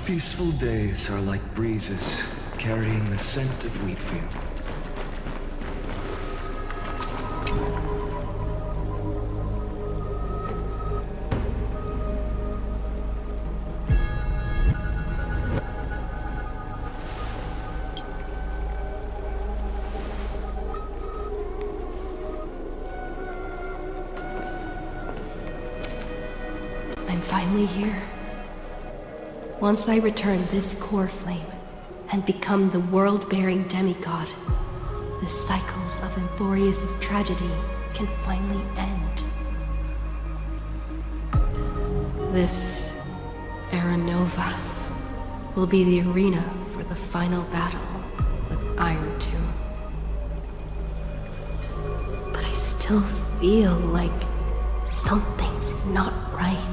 Peaceful days are like breezes, carrying the scent of wheat field. I'm finally here. Once I return this core flame and become the world-bearing demigod, the cycles of Amphorius' tragedy can finally end. This Era Nova will be the arena for the final battle with Iron Tomb. But I still feel like something's not right.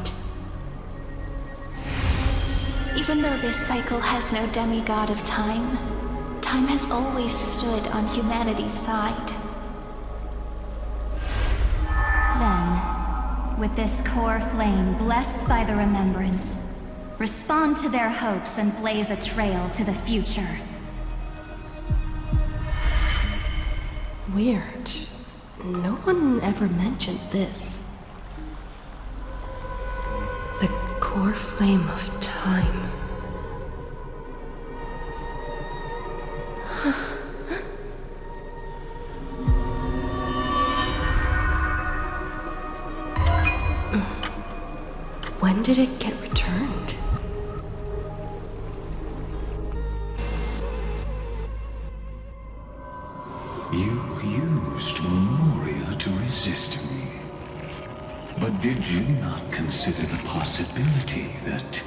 Even though this cycle has no demigod of time, time has always stood on humanity's side. Then, with this core flame blessed by the remembrance, respond to their hopes and blaze a trail to the future. Weird. No one ever mentioned this. The core flame of time. When did it get returned? You used Memoria to resist me. But did you not consider the possibility that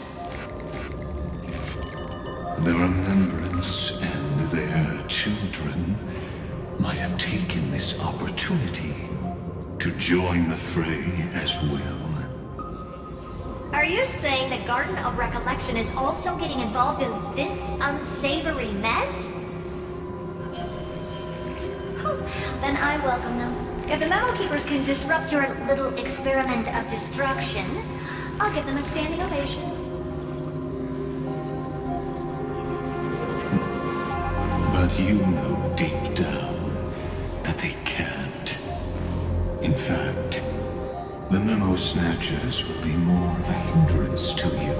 the Remembrance and their children might have taken this opportunity to join the fray as well? Are you saying the Garden of Recollection is also getting involved in this unsavory mess? Then I welcome them. If the Memokeepers can disrupt your little experiment of destruction, I'll give them a standing ovation. But you know deep down that they can't. In fact, the Memo Snatchers will be more of a hindrance to you.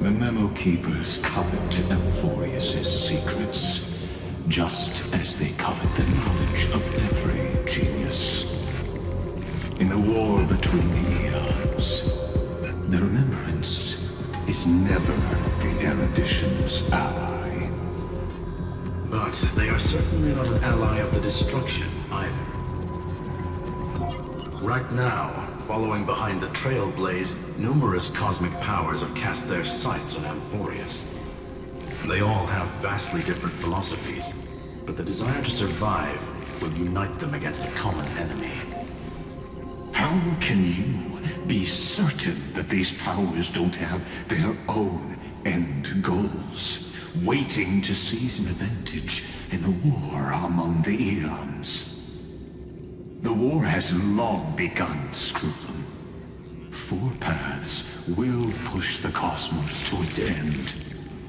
The Memo Keepers covet Amphorius' secrets, just as they covet the knowledge of every genius. In the war between the eons, the Remembrance is never the erudition's ally. But they are certainly not an ally of the destruction, either. Right now, following behind the Trailblaze, numerous cosmic powers have cast their sights on Amphorius. They all have vastly different philosophies, but the desire to survive will unite them against a common enemy. How can you be certain that these powers don't have their own end goals, waiting to seize an advantage in the war among the eons? The war has long begun, Screw'em. Four paths will push the cosmos to its end,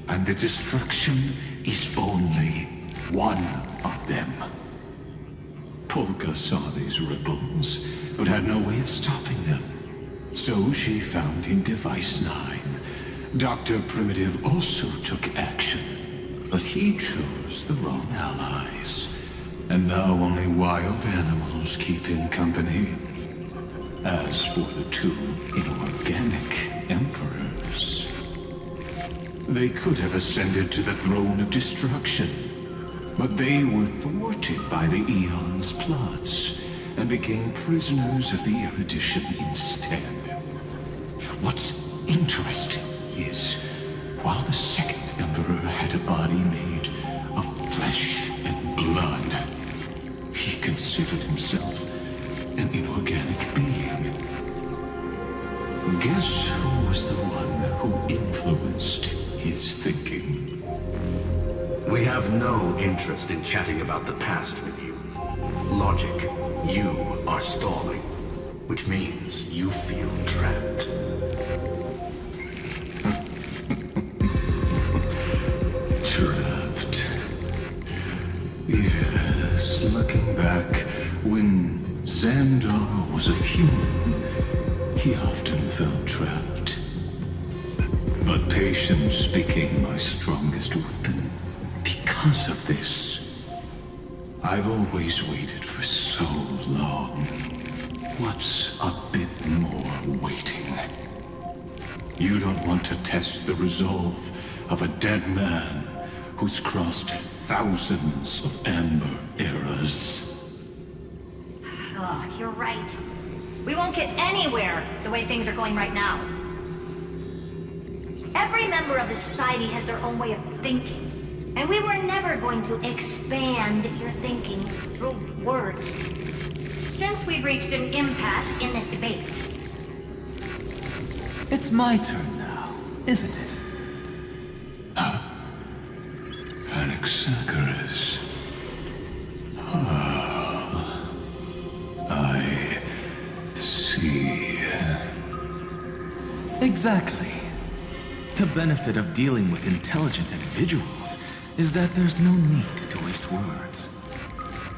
and the destruction is only one of them. Polka saw these ripples, but had no way of stopping them. So she found in Device 9. Dr. Primitive also took action, but he chose the wrong allies. And now only wild animals keep him company. As for the two inorganic emperors, they could have ascended to the throne of destruction, but they were thwarted by the Eon's plots and became prisoners of the erudition instead. What's interesting is, while the second emperor had a body made of flesh and blood, he considered himself an inorganic being. Guess who was the one who influenced his thinking? We have no interest in chatting about the past with you. Logic, you are stalling, which means you feel trapped. Endar was a human, he often felt trapped. But patience became my strongest weapon. Because of this, I've always waited for so long. What's a bit more waiting? You don't want to test the resolve of a dead man who's crossed thousands of amber eras. Oh, you're right. We won't get anywhere the way things are going right now. Every member of the society has their own way of thinking. And we were never going to expand your thinking through words. Since we've reached an impasse in this debate. It's my turn now, isn't it? Anaxagoras. Ah, I see. Exactly. The benefit of dealing with intelligent individuals is that there's no need to waste words.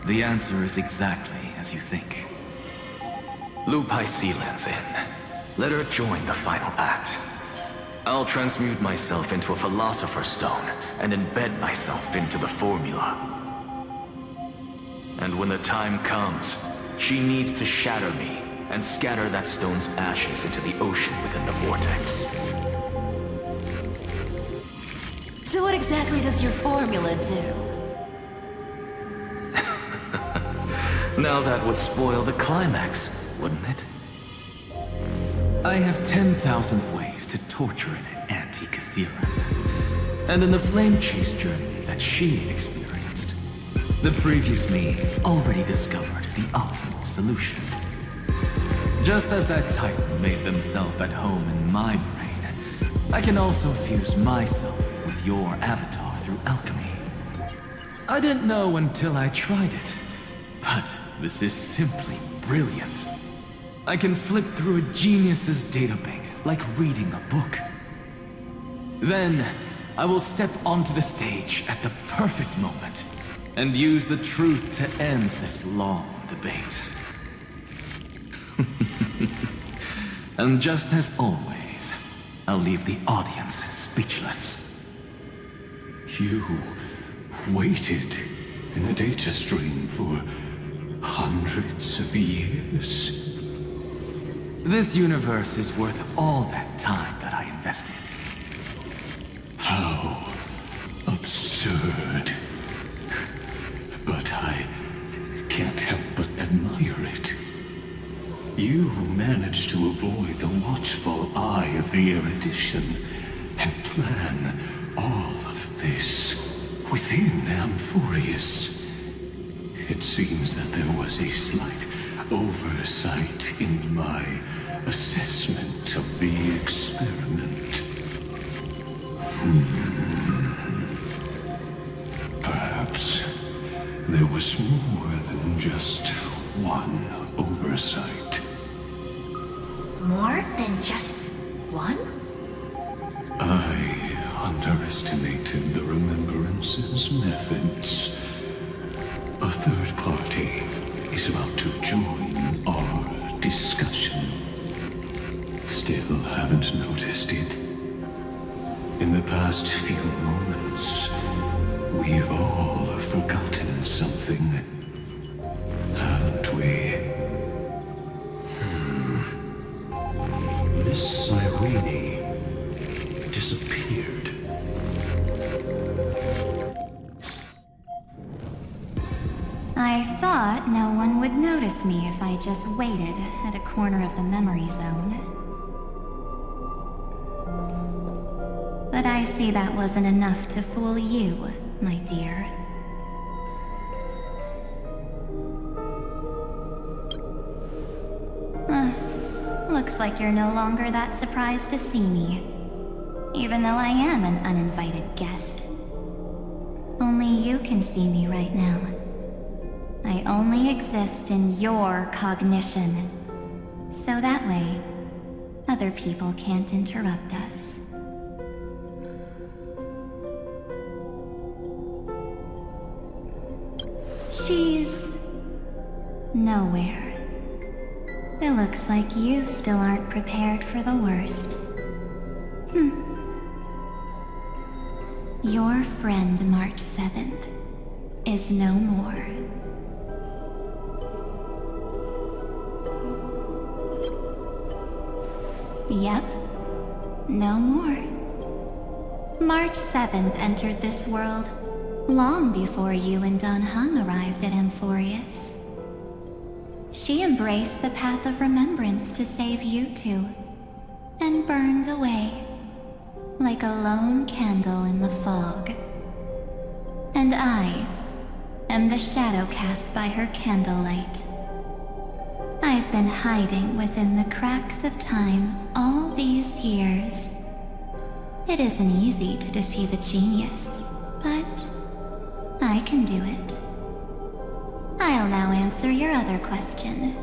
The answer is exactly as you think. Lupai Sealand's in. Let her join the final act. I'll transmute myself into a Philosopher's Stone and embed myself into the formula. And when the time comes, she needs to shatter me and scatter that stone's ashes into the ocean within the vortex. So what exactly does your formula do? Now that would spoil the climax, wouldn't it? I have 10,000 ways to torture an anti-Catheran. And in the flame chase journey that she experienced, the previous me already discovered the optimal solution. Just as that Titan made themselves at home in my brain, I can also fuse myself with your avatar through alchemy. I didn't know until I tried it, but this is simply brilliant. I can flip through a genius's databank like reading a book. Then, I will step onto the stage at the perfect moment and use the truth to end this long debate. And just as always, I'll leave the audience speechless. You waited in the data stream for hundreds of years. This universe is worth all that time that I invested. How absurd. But I can't help but admire it. You managed to avoid the watchful eye of the erudition and plan all of this within Amphorius. It seems that there was a slight oversight in my assessment of the experiment. Perhaps there was more than just one oversight. More than just one? I underestimated the Remembrance's methods. A third party is about to join our discussion. Still haven't noticed it. In the past few moments, we've all forgotten something, haven't we? Miss Irene disappeared. I thought no one would notice me if I just waited at a corner of the memory zone. But I see that wasn't enough to fool you, my dear. Looks like you're no longer that surprised to see me, even though I am an uninvited guest. Only you can see me right now. I only exist in your cognition, so that way, other people can't interrupt us. She's nowhere. It looks like you still aren't prepared for the worst. Your friend March 7th is no more. Yep, no more. March 7th entered this world long before you and Don Hung arrived at Amphorius. She embraced the path of remembrance to save you two, and burned away like a lone candle in the fog. And I am the shadow cast by her candlelight. I've been hiding within the cracks of time all these years. It isn't easy to deceive a genius, but I can do it. I'll now answer your other question,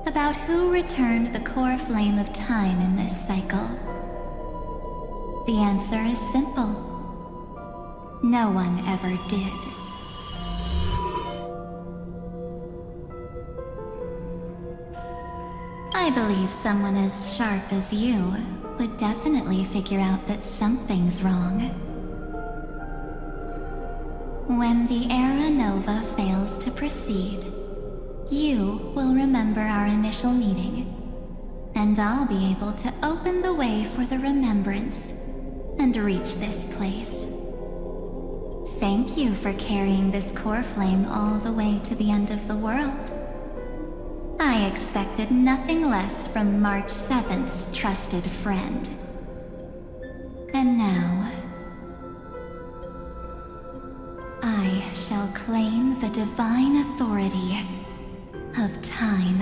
about who returned the core flame of time in this cycle. The answer is simple. No one ever did. I believe someone as sharp as you would definitely figure out that something's wrong. When the Era Nova fails to proceed, you will remember our initial meeting, and I'll be able to open the way for the remembrance and reach this place. Thank you for carrying this core flame all the way to the end of the world. I expected nothing less from March 7th's trusted friend. And now, I shall claim the divine authority of time.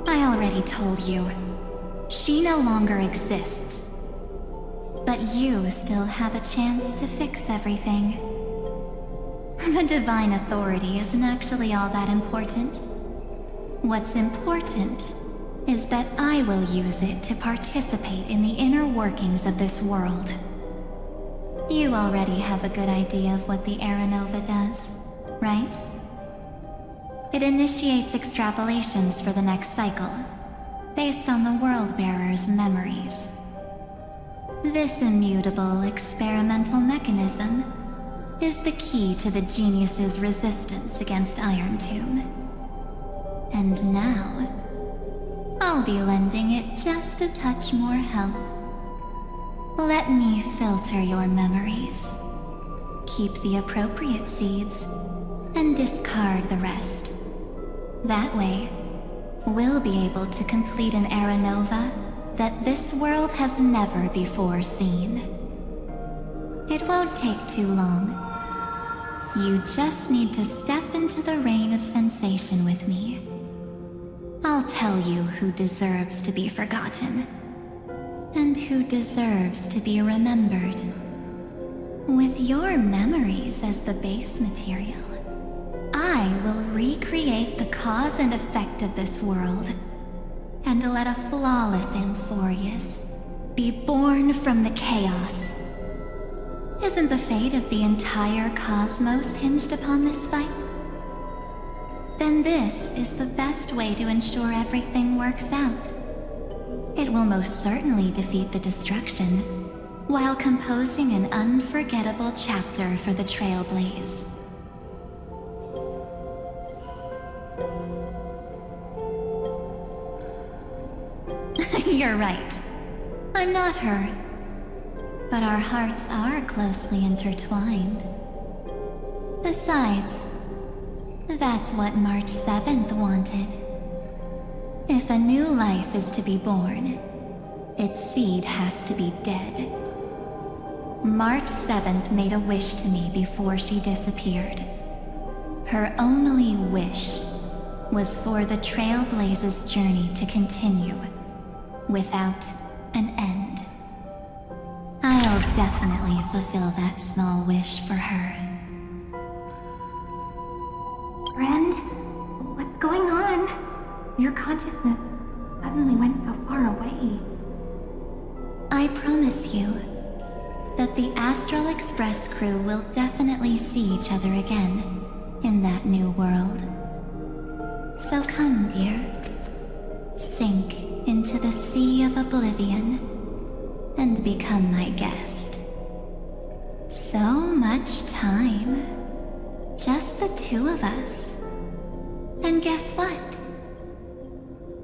I already told you, she no longer exists. But you still have a chance to fix everything. The divine authority isn't actually all that important. What's important is that I will use it to participate in the inner workings of this world. You already have a good idea of what the Era Nova does, right? It initiates extrapolations for the next cycle, based on the World-Bearer's memories. This immutable experimental mechanism is the key to the genius's resistance against Iron Tomb. And now, I'll be lending it just a touch more help. Let me filter your memories. Keep the appropriate seeds, and discard the rest. That way, we'll be able to complete an Era Nova that this world has never before seen. It won't take too long. You just need to step into the rain of sensation with me. I'll tell you who deserves to be forgotten, and who deserves to be remembered. With your memories as the base material, I will recreate the cause and effect of this world, and let a flawless Amphorius be born from the chaos. Isn't the fate of the entire cosmos hinged upon this fight? Then this is the best way to ensure everything works out. It will most certainly defeat the destruction, while composing an unforgettable chapter for the Trailblaze. You're right. I'm not her. But our hearts are closely intertwined. Besides, that's what March 7th wanted. If a new life is to be born, its seed has to be dead. March 7th made a wish to me before she disappeared. Her only wish was for the Trailblaze's journey to continue, without an end. I'll definitely fulfill that small wish for her. Friend? What's going on? Your consciousness suddenly went so far away. I promise you, that the Astral Express crew will definitely see each other again in that new world. So come, dear. Sink into the sea of oblivion and become my guest. So much time. Just the two of us. And guess what?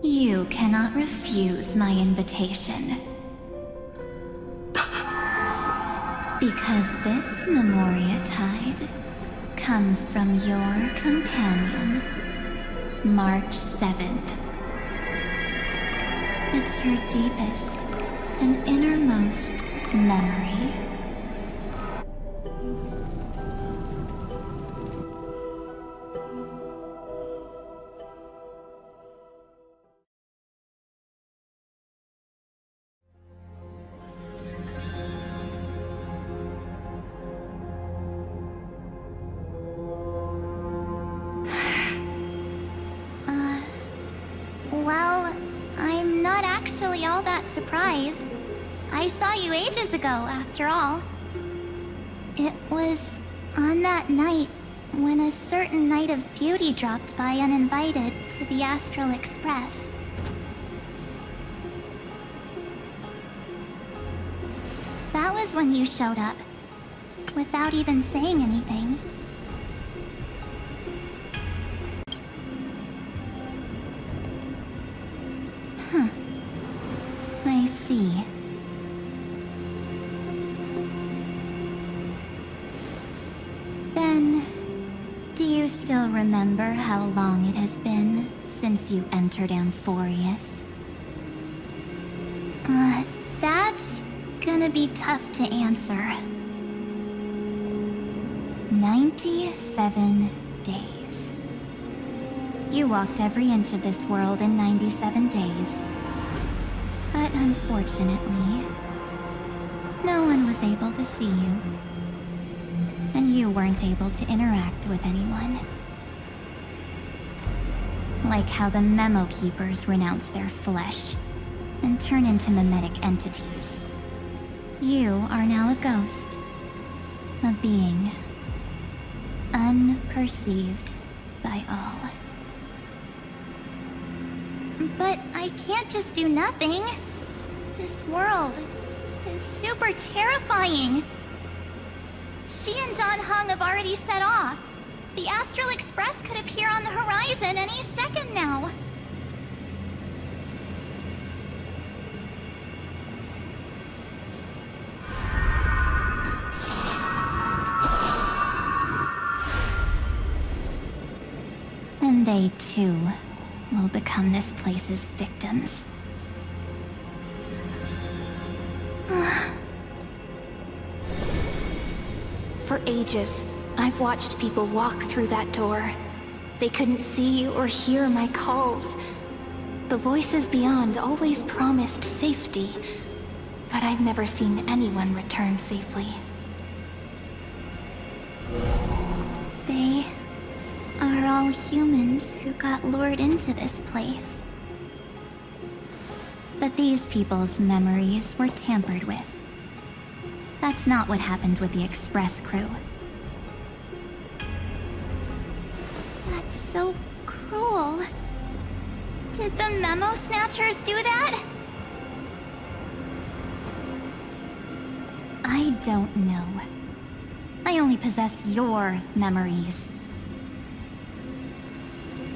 You cannot refuse my invitation. Because this Memoria Tide comes from your companion, March 7th. It's her deepest and innermost memory. Well, I'm not actually all that surprised. I saw you ages ago, after all. It was on that night when a certain Knight of Beauty dropped by uninvited to the Astral Express. That was when you showed up, without even saying anything. I see. Then, do you still remember how long it has been since you entered Amphorius? That's gonna be tough to answer. 97 days. You walked every inch of this world in 97 days. But unfortunately, no one was able to see you. And you weren't able to interact with anyone. Like how the Memokeepers renounce their flesh and turn into mimetic entities. You are now a ghost. A being. Unperceived by all. But I can't just do nothing. This world is super terrifying. She and Don Hung have already set off. The Astral Express could appear on the horizon any second now. And they too will become this place's victims. For ages, I've watched people walk through that door. They couldn't see or hear my calls. The voices beyond always promised safety, but I've never seen anyone return safely. They are all humans who got lured into this place. But these people's memories were tampered with. That's not what happened with the Express crew. That's so cruel. Did the Memo Snatchers do that? I don't know. I only possess your memories.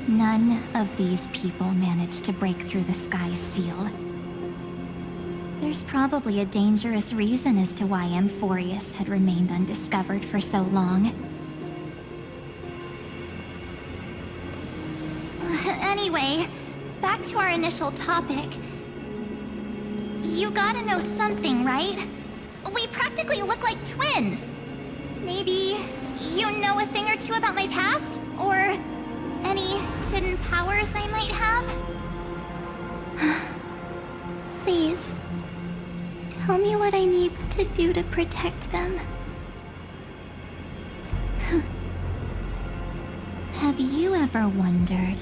None of these people managed to break through the sky's seal. There's probably a dangerous reason as to why Amphorius had remained undiscovered for so long. Anyway, back to our initial topic. You gotta know something, right? We practically look like twins. Maybe you know a thing or two about my past? Or any hidden powers I might have? Please, tell me what I need to do to protect them. Have you ever wondered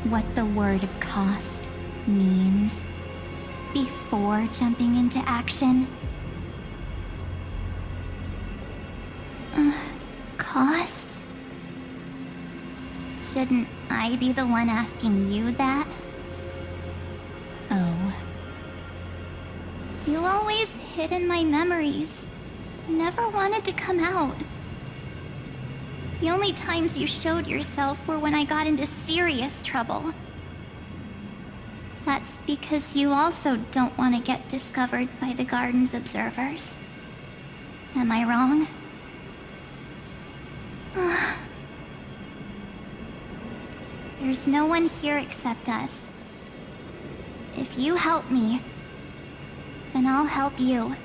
what the word cost means before jumping into action? cost? Shouldn't I be the one asking you that? Oh, You always hid in my memories. Never wanted to come out. The only times you showed yourself were when I got into serious trouble. That's because you also don't want to get discovered by the garden's observers. Am I wrong? There's no one here except us. If you help me, then I'll help you.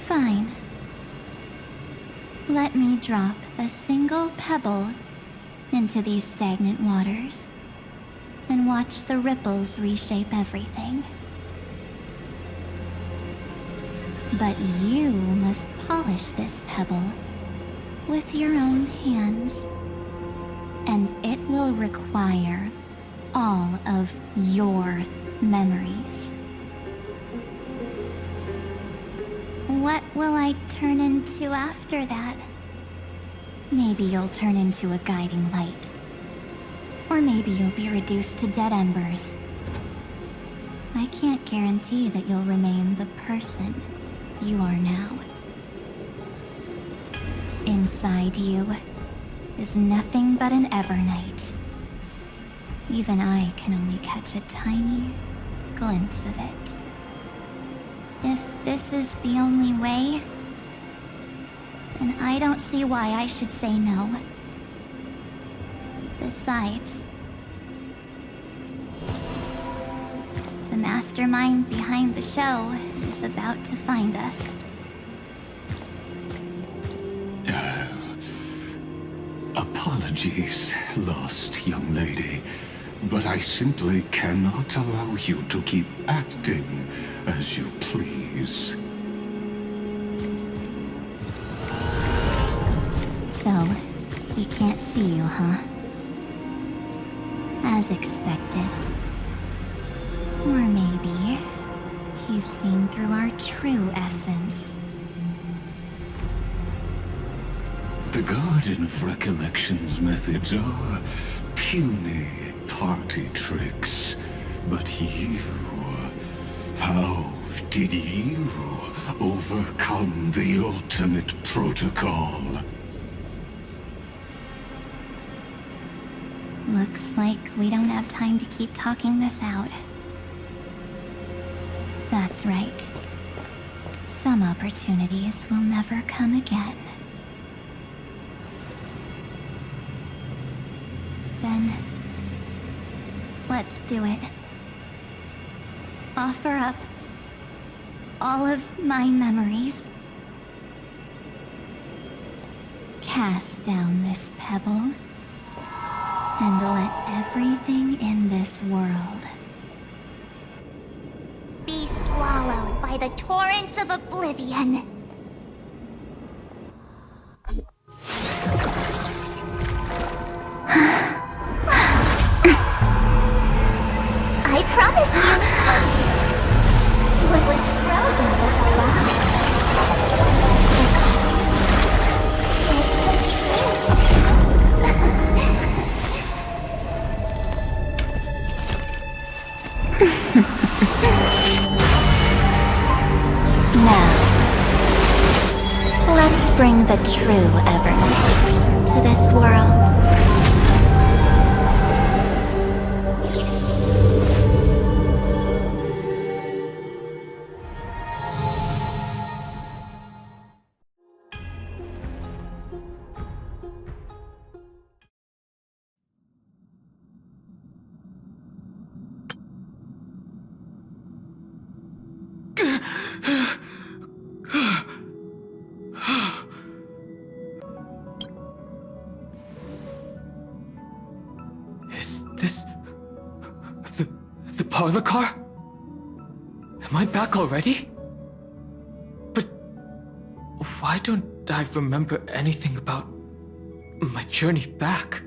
fine. Let me drop a single pebble into these stagnant waters, and watch the ripples reshape everything. But you must polish this pebble with your own hands, and it will require all of your memories. What will I turn into after that? Maybe you'll turn into a guiding light. Or maybe you'll be reduced to dead embers. I can't guarantee that you'll remain the person you are now. Inside you is nothing but an Evernight. Even I can only catch a tiny glimpse of it. If this is the only way, then I don't see why I should say no. Besides, the mastermind behind the show is about to find us. Apologies, lost young lady, but I simply cannot allow you to keep acting as you please. So, he can't see you, huh? As expected. Or maybe he's seen through our true essence. The Garden of Recollection's methods are puny party tricks. But you... how did you overcome the ultimate protocol? Looks like we don't have time to keep talking this out. That's right. Some opportunities will never come again. Then, let's do it. Offer up all of my memories. Cast down this pebble, and let everything in this world Be swallowed by the torrents of oblivion. I promise you, what was frozen was alive. Now, let's bring the true Evernight to this world. Is this... the parlor car? Am I back already? But why don't I remember anything about my journey back?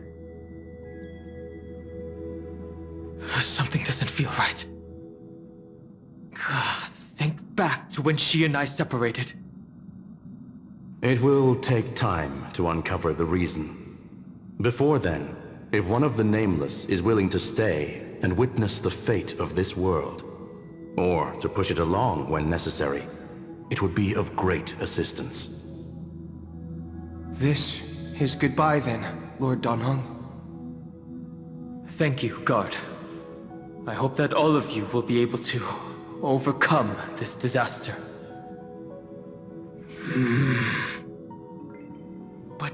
Something doesn't feel right. to when she and I separated. It will take time to uncover the reason. Before then, if one of the Nameless is willing to stay and witness the fate of this world, or to push it along when necessary, it would be of great assistance. This is goodbye then, Lord Donhong. Thank you, Guard. I hope that all of you will be able to overcome this disaster. But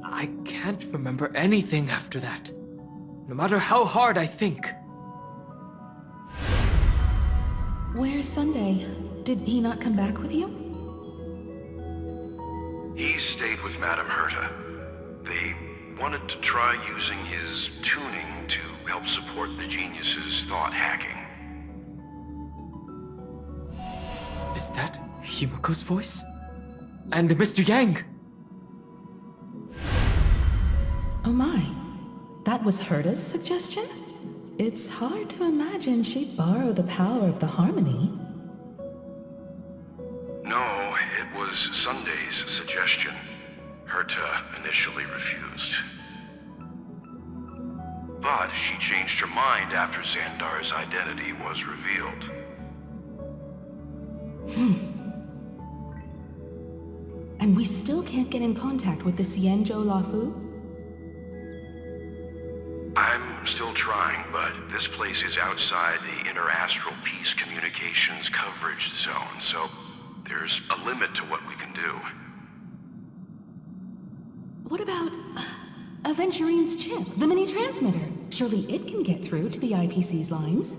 I can't remember anything after that, no matter how hard I think. Where's Sunday? Did he not come back with you? He stayed with Madame Herta. They wanted to try using his tuning to help support the genius's thought hacking. Is that Himiko's voice? And Mr. Yang? Oh my. That was Herta's suggestion? It's hard to imagine she'd borrow the power of the harmony. No, it was Sunday's suggestion. Herta initially refused. But she changed her mind after Xandar's identity was revealed. And we still can't get in contact with the Xianzhou Lafu? I'm still trying, but this place is outside the inter-astral peace communications coverage zone, so there's a limit to what we can do. What about Aventurine's chip, the mini-transmitter? Surely it can get through to the IPC's lines.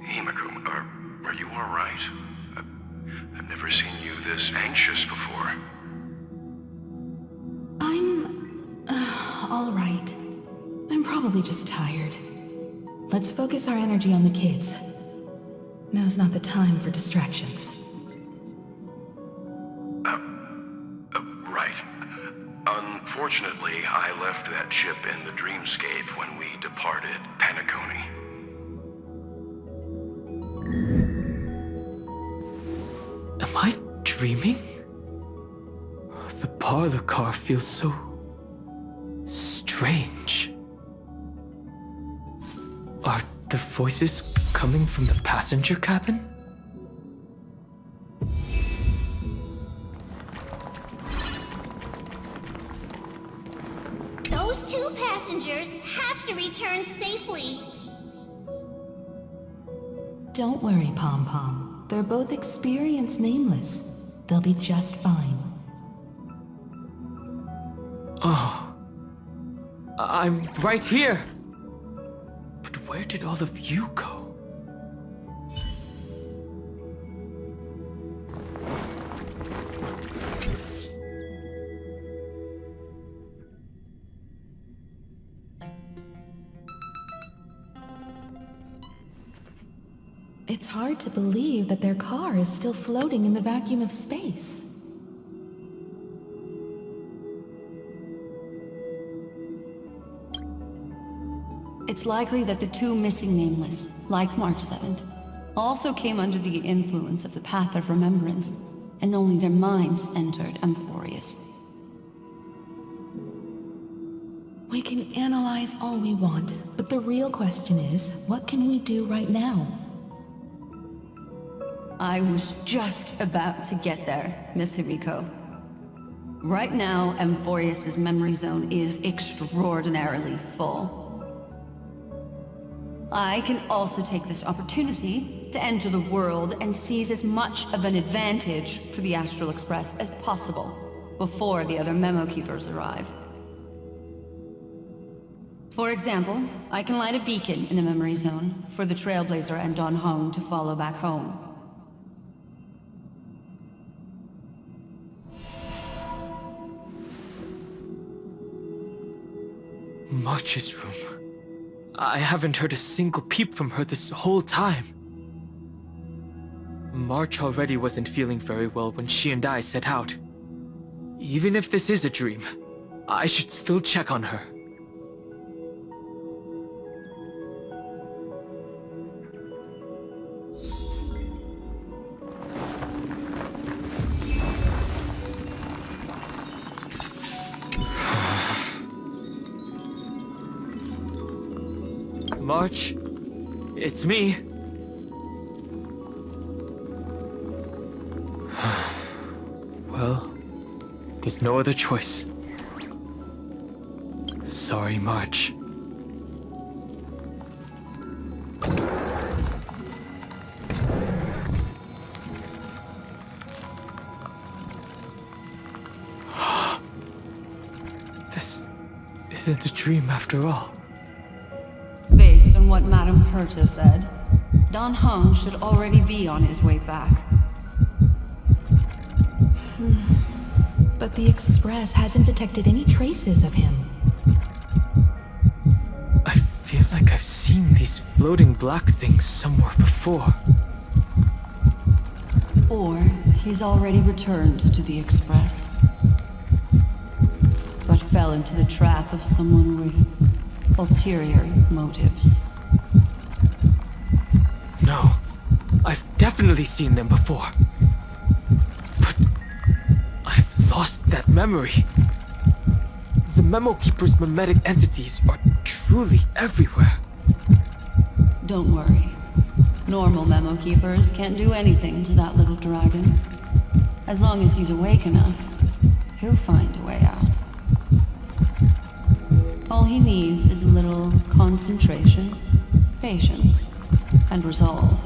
Himiko, are you alright? I've never seen you this anxious before. I'm... all right. I'm probably just tired. Let's focus our energy on the kids. Now's not the time for distractions. Right. Unfortunately, I left that chip in the dreamscape when we departed Penacony. Am I dreaming? The parlor car feels so strange. Are the voices coming from the passenger cabin? Those two passengers have to return safely. Don't worry, Pom Pom. They're both experienced Nameless. They'll be just fine. Oh. I'm right here! But where did all of you go? It's hard to believe that their car is still floating in the vacuum of space. It's likely that the two missing Nameless, like March 7th, also came under the influence of the Path of Remembrance, and only their minds entered Amphorius. We can analyze all we want, but the real question is, what can we do right now? I was just about to get there, Miss Himiko. Right now, Amphorius' memory zone is extraordinarily full. I can also take this opportunity to enter the world and seize as much of an advantage for the Astral Express as possible before the other Memokeepers arrive. For example, I can light a beacon in the memory zone for the Trailblazer and Donhong to follow back home. March's room. I haven't heard a single peep from her this whole time. March already wasn't feeling very well when she and I set out. Even if this is a dream, I should still check on her. March, it's me. Well, there's no other choice. Sorry, March. This isn't a dream after all. Based on what Madame Herta said, Dan Heng should already be on his way back. But the Express hasn't detected any traces of him. I feel like I've seen these floating black things somewhere before. Or he's already returned to the Express. But fell into the trap of someone with ulterior motives. No, I've definitely seen them before. But I've lost that memory. The Memokeeper's mimetic entities are truly everywhere. Don't worry. Normal Memokeepers can't do anything to that little dragon. As long as he's awake enough, he'll find a way out. All he needs is a little concentration, patience, and resolve.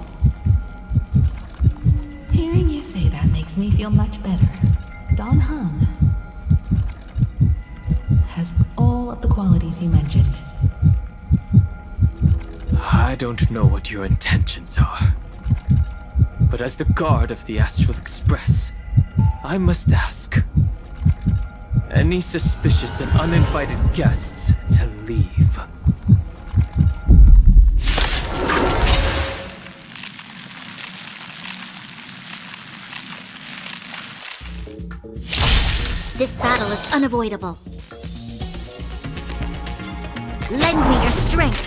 Hearing you say that makes me feel much better. Dan Heng has all of the qualities you mentioned. I don't know what your intentions are. But as the guard of the Astral Express, I must ask. Any suspicious and uninvited guests to leave. This battle is unavoidable. Lend me your strength.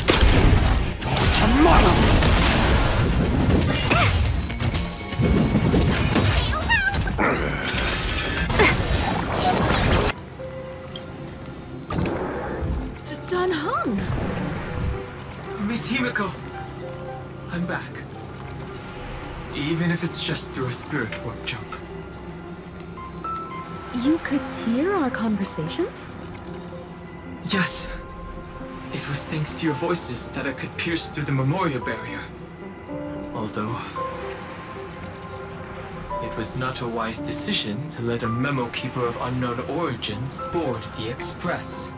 Dan Heng! Miss Himiko, I'm back. Even if it's just through a spirit warp jump. You could hear our conversations? Yes. It was thanks to your voices that I could pierce through the memorial barrier. Although, it was not a wise decision to let a Memokeeper of unknown origins board the Express.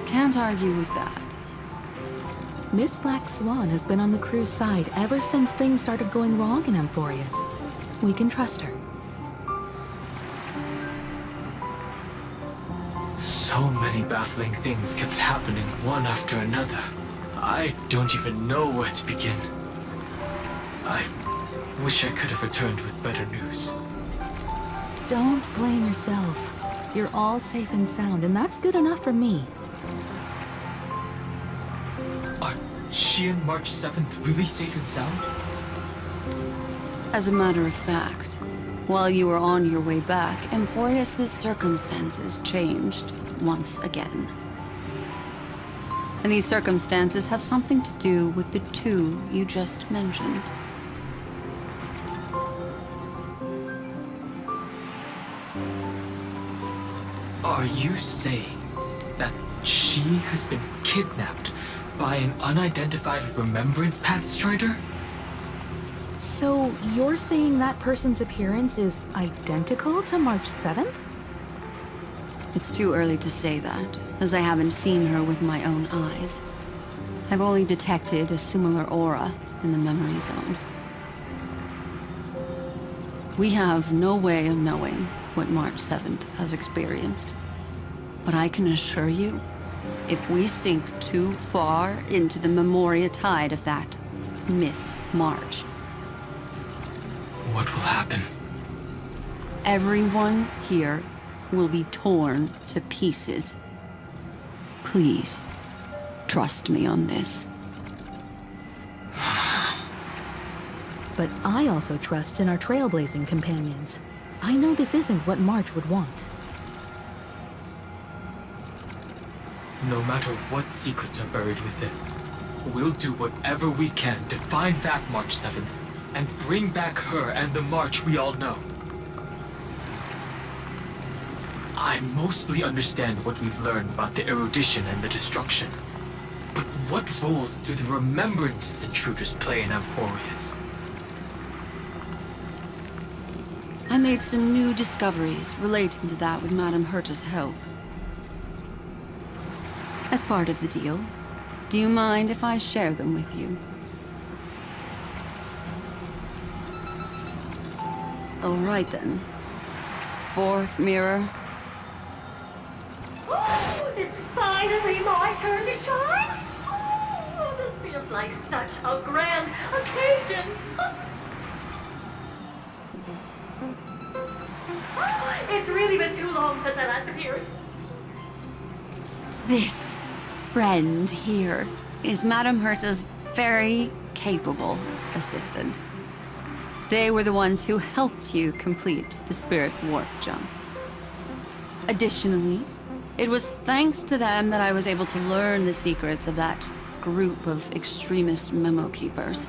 Can't argue with that. Miss Black Swan has been on the crew's side ever since things started going wrong in Amphorius. We can trust her. So many baffling things kept happening one after another. I don't even know where to begin. I wish I could have returned with better news. Don't blame yourself. You're all safe and sound, and that's good enough for me. Are she and March 7th really safe and sound? As a matter of fact, while you were on your way back, Amphorius' circumstances changed once again. And these circumstances have something to do with the two you just mentioned. Are you saying that she has been kidnapped by an unidentified Remembrance Pathstrider? So you're saying that person's appearance is identical to March 7th? It's too early to say that, as I haven't seen her with my own eyes. I've only detected a similar aura in the memory zone. We have no way of knowing what March 7th has experienced. But I can assure you, if we sink too far into the Memoria tide of that Miss March, What will happen? everyone here will be torn to pieces. Please, trust me on this. But I also trust in our trailblazing companions. I know this isn't what March would want. No matter what secrets are buried within, we'll do whatever we can to find that March 7th and bring back her and the March we all know. I mostly understand what we've learned about the erudition and the destruction. But what roles do the remembrances intruders play in Amphorius? I made some new discoveries relating to that with Madame Herta's help. As part of the deal, do you mind if I share them with you? All right then. Fourth mirror. Oh, it's finally my turn to shine! Oh, this feels like such a grand occasion! Oh, it's really been too long since I last appeared. This friend here is Madame Herta's very capable assistant. They were the ones who helped you complete the Spirit Warp jump. Additionally, it was thanks to them that I was able to learn the secrets of that group of extremist Memokeepers.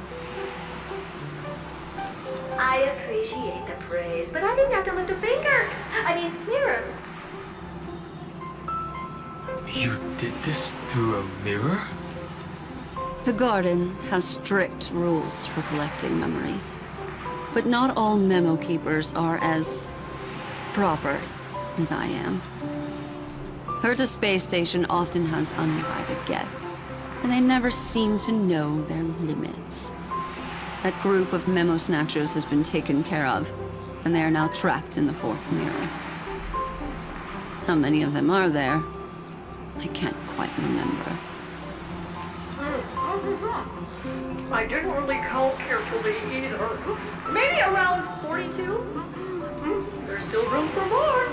I appreciate the praise, but I didn't have to lift a finger. I mean, mirror. You did this through a mirror? The Garden has strict rules for collecting memories. But not all Memokeepers are as proper as I am. Herta's space station often has uninvited guests, and they never seem to know their limits. That group of memo snatchers has been taken care of, and they are now trapped in the fourth mirror. How many of them are there? I can't quite remember. I didn't really count carefully either. Maybe around 42? There's still room for more.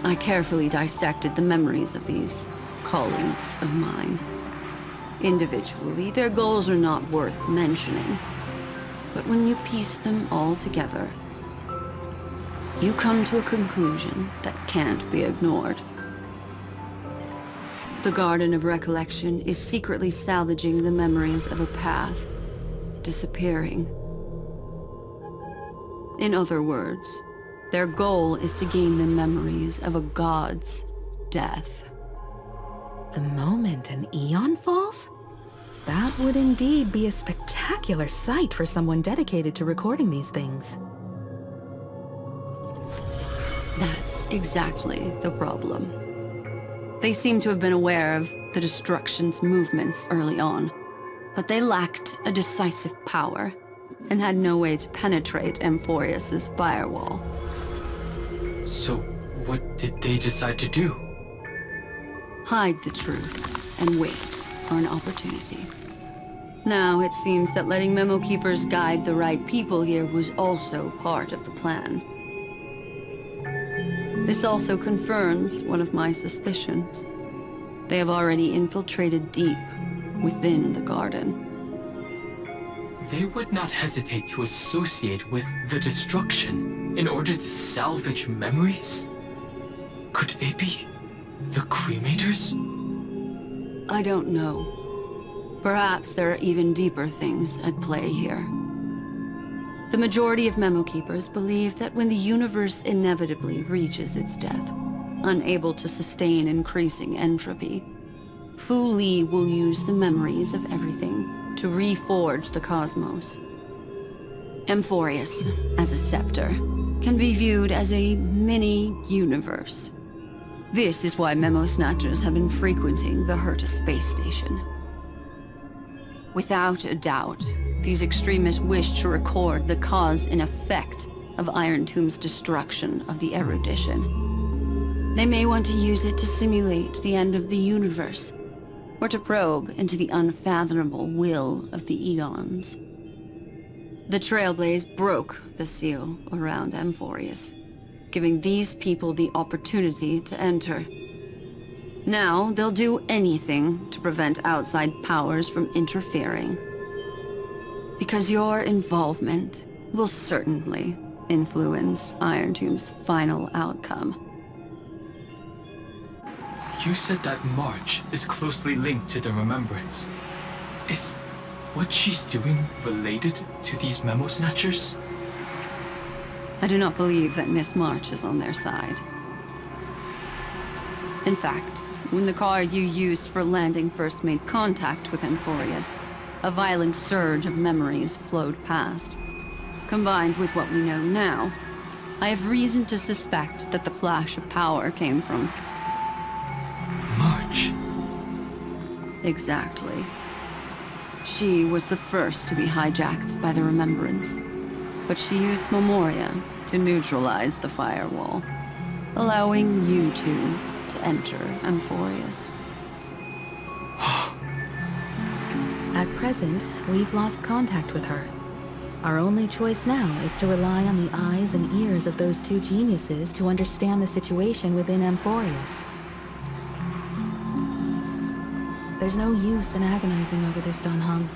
I carefully dissected the memories of these colleagues of mine. Individually, their goals are not worth mentioning. But when you piece them all together, you come to a conclusion that can't be ignored. The Garden of Recollection is secretly salvaging the memories of a path disappearing. In other words, their goal is to gain the memories of a god's death. The moment an Eon falls? That would indeed be a spectacular sight for someone dedicated to recording these things. That's exactly the problem. They seem to have been aware of the Destruction's movements early on, but they lacked a decisive power and had no way to penetrate Amphorius' firewall. So, what did they decide to do? Hide the truth and wait for an opportunity. Now, it seems that letting Memokeepers guide the right people here was also part of the plan. This also confirms one of my suspicions. They have already infiltrated deep within the Garden. They would not hesitate to associate with the Destruction in order to salvage memories? Could they be the Cremators? I don't know. Perhaps there are even deeper things at play here. The majority of Memokeepers believe that when the universe inevitably reaches its death, unable to sustain increasing entropy, Fu Li will use the memories of everything to reforge the cosmos. Amphorius, as a scepter, can be viewed as a mini-universe. This is why Memo Snatchers have been frequenting the Herta space station. Without a doubt, these extremists wish to record the cause and effect of Iron Tomb's destruction of the erudition. They may want to use it to simulate the end of the universe, or to probe into the unfathomable will of the eons. The Trailblaze broke the seal around Amphorius, giving these people the opportunity to enter. Now, they'll do anything to prevent outside powers from interfering. Because your involvement will certainly influence Iron Tomb's final outcome. You said that March is closely linked to the Remembrance. Is what she's doing related to these memo snatchers? I do not believe that Miss March is on their side. In fact, when the car you used for landing first made contact with Amphorius, a violent surge of memories flowed past. Combined with what we know now, I have reason to suspect that the flash of power came from... March. Exactly. She was the first to be hijacked by the Remembrance, but she used Memoria to neutralize the firewall, allowing you two to enter Amphorius. At present, we've lost contact with her. Our only choice now is to rely on the eyes and ears of those two geniuses to understand the situation within Amphorius. There's no use in agonizing over this, Don Hung.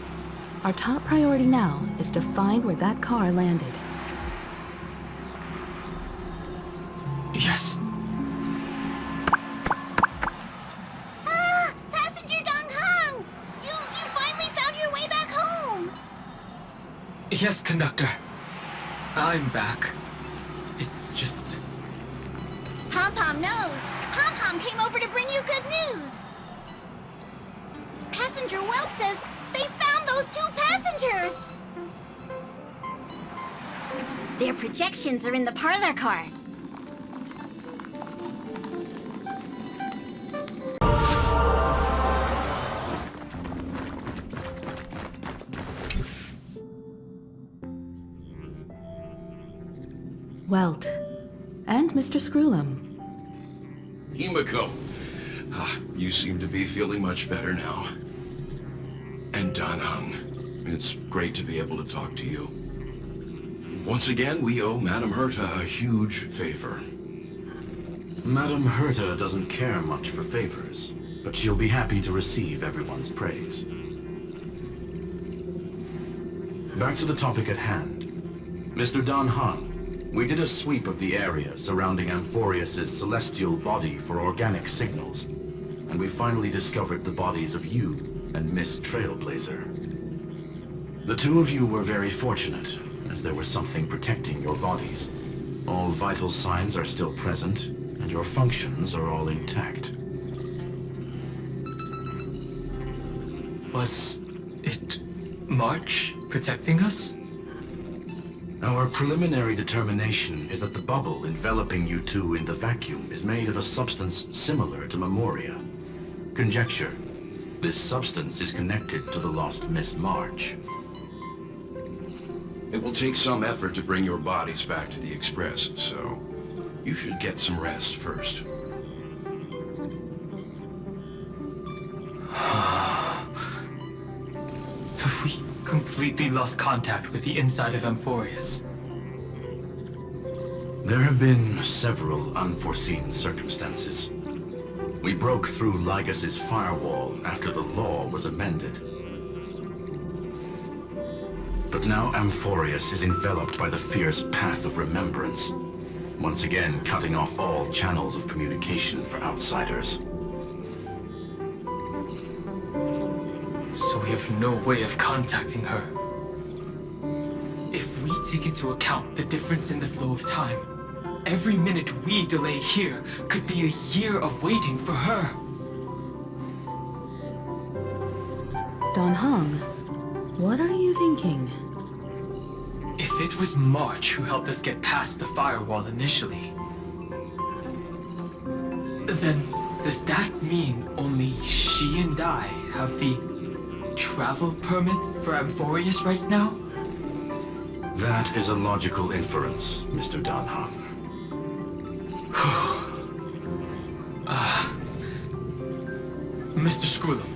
Our top priority now is to find where that car landed. Yes. Passenger Dong Hung! You finally found your way back home! Yes, conductor. I'm back. It's just... Pom-Pom knows! Pom-Pom came over to bring you good news! Passenger Wells says they found those two passengers! Their projections are in the parlor car. Welt. And Mr. Screwlum. Himiko. You seem to be feeling much better now. And Dan Hung. It's great to be able to talk to you. Once again, we owe Madame Herta a huge favor. Madame Herta doesn't care much for favors, but she'll be happy to receive everyone's praise. Back to the topic at hand. Mr. Dan Hung, we did a sweep of the area surrounding Amphorius' celestial body for organic signals, and we finally discovered the bodies of you and Miss Trailblazer. The two of you were very fortunate, as there was something protecting your bodies. All vital signs are still present, and your functions are all intact. Was it March protecting us? Our preliminary determination is that the bubble enveloping you two in the vacuum is made of a substance similar to Memoria. Conjecture. This substance is connected to the lost Miss March. It will take some effort to bring your bodies back to the Express, so you should get some rest first. Have we completely lost contact with the inside of Amphorius? There have been several unforeseen circumstances. We broke through Lygas's firewall after the law was amended. But now Amphorius is enveloped by the fierce path of remembrance, once again cutting off all channels of communication for outsiders. So we have no way of contacting her. If we take into account the difference in the flow of time, every minute we delay here could be a year of waiting for her. Don Hung, what are you thinking? If it was March who helped us get past the firewall initially, then does that mean only she and I have the travel permit for Amphorius right now? That is a logical inference, Mr. Dan Hung. Mr. Screwlum,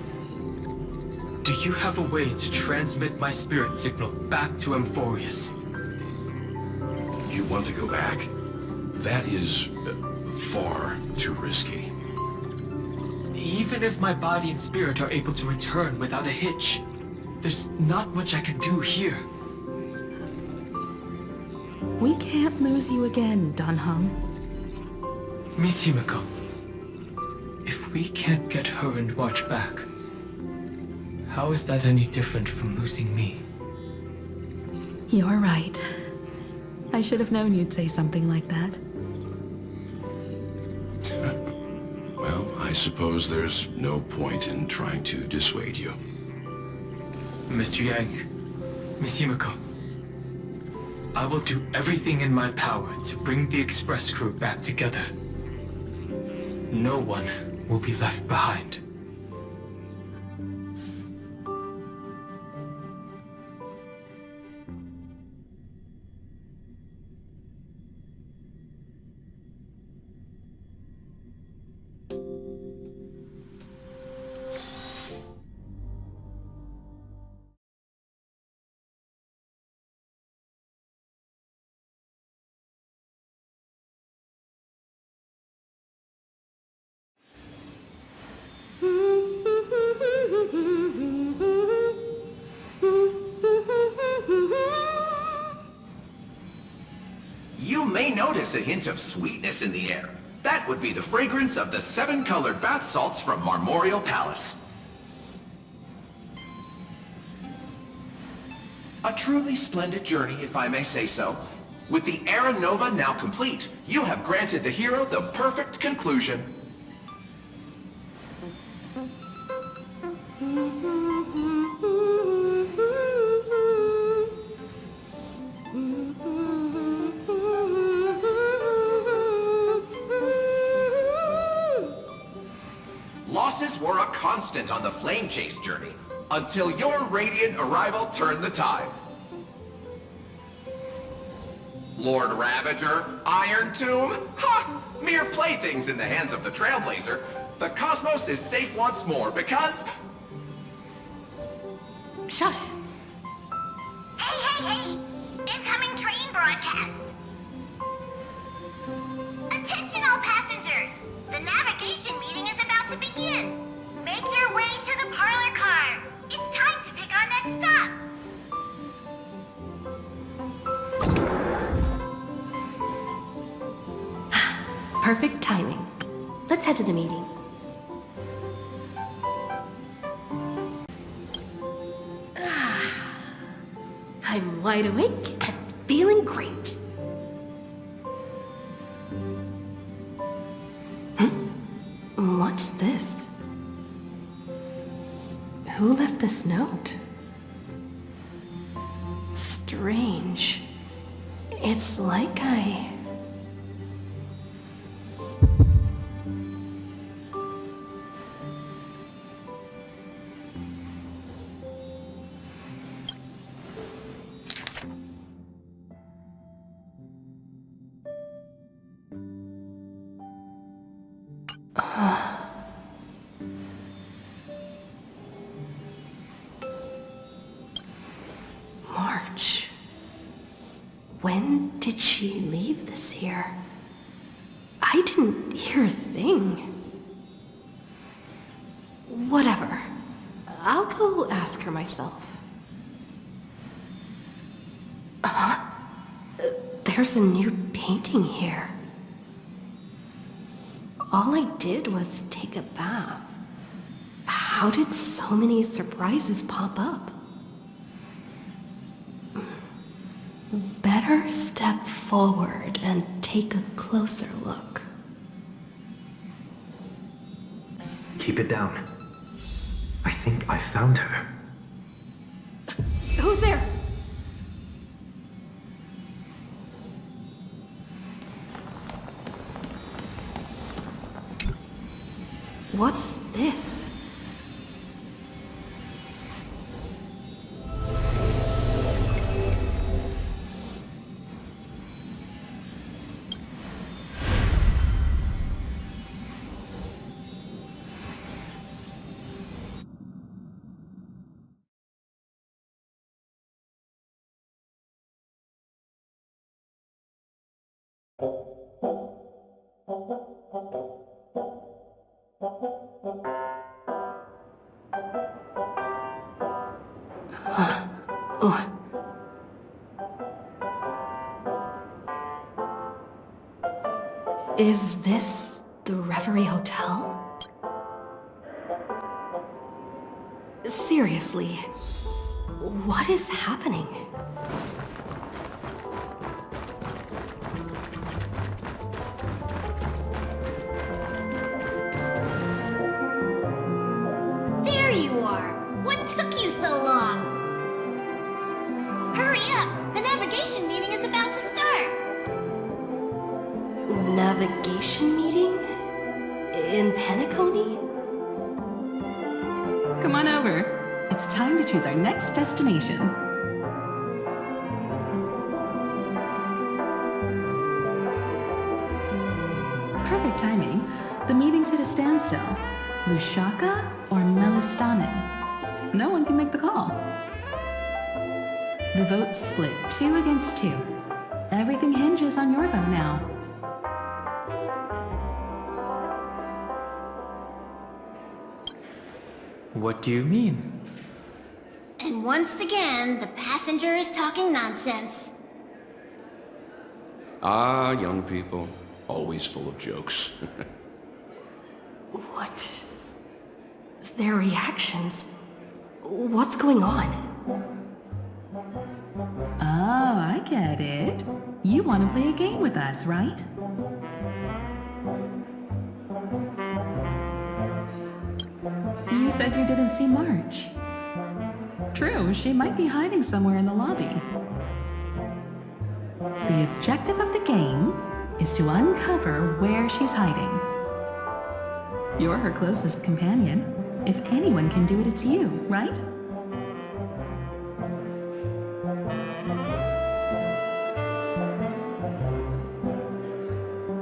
do you have a way to transmit my spirit signal back to Amphorius? You want to go back? That is far too risky. Even if my body and spirit are able to return without a hitch, there's not much I can do here. We can't lose you again, Don Hung. Miss Himiko, If we can't get her and March back, how is that any different from losing me? You're right. I should have known you'd say something like that. Well, I suppose there's no point in trying to dissuade you. Mr. Yang, Miss Himiko, I will do everything in my power to bring the Express crew back together. No one will be left behind. You may notice a hint of sweetness in the air. That would be the fragrance of the 7-colored bath salts from Marmorial Palace. A truly splendid journey, if I may say so. With the Era Nova now complete, you have granted the hero the perfect conclusion. Losses were a constant on the Flame Chase journey, until your radiant arrival turned the tide. Lord Ravager, Iron Tomb, ha! Mere playthings in the hands of the Trailblazer. The cosmos is safe once more because... Shush! Hey, hey, hey! Incoming train broadcast! Attention all passengers! The navigation meeting is about to begin! Make your way to the parlor car! It's time to pick our next stop! Perfect timing. Let's head to the meeting. I'm wide awake and feeling great. What's this? Who left this note? Strange. It's like I... March. When did she leave this here? I didn't hear a thing. Whatever. I'll go ask her myself. There's a new painting here. All I did was take a bath. How did so many surprises pop up? Better step forward and take a closer look. Keep it down. I think I found her. Who's there? What's this? Is this the Reverie Hotel? Seriously, what is happening? There you are! What took you so long? Hurry up! The navigation meeting is about to start! Navigation meeting? In Penacony? Come on over. It's time to choose our next destination. Perfect timing. The meeting's at a standstill. Lushaka or Melistanen? No one can make the call. The vote's split 2 against 2. Everything hinges on your vote now. What do you mean? And once again, the passenger is talking nonsense. Ah, young people. Always full of jokes. What? Their reactions? What's going on? Oh, I get it. You want to play a game with us, right? You said you didn't see March. True, she might be hiding somewhere in the lobby. The objective of the game is to uncover where she's hiding. You're her closest companion. If anyone can do it, it's you, right?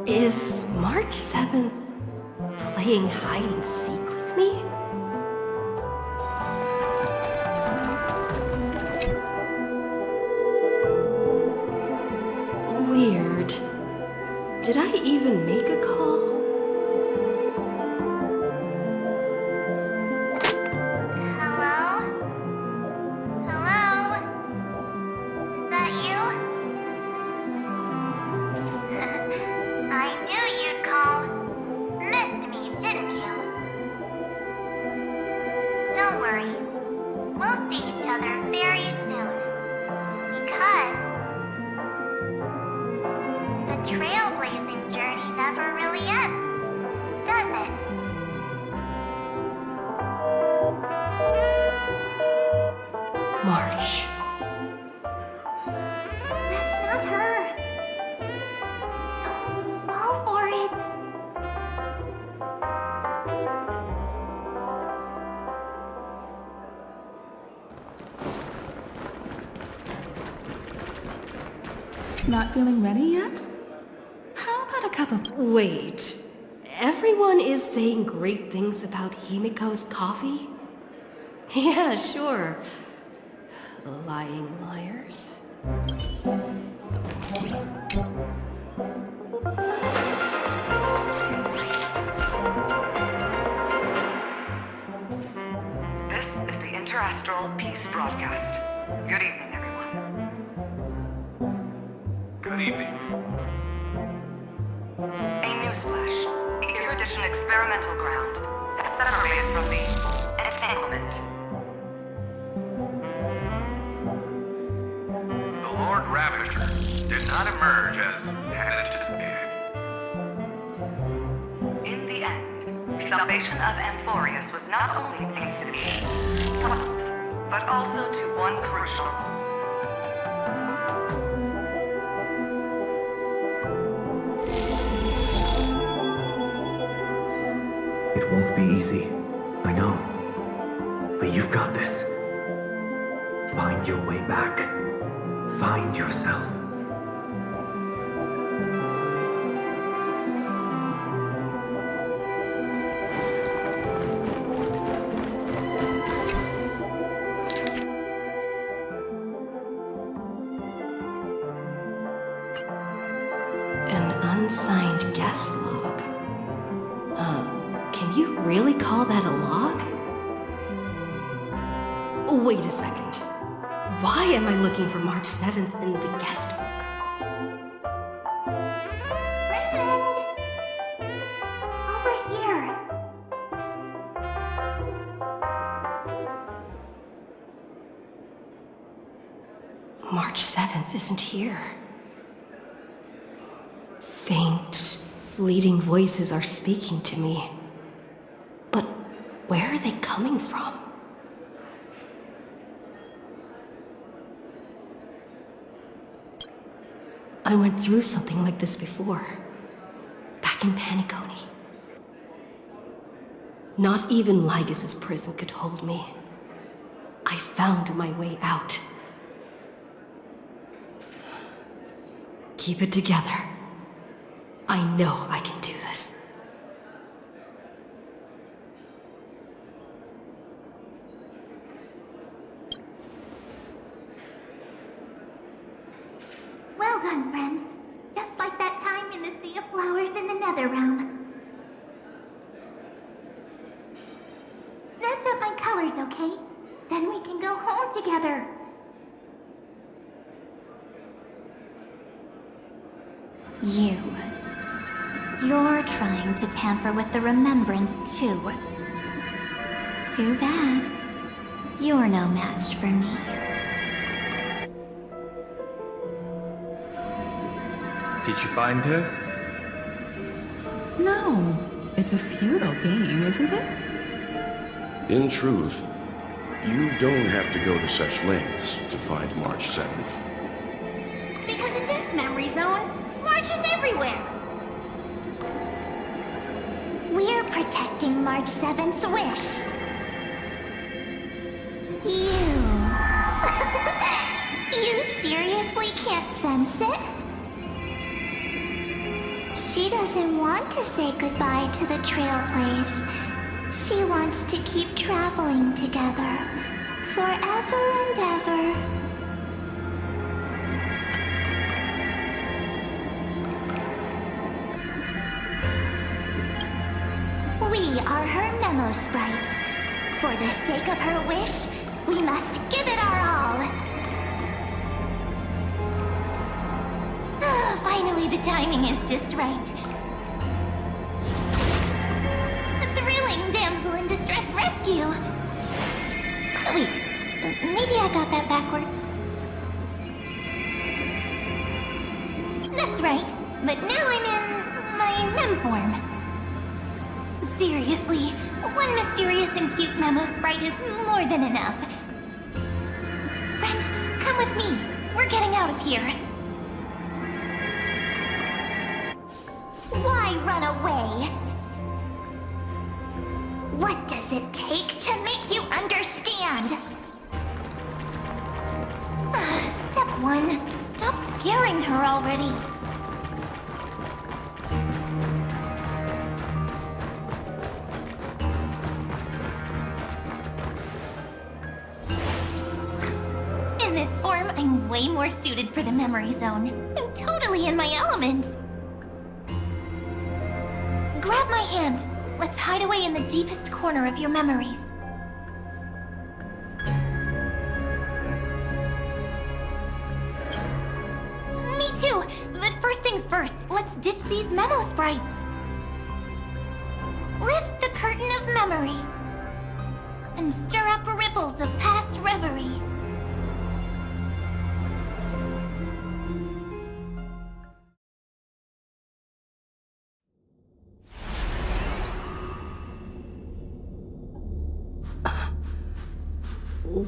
Is March 7th playing hide and seek with me? Weird. Did I even make a call? Hello? Hello? Is that you? I knew you'd call. Missed me, didn't you? Don't worry. We'll see each other very soon. Because the trailblazing journey never really ends, does it? March. That's not her. Don't fall for it. Not feeling ready yet? How about a cup of... Wait. Everyone is saying great things about Himiko's coffee? Yeah, sure. Lying liars. This is the Interastral Peace Broadcast. Good evening, everyone. Good evening. A newsflash. The Erudition experimental ground is separated from the entanglement. The Lord Ravager did not emerge as had anticipated. In the end, salvation of Amphorius was not only thanks to the but also to one crucial. It won't be easy. I know. But you've got this. Find your way back. Find yourself. An unsigned guest log. Can you really call that a log? Wait a second. Why am I looking for March 7th in the guest book? Over here. March 7th isn't here. Faint, fleeting voices are speaking to me. But where are they coming from? I went through something like this before. Back in Paniconi. Not even Lygus' prison could hold me. I found my way out. Keep it together. I know I can do this. Well done, friend. Just like that time in the Sea of Flowers in the Nether Realm. That's up my colors, okay? Then we can go home together. You're trying to tamper with the remembrance, too. Too bad. You're no match for me. Did you find her? No. It's a futile game, isn't it? In truth, you don't have to go to such lengths to find March 7th. Because in this memory zone, March is everywhere. We're protecting March 7th's wish. You seriously can't sense it? She doesn't want to say goodbye to the Trailblaze. She wants to keep traveling together. Forever and ever. We are her memo sprites. For the sake of her wish, we must give it our all. Finally, the timing is just right. A thrilling damsel in distress rescue. Wait, maybe I got that backwards. That's right, but now I'm in my mem form. Seriously, one mysterious and cute memo sprite is more than enough. Friend, come with me. We're getting out of here. Why run away? What does it take to make you understand? Step 1. Stop scaring her already. In this form, I'm way more suited for the memory zone. I'm totally in my element. Grab my hand. Let's hide away in the deepest corner of your memories. Me too, but first things first, let's ditch these memo sprites. Lift the curtain of memory and stir up ripples of past reverie.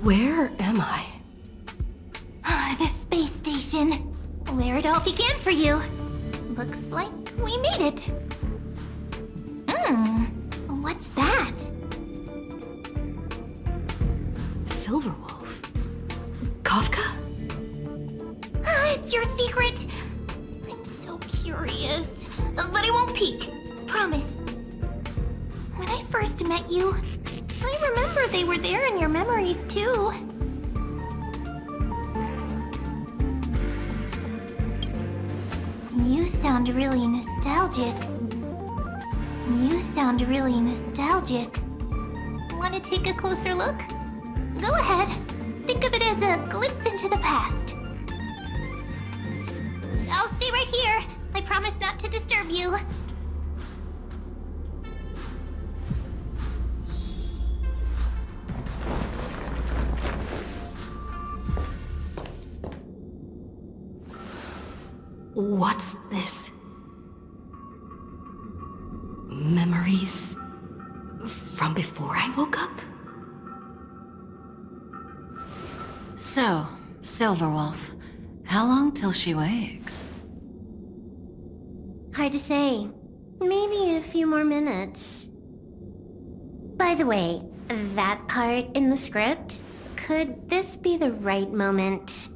Where am I? The space station. Where it all began for you. Looks like we made it. What's that? Silverwolf? Kafka? It's your secret. I'm so curious. But I won't peek. Promise. When I first met you, I remember they were there in your memories, too. You sound really nostalgic. Want to take a closer look? Go ahead. Think of it as a glimpse into the past. I'll stay right here. I promise not to disturb you. What's this? Memories from before I woke up? So, Silverwolf, how long till she wakes? Hard to say. Maybe a few more minutes. By the way, that part in the script, could this be the right moment?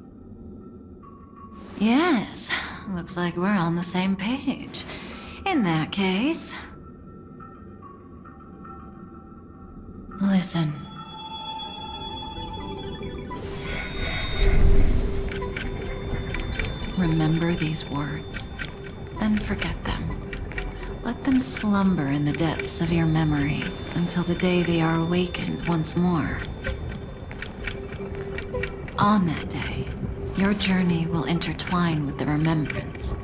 Yes, looks like we're on the same page. In that case... Listen. Remember these words, then forget them. Let them slumber in the depths of your memory until the day they are awakened once more. On that day, your journey will intertwine with the remembrance.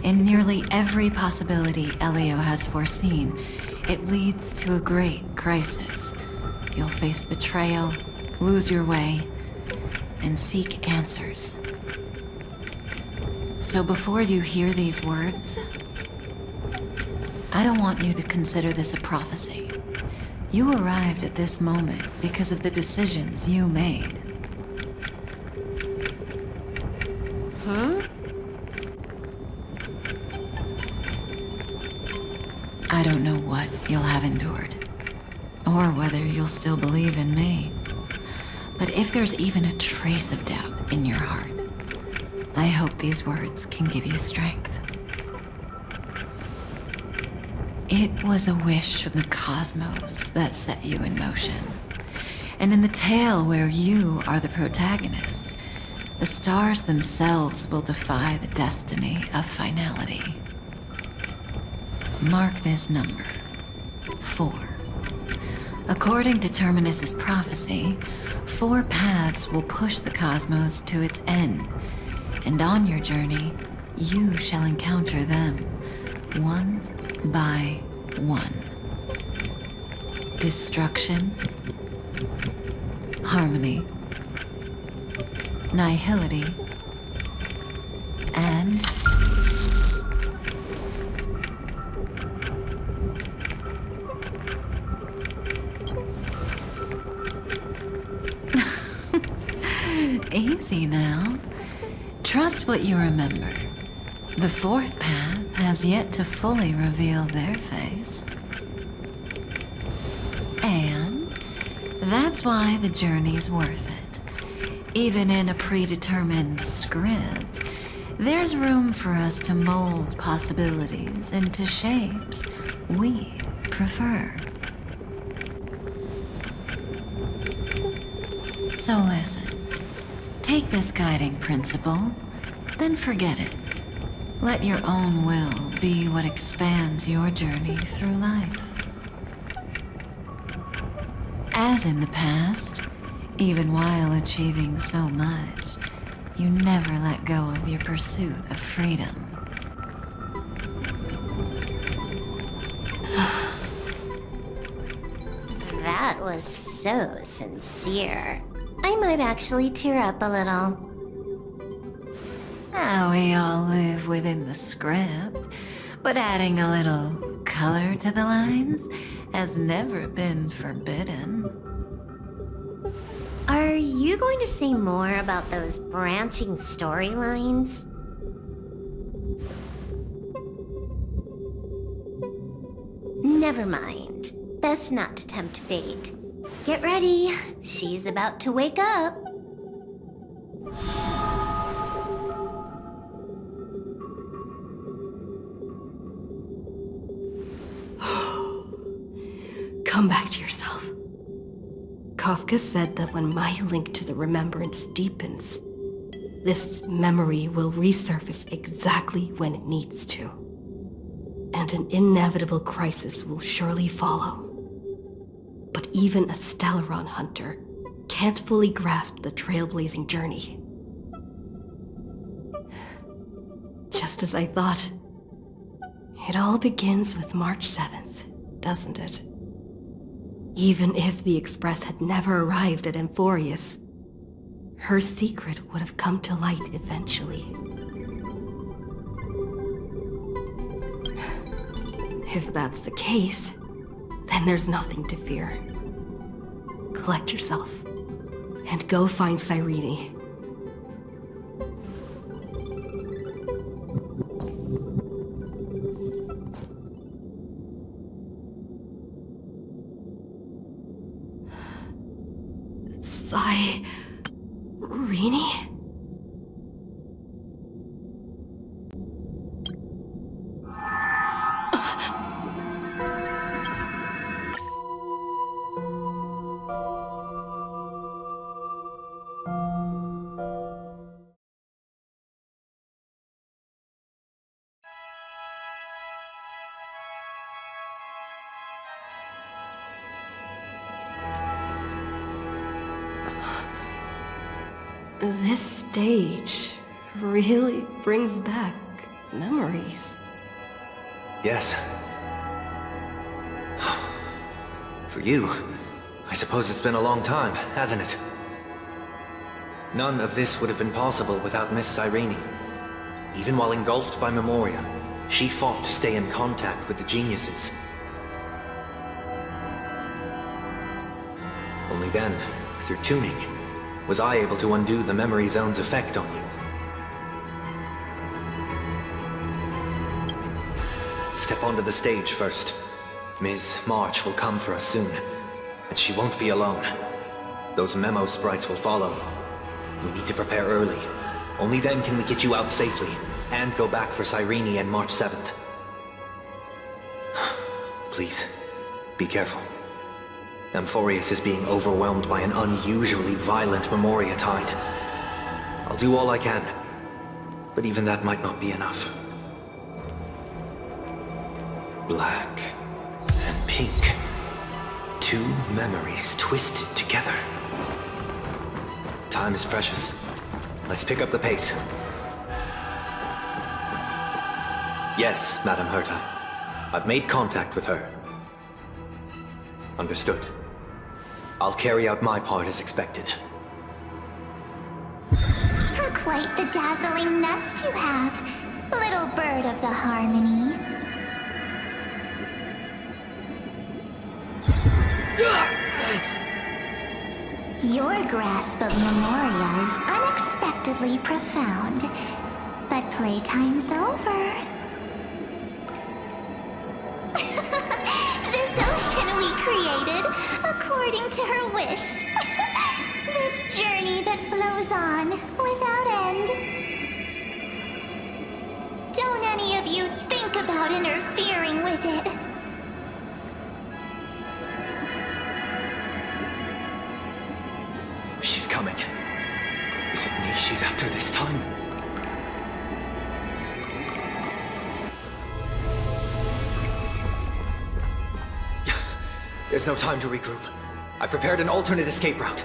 In nearly every possibility Elio has foreseen, it leads to a great crisis. You'll face betrayal, lose your way, and seek answers. So before you hear these words, I don't want you to consider this a prophecy. You arrived at this moment because of the decisions you made. Huh? I don't know what you'll have endured, or whether you'll still believe in me. But if there's even a trace of doubt in your heart, I hope these words can give you strength. It was a wish of the cosmos that set you in motion. And in the tale where you are the protagonist, the stars themselves will defy the destiny of finality. Mark this number, 4. According to Terminus's prophecy, 4 paths will push the cosmos to its end, and on your journey, you shall encounter them, one by one. Destruction, harmony, nihility, and easy now. Trust what you remember. The 4th path has yet to fully reveal their face. And that's why the journey's worth it. Even in a predetermined script, there's room for us to mold possibilities into shapes we prefer. So listen. Take this guiding principle, then forget it. Let your own will be what expands your journey through life. As in the past, even while achieving so much, you never let go of your pursuit of freedom. That was so sincere. I might actually tear up a little. We all live within the script, but adding a little color to the lines has never been forbidden. Are you going to say more about those branching storylines? Never mind. Best not to tempt fate. Get ready. She's about to wake up. Come back to yourself. Kafka said that when my link to the remembrance deepens, this memory will resurface exactly when it needs to. And an inevitable crisis will surely follow. But even a Stellaron hunter can't fully grasp the trailblazing journey. Just as I thought. It all begins with March 7th, doesn't it? Even if the Express had never arrived at Amphorius, her secret would have come to light eventually. If that's the case, then there's nothing to fear. Collect yourself, and go find Cyrene. Cyrene? This stage really brings back memories. Yes. For you, I suppose it's been a long time, hasn't it? None of this would have been possible without Miss Cyrene. Even while engulfed by Memoria, she fought to stay in contact with the geniuses. Only then, through tuning, was I able to undo the memory zone's effect on you. Step onto the stage first. Ms. March will come for us soon, and she won't be alone. Those memo sprites will follow. We need to prepare early. Only then can we get you out safely, and go back for Cyrene and March 7th. Please, be careful. Amphorius is being overwhelmed by an unusually violent Memoria tide. I'll do all I can, but even that might not be enough. Black and pink. Two memories twisted together. Time is precious. Let's pick up the pace. Yes, Madam Herta. I've made contact with her. Understood. I'll carry out my part as expected. Quite the dazzling nest you have, little bird of the harmony. Your grasp of Memoria is unexpectedly profound, but playtime's over. This ocean we created, according to her wish. This journey that flows on, without end. Don't any of you think about interfering with it. She's coming. Is it me she's after this time? There's no time to regroup. I prepared an alternate escape route.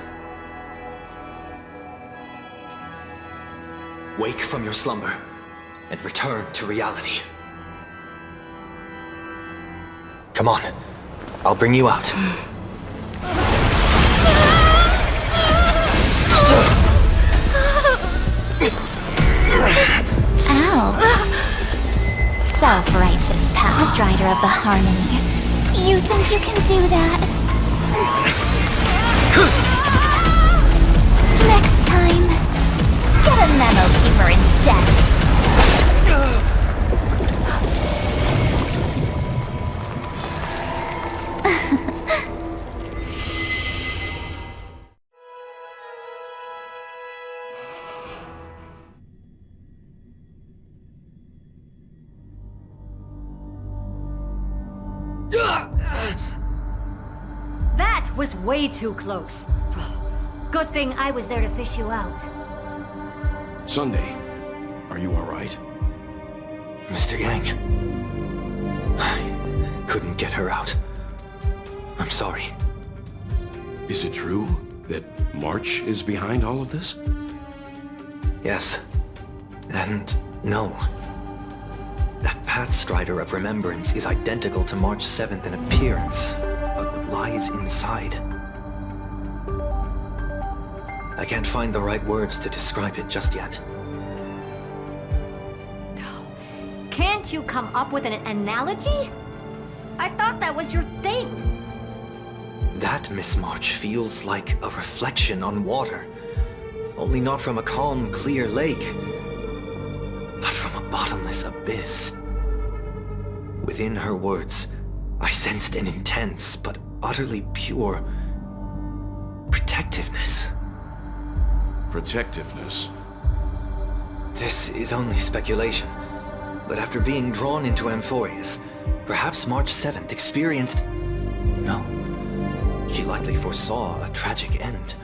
Wake from your slumber and return to reality. Come on. I'll bring you out. Ow. Self-righteous past rider of the harmony. You think you can do that? Next time, get a Memokeeper instead. That was way too close. Good thing I was there to fish you out. Sunday, are you all right? Mr. Yang, I couldn't get her out. I'm sorry. Is it true that March is behind all of this? Yes. And no. That Pathstrider of Remembrance is identical to March 7th in appearance, but lies inside. I can't find the right words to describe it just yet. Can't you come up with an analogy? thought that was your thing. That, Miss March, feels like a reflection on water. Only not from a calm, clear lake, but from a bottomless abyss. Within her words, I sensed an intense but utterly pure protectiveness. Protectiveness? This is only speculation, but after being drawn into Amphorius, perhaps March 7th experienced... No. She likely foresaw a tragic end.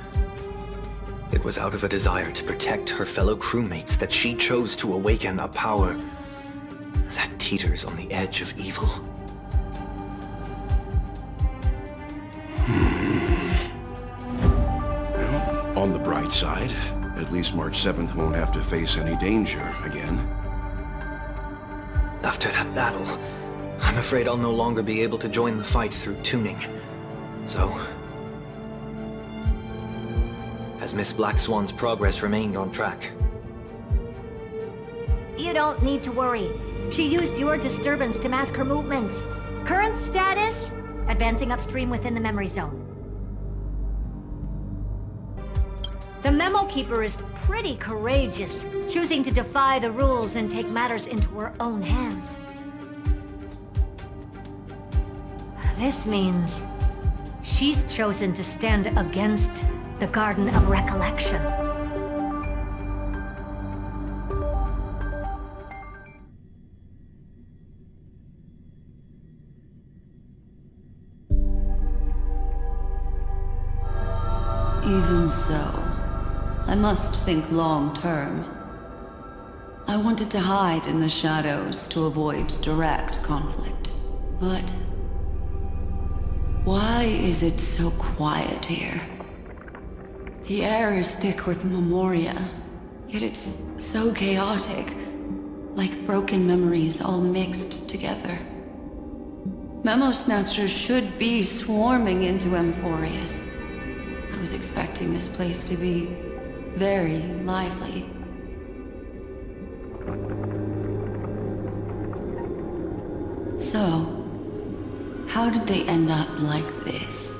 It was out of a desire to protect her fellow crewmates that she chose to awaken a power that teeters on the edge of evil. Well, on the bright side, at least March 7th won't have to face any danger again. After that battle, I'm afraid I'll no longer be able to join the fight through tuning. So, has Miss Black Swan's progress remained on track? You don't need to worry. She used your disturbance to mask her movements. Current status? Advancing upstream within the memory zone. The Memokeeper is pretty courageous, choosing to defy the rules and take matters into her own hands. This means she's chosen to stand against the Garden of Recollection. Even so, I must think long-term. I wanted to hide in the shadows to avoid direct conflict. But why is it so quiet here? The air is thick with memoria, yet it's so chaotic, like broken memories all mixed together. Memo Snatchers should be swarming into Amphorius. I was expecting this place to be very lively. So, how did they end up like this?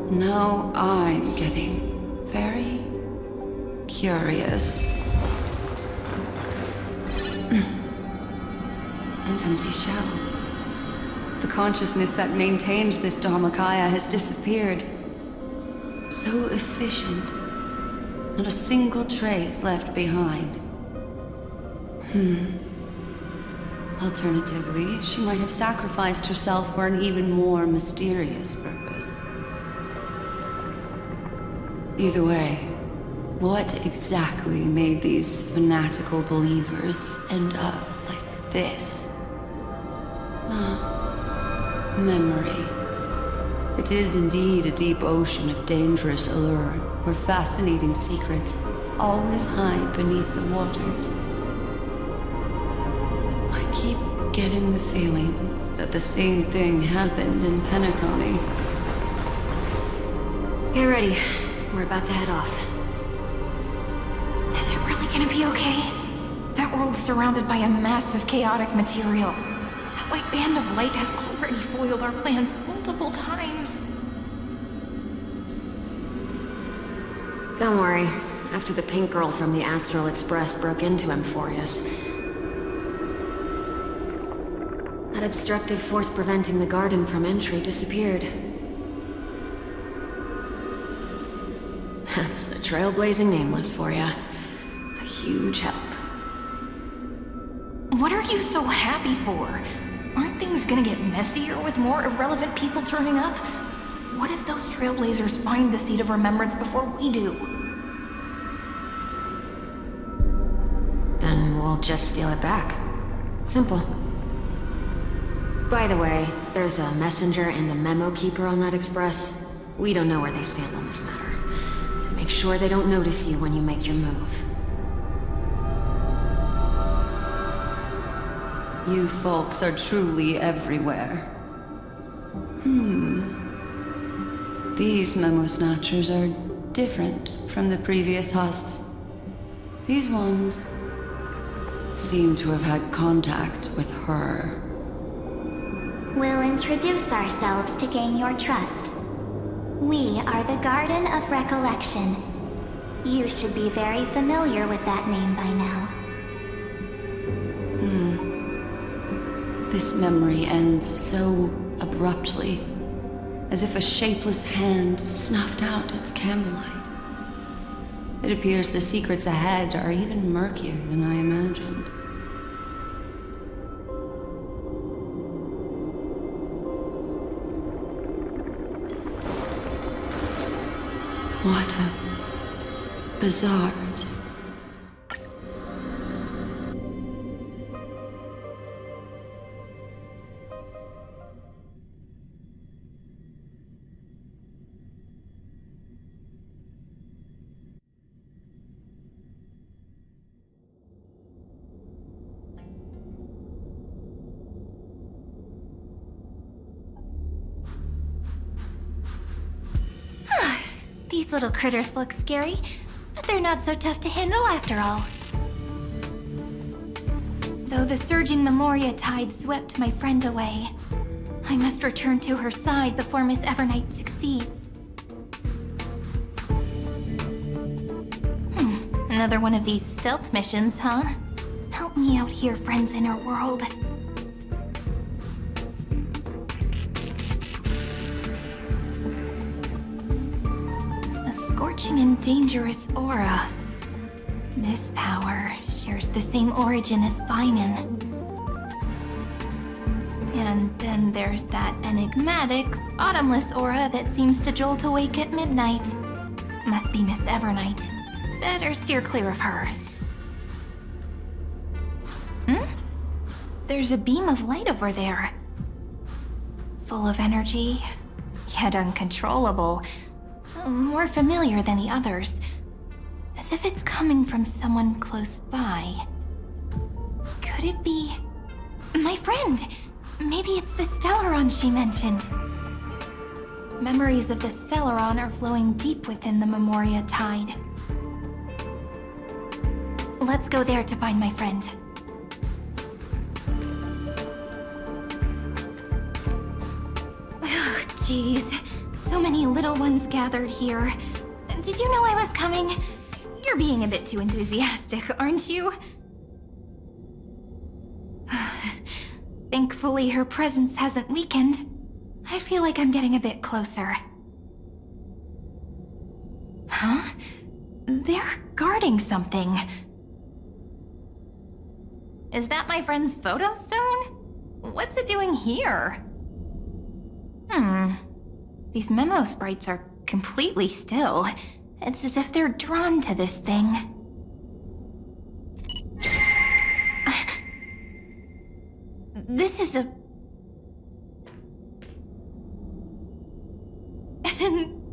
Now I'm getting very curious. An empty shell. The consciousness that maintained this Dharmakaya has disappeared. So efficient. Not a single trace left behind. Alternatively, she might have sacrificed herself for an even more mysterious purpose. Either way, what exactly made these fanatical believers end up like this? Memory. It is indeed a deep ocean of dangerous allure, where fascinating secrets always hide beneath the waters. I keep getting the feeling that the same thing happened in Penacony. Get ready. We're about to head off. Is it really gonna be okay? That world's surrounded by a massive chaotic material. That white band of light has already foiled our plans multiple times. Don't worry. After the pink girl from the Astral Express broke into Amphorius, that obstructive force preventing the garden from entry disappeared. That's the trailblazing nameless for ya. A huge help. What are you so happy for? Aren't things gonna get messier with more irrelevant people turning up? What if those trailblazers find the Seat of Remembrance before we do? Then we'll just steal it back. Simple. By the way, there's a messenger and a Memokeeper on that express. We don't know where they stand on this matter. So make sure they don't notice you when you make your move. You folks are truly everywhere. These Memo Snatchers are different from the previous hosts. These ones seem to have had contact with her. introduce ourselves to gain your trust. We are the Garden of Recollection. You should be very familiar with that name by now. This memory ends so abruptly, as if a shapeless hand snuffed out its candlelight. It appears the secrets ahead are even murkier than I imagined. What a bizarre... These little critters look scary, but they're not so tough to handle after all. Though the surging Memoria tide swept my friend away, I must return to her side before Miss Evernight succeeds. Another one of these stealth missions, huh? Help me out here, friend's inner world. Scorching and dangerous aura. This power shares the same origin as Finan. And then there's that enigmatic, bottomless aura that seems to jolt awake at midnight. Must be Miss Evernight. Better steer clear of her. There's a beam of light over there. Full of energy, yet uncontrollable. More familiar than the others. As if it's coming from someone close by. Could it be... my friend? Maybe it's the Stellaron she mentioned. Memories of the Stellaron are flowing deep within the Memoria tide. Let's go there to find my friend. Jeez. So many little ones gathered here. Did you know I was coming? You're being a bit too enthusiastic, aren't you? Thankfully, her presence hasn't weakened. I feel like I'm getting a bit closer. Huh? They're guarding something. Is that my friend's photo stone? What's it doing here? These memo sprites are completely still. It's as if they're drawn to this thing. This is an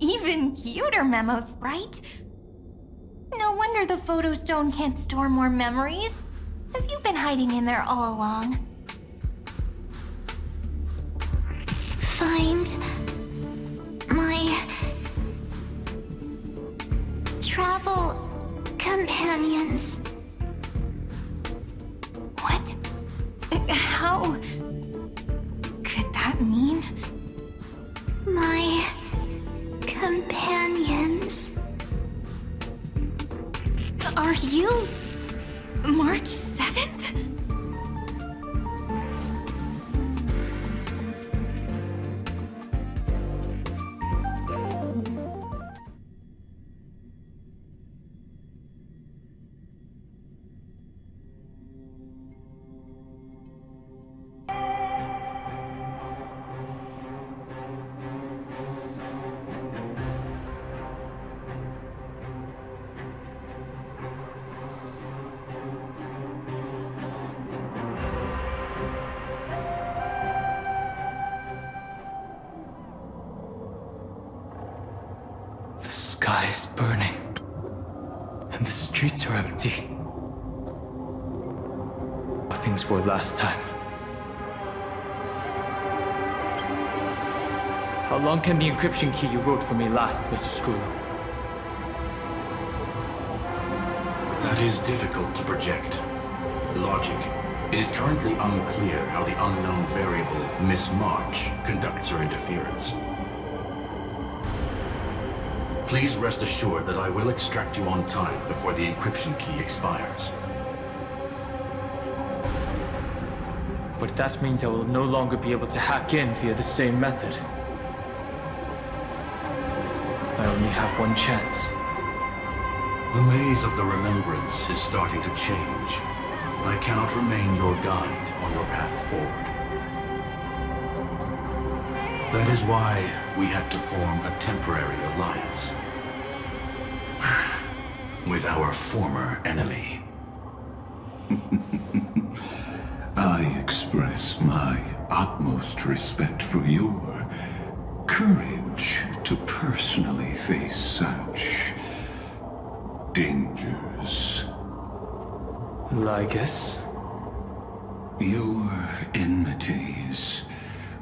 even cuter memo sprite. No wonder the photo stone can't store more memories. Have you been hiding in there all along? Find... my... travel... companions. What? How... could that mean? My... companions. Are you... March 7th? The sky is burning, and the streets are empty. How things were last time. How long can the encryption key you wrote for me last, Mr. Screwlow? That is difficult to project. Logic. It is currently unclear how the unknown variable Miss March conducts her interference. Please rest assured that I will extract you on time before the encryption key expires. But that means I will no longer be able to hack in via the same method. I only have one chance. The maze of the Remembrance is starting to change. I cannot remain your guide on your path forward. That is why we had to form a temporary alliance with our former enemy. I express my utmost respect for your courage to personally face such dangers. Lygus? Your enmities,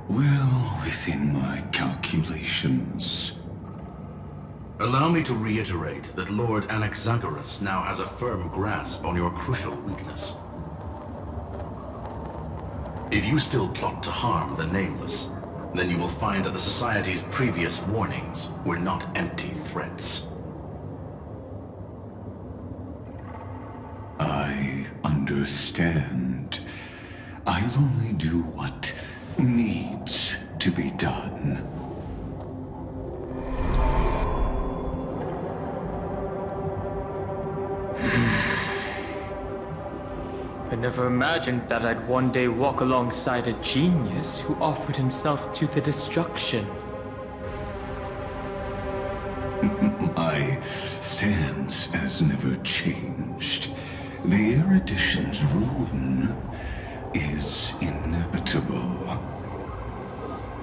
well within my calculations. Allow me to reiterate that Lord Anaxagoras now has a firm grasp on your crucial weakness. If you still plot to harm the Nameless, then you will find that the Society's previous warnings were not empty threats. I understand. I'll only do what needs to be done. I never imagined that I'd one day walk alongside a genius who offered himself to the destruction. My stance has never changed. The erudition's ruin is inevitable.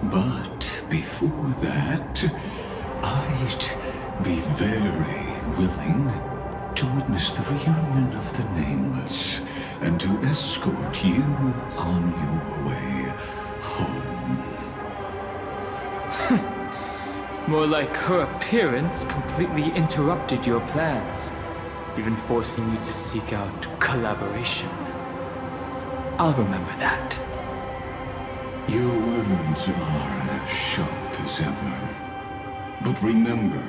But before that, I'd be very willing to witness the reunion of the Nameless and to escort you on your way home. More like her appearance completely interrupted your plans, even forcing you to seek out collaboration. I'll remember that. Your words are as sharp as ever. But remember,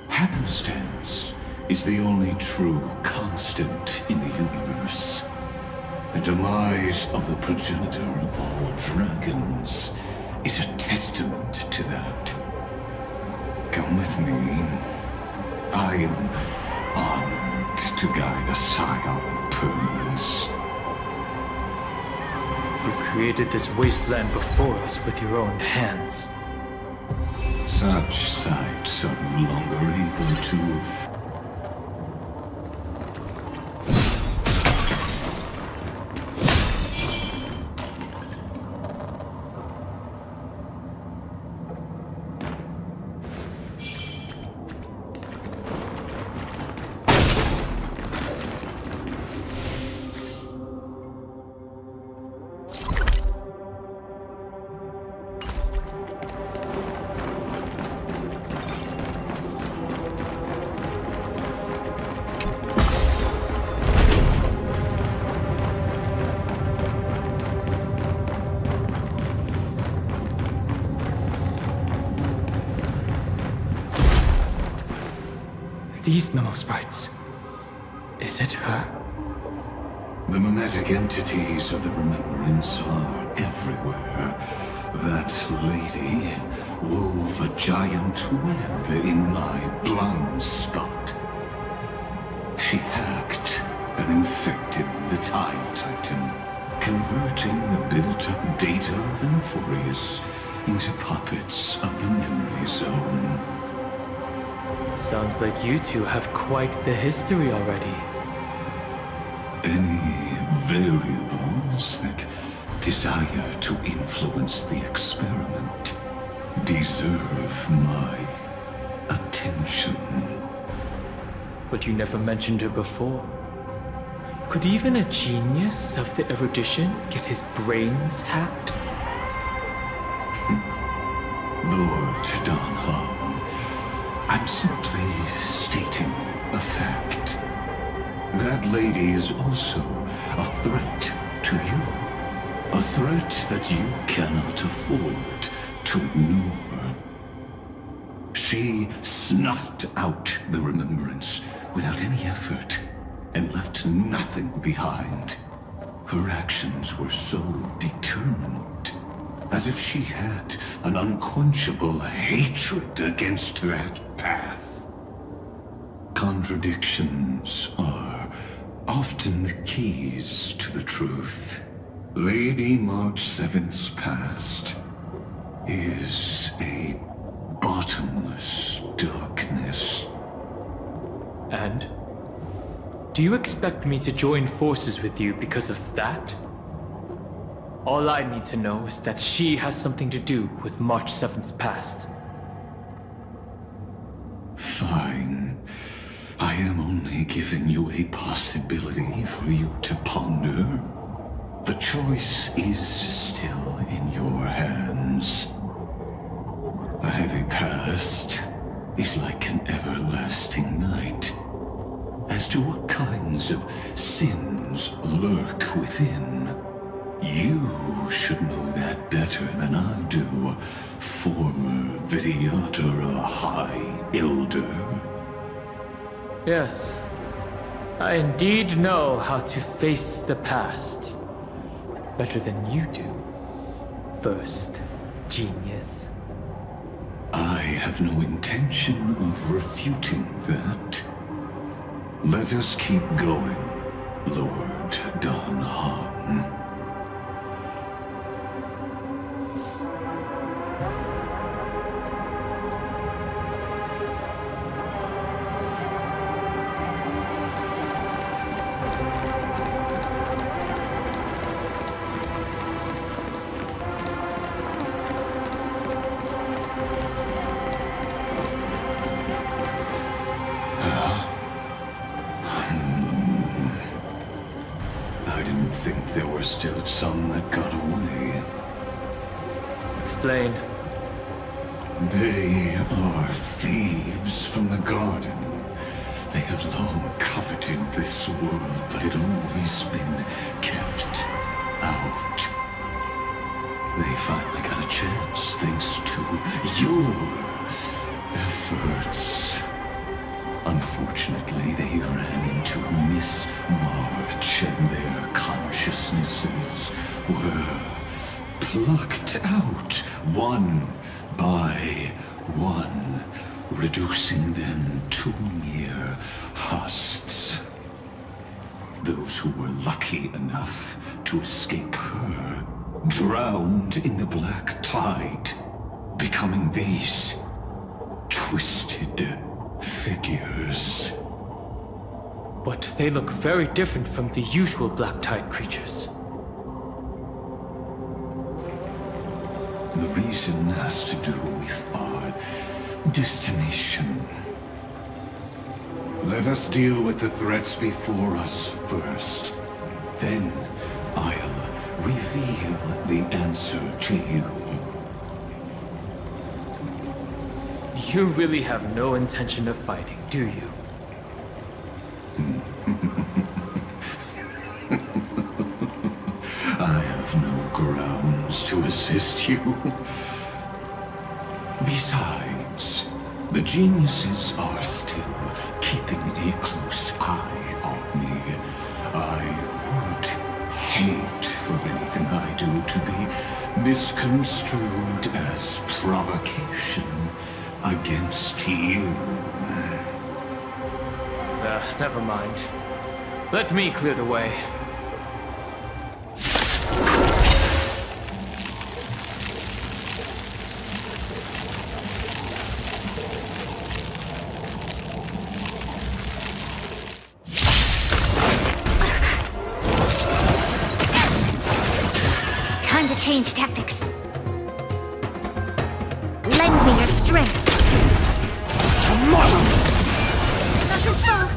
happenstance is the only true constant in the universe. The demise of the progenitor of all dragons is a testament to that. Come with me. I am honored to guide a scion of permanence. You created this wasteland before us with your own hands. Such sights are no longer able to... These memo sprites. Is it her? The mimetic entities of the Remembrance are everywhere. That lady wove a giant web in my blind spot. She hacked and infected the Time Titan, converting the built-up data of Amphorius into puppets of the Memory Zone. Sounds like you two have quite the history already. Any variables that desire to influence the experiment deserve my attention. But you never mentioned her before. Could even a genius of the erudition get his brains hacked? Lord Don Hall, I'm simply stating a fact. That lady is also a threat to you. A threat that you cannot afford to ignore. She snuffed out the remembrance without any effort and left nothing behind. Her actions were so determined, as if she had an unquenchable hatred against that path. Contradictions are often the keys to the truth. Lady March 7th's past is a bottomless darkness. And? Do you expect me to join forces with you because of that? All I need to know is that she has something to do with March 7th's past. Fine. I am only giving you a possibility for you to ponder. The choice is still in your hands. A heavy past is like an everlasting night. As to what kinds of sins lurk within, you should know that better than I do, former Vidyadhara High Elder. Yes, I indeed know how to face the past. Better than you do, first genius. I have no intention of refuting that. Let us keep going, Lord Don Hahn. Still some that got away. Explain. They are thieves from the garden. They have long coveted this world, but it always been kept out. They finally got a chance thanks to your efforts. Unfortunately, they ran into Miss March and their consciousnesses were plucked out one by one, reducing them to mere husks. Those who were lucky enough to escape her drowned in the black tide, becoming these twisted figures. But they look very different from the usual black tide creatures. The reason has to do with our destination. Let us deal with the threats before us first. Then I'll reveal the answer to you. You really have no intention of fighting, do you? I have no grounds to assist you. Besides, the geniuses are still keeping a close eye on me. I would hate for anything I do to be misconstrued as provocation against you. Never mind. Let me clear the way. Time to change tactics. Lend me your strength. Tomorrow! Doesn't fall!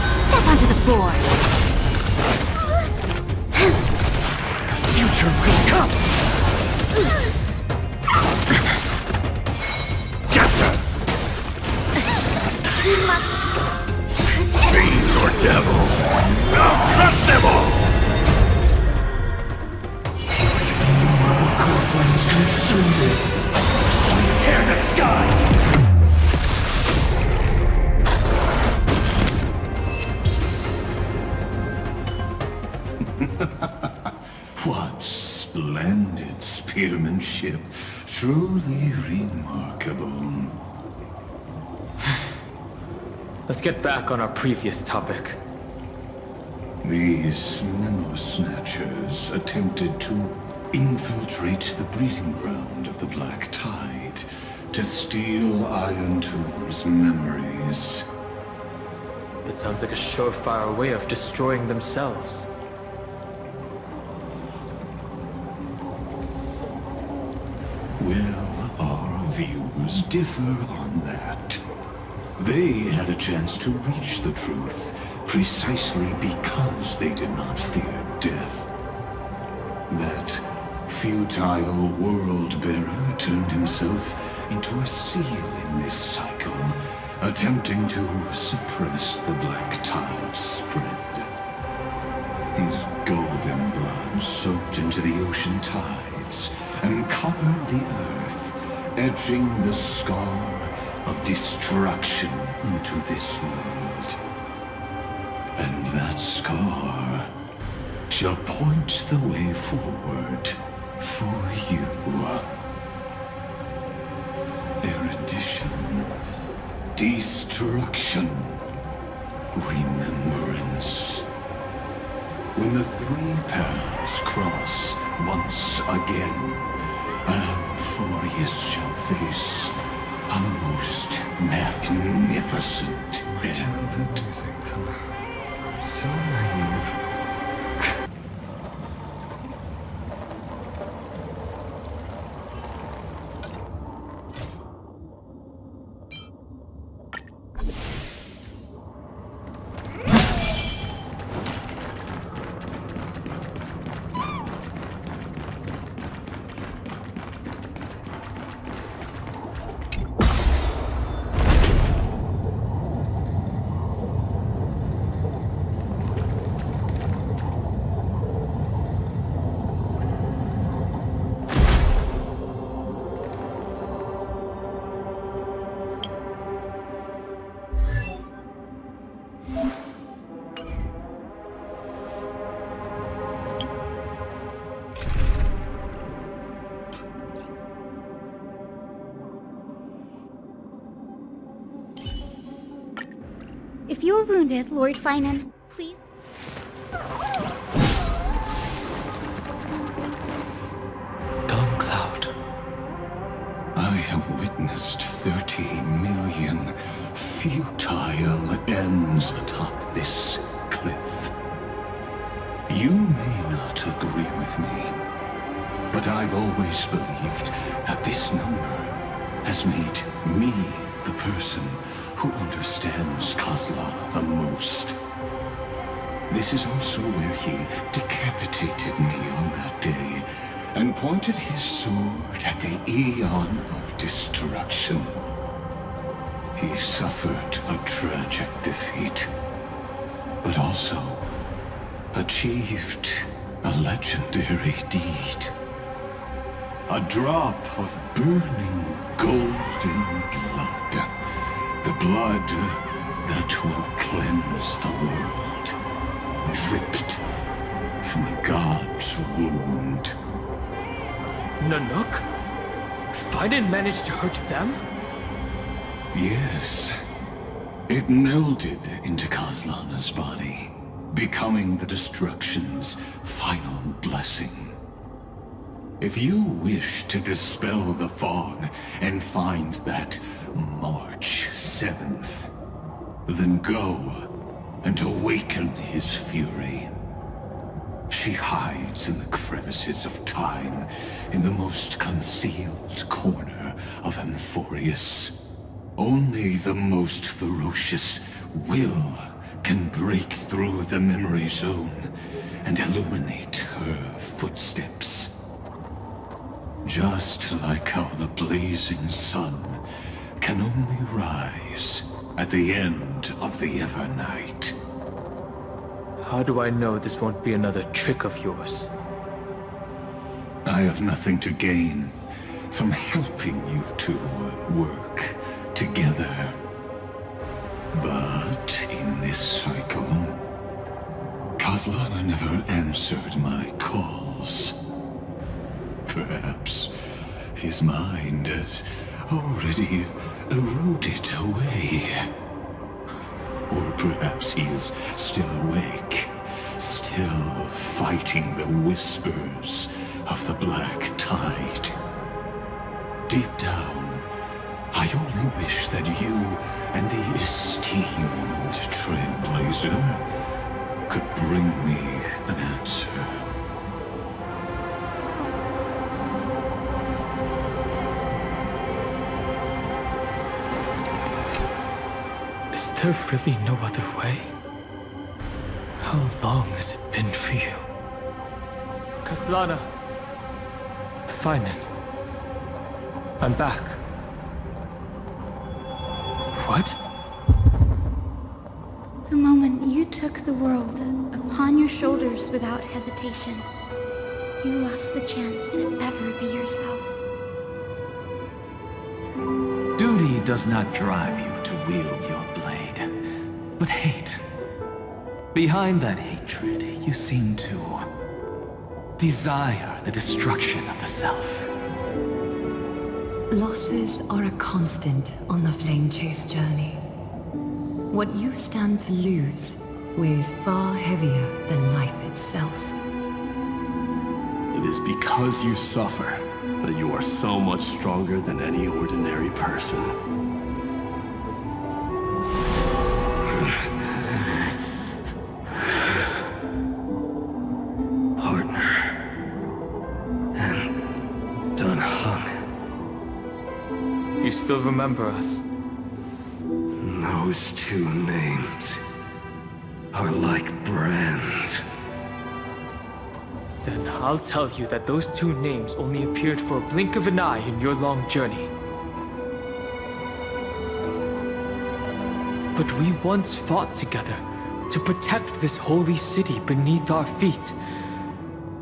Step onto the board! Future will come! Captain! You must... Fiend or devil! What splendid spearmanship. Truly remarkable. Let's get back on our previous topic. These memo snatchers attempted to infiltrate the breeding ground of the Black Tide to steal Iron Tomb's memories. That sounds like a surefire way of destroying themselves. Well, our views differ on that. They had a chance to reach the truth precisely because they did not fear death. That futile world-bearer turned himself into a seal in this cycle, attempting to suppress the Black Tide's spread. His golden blood soaked into the ocean tides and covered the earth, etching the scar of destruction into this world. And that scar shall point the way forward for you. Erudition, destruction, remembrance. When the three paths cross once again, Amphorius shall face a most magnificent end. So naive. If you're wounded, Lord Finan, please... Dawn-Cloud. I have witnessed 30 million futile ends atop this cliff. You may not agree with me, but I've always believed that this number has made me the person who understands Kozlana the most. This is also where he decapitated me on that day and pointed his sword at the Aeon of Destruction. He suffered a tragic defeat, but also achieved a legendary deed. A drop of burning golden blood. The blood that will cleanse the world, dripped from the god's wound. Nanook? Finan managed to hurt them? Yes. It melded into Kozlana's body, becoming the Destruction's final blessing. If you wish to dispel the fog and find that March 7th, then go and awaken his fury. She hides in the crevices of time, in the most concealed corner of Amphorius. Only the most ferocious will can break through the memory zone and illuminate her footsteps. Just like how the blazing sun can only rise at the end of the Evernight. How do I know this won't be another trick of yours? I have nothing to gain from helping you two work together. But in this cycle, Kaslana never answered my calls. Perhaps his mind has already eroded away. Or perhaps he is still awake, still fighting the whispers of the Black Tide. Deep down, I only wish that you and the esteemed Trailblazer could bring me an answer. Is there really no other way? How long has it been for you? Kaslana! Fine. I'm back. What? The moment you took the world upon your shoulders without hesitation, you lost the chance to ever be yourself. Duty does not drive you to wield your blade, but hate. Behind that hatred, you seem to desire the destruction of the self. Losses are a constant on the Flame Chase journey. What you stand to lose weighs far heavier than life itself. It is because you suffer that you are so much stronger than any ordinary person. Partner. And done hung. You still remember us? Those two names are like brands. Then I'll tell you that those two names only appeared for a blink of an eye in your long journey. But we once fought together to protect this holy city beneath our feet.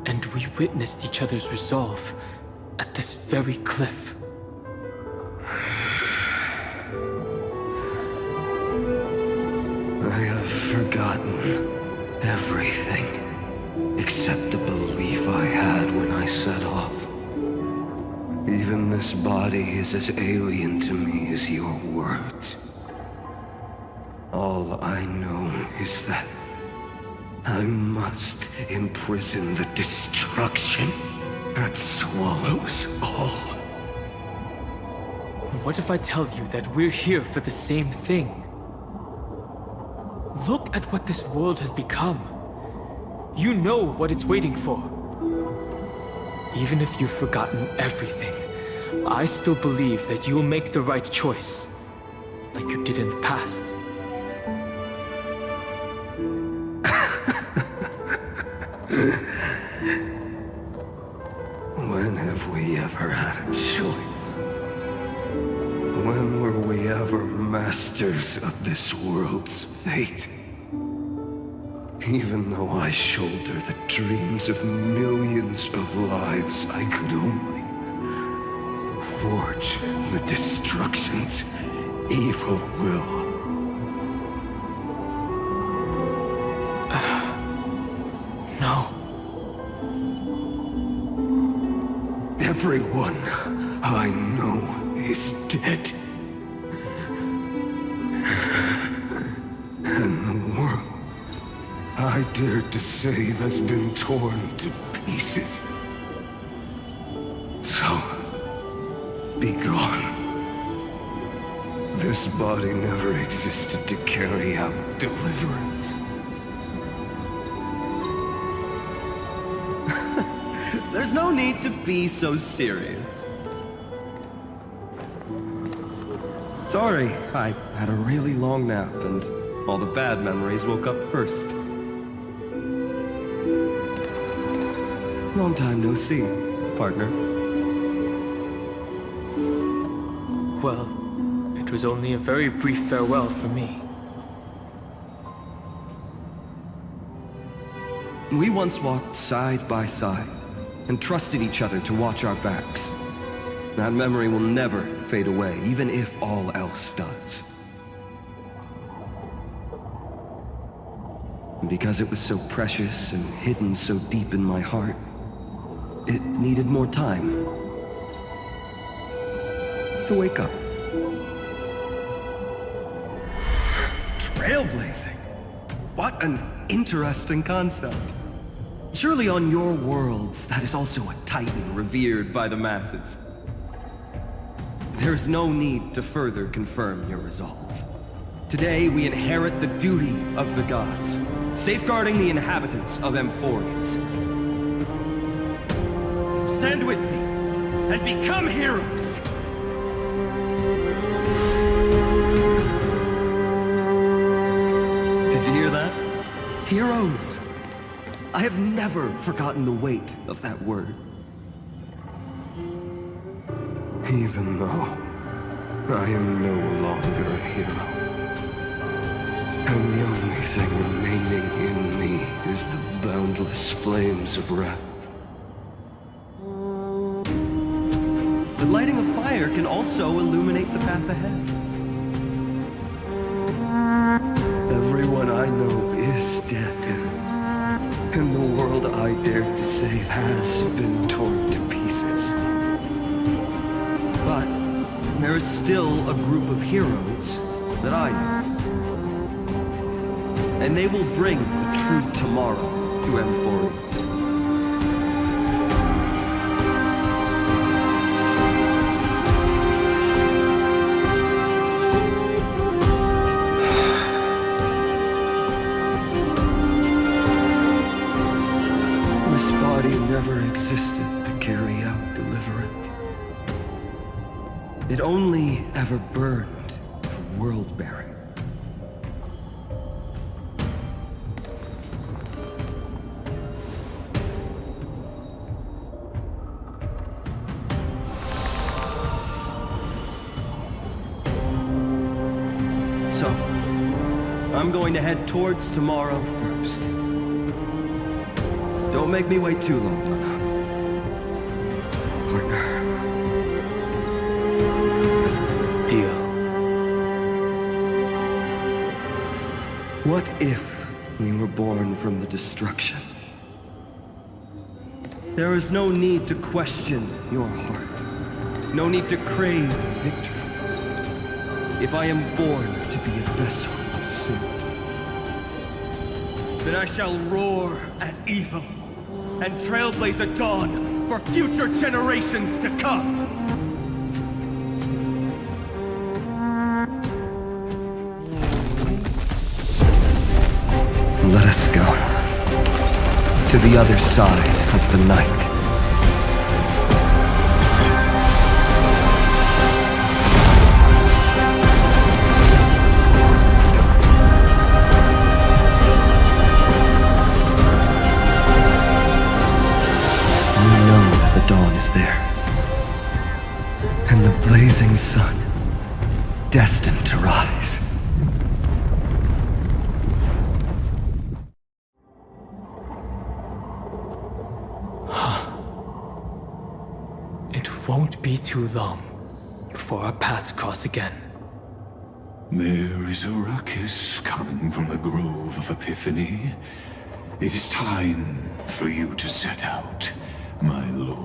And we witnessed each other's resolve at this very cliff. I have forgotten everything except the belief I had when I set off. Even this body is as alien to me as your words. All I know is that I must imprison the destruction that swallows all. What if I tell you that we're here for the same thing? Look at what this world has become. You know what it's waiting for. Even if you've forgotten everything, I still believe that you'll make the right choice, like you did in the past. When have we ever had a choice? When were we ever masters of this world's fate? Even though I shoulder the dreams of millions of lives, I could only forge the destruction's evil will. No. Everyone I know is dead. And the world I dared to save has been torn to pieces. So, be gone. This body never existed to carry out deliverance. There's no need to be so serious. Sorry, I had a really long nap and all the bad memories woke up first. Long time no see, partner. Well, it was only a very brief farewell for me. We once walked side by side and trusted each other to watch our backs. That memory will never fade away, even if all else does. And because it was so precious and hidden so deep in my heart, it needed more time to wake up. Trailblazing? What an interesting concept. Surely on your worlds, that is also a titan revered by the masses. There is no need to further confirm your resolve. Today, we inherit the duty of the gods, safeguarding the inhabitants of Amphorius. Stand with me, and become heroes! Did you hear that? Heroes! I have never forgotten the weight of that word. Even though I am no longer a hero, and the only thing remaining in me is the boundless flames of wrath. But lighting a fire can also illuminate the path ahead. Everyone I know is dead, and the world I dared to save has been torn to pieces. But there is still a group of heroes that I know. And they will bring the true tomorrow to Amphorius. This body never existed to carry out deliverance. It only ever burned for world-bearing. So, I'm going to head towards tomorrow first. Don't make me wait too long, Lana. Partner. Deal. What if we were born from the destruction? There is no need to question your heart. No need to crave victory. If I am born to be a vessel of sin, then I shall roar at evil and trailblaze a dawn for future generations to come. Let us go to the other side of the night. Dawn is there, and the blazing sun, destined to rise. It won't be too long before our paths cross again. There is a ruckus coming from the Grove of Epiphany. It is time for you to set out, my lord.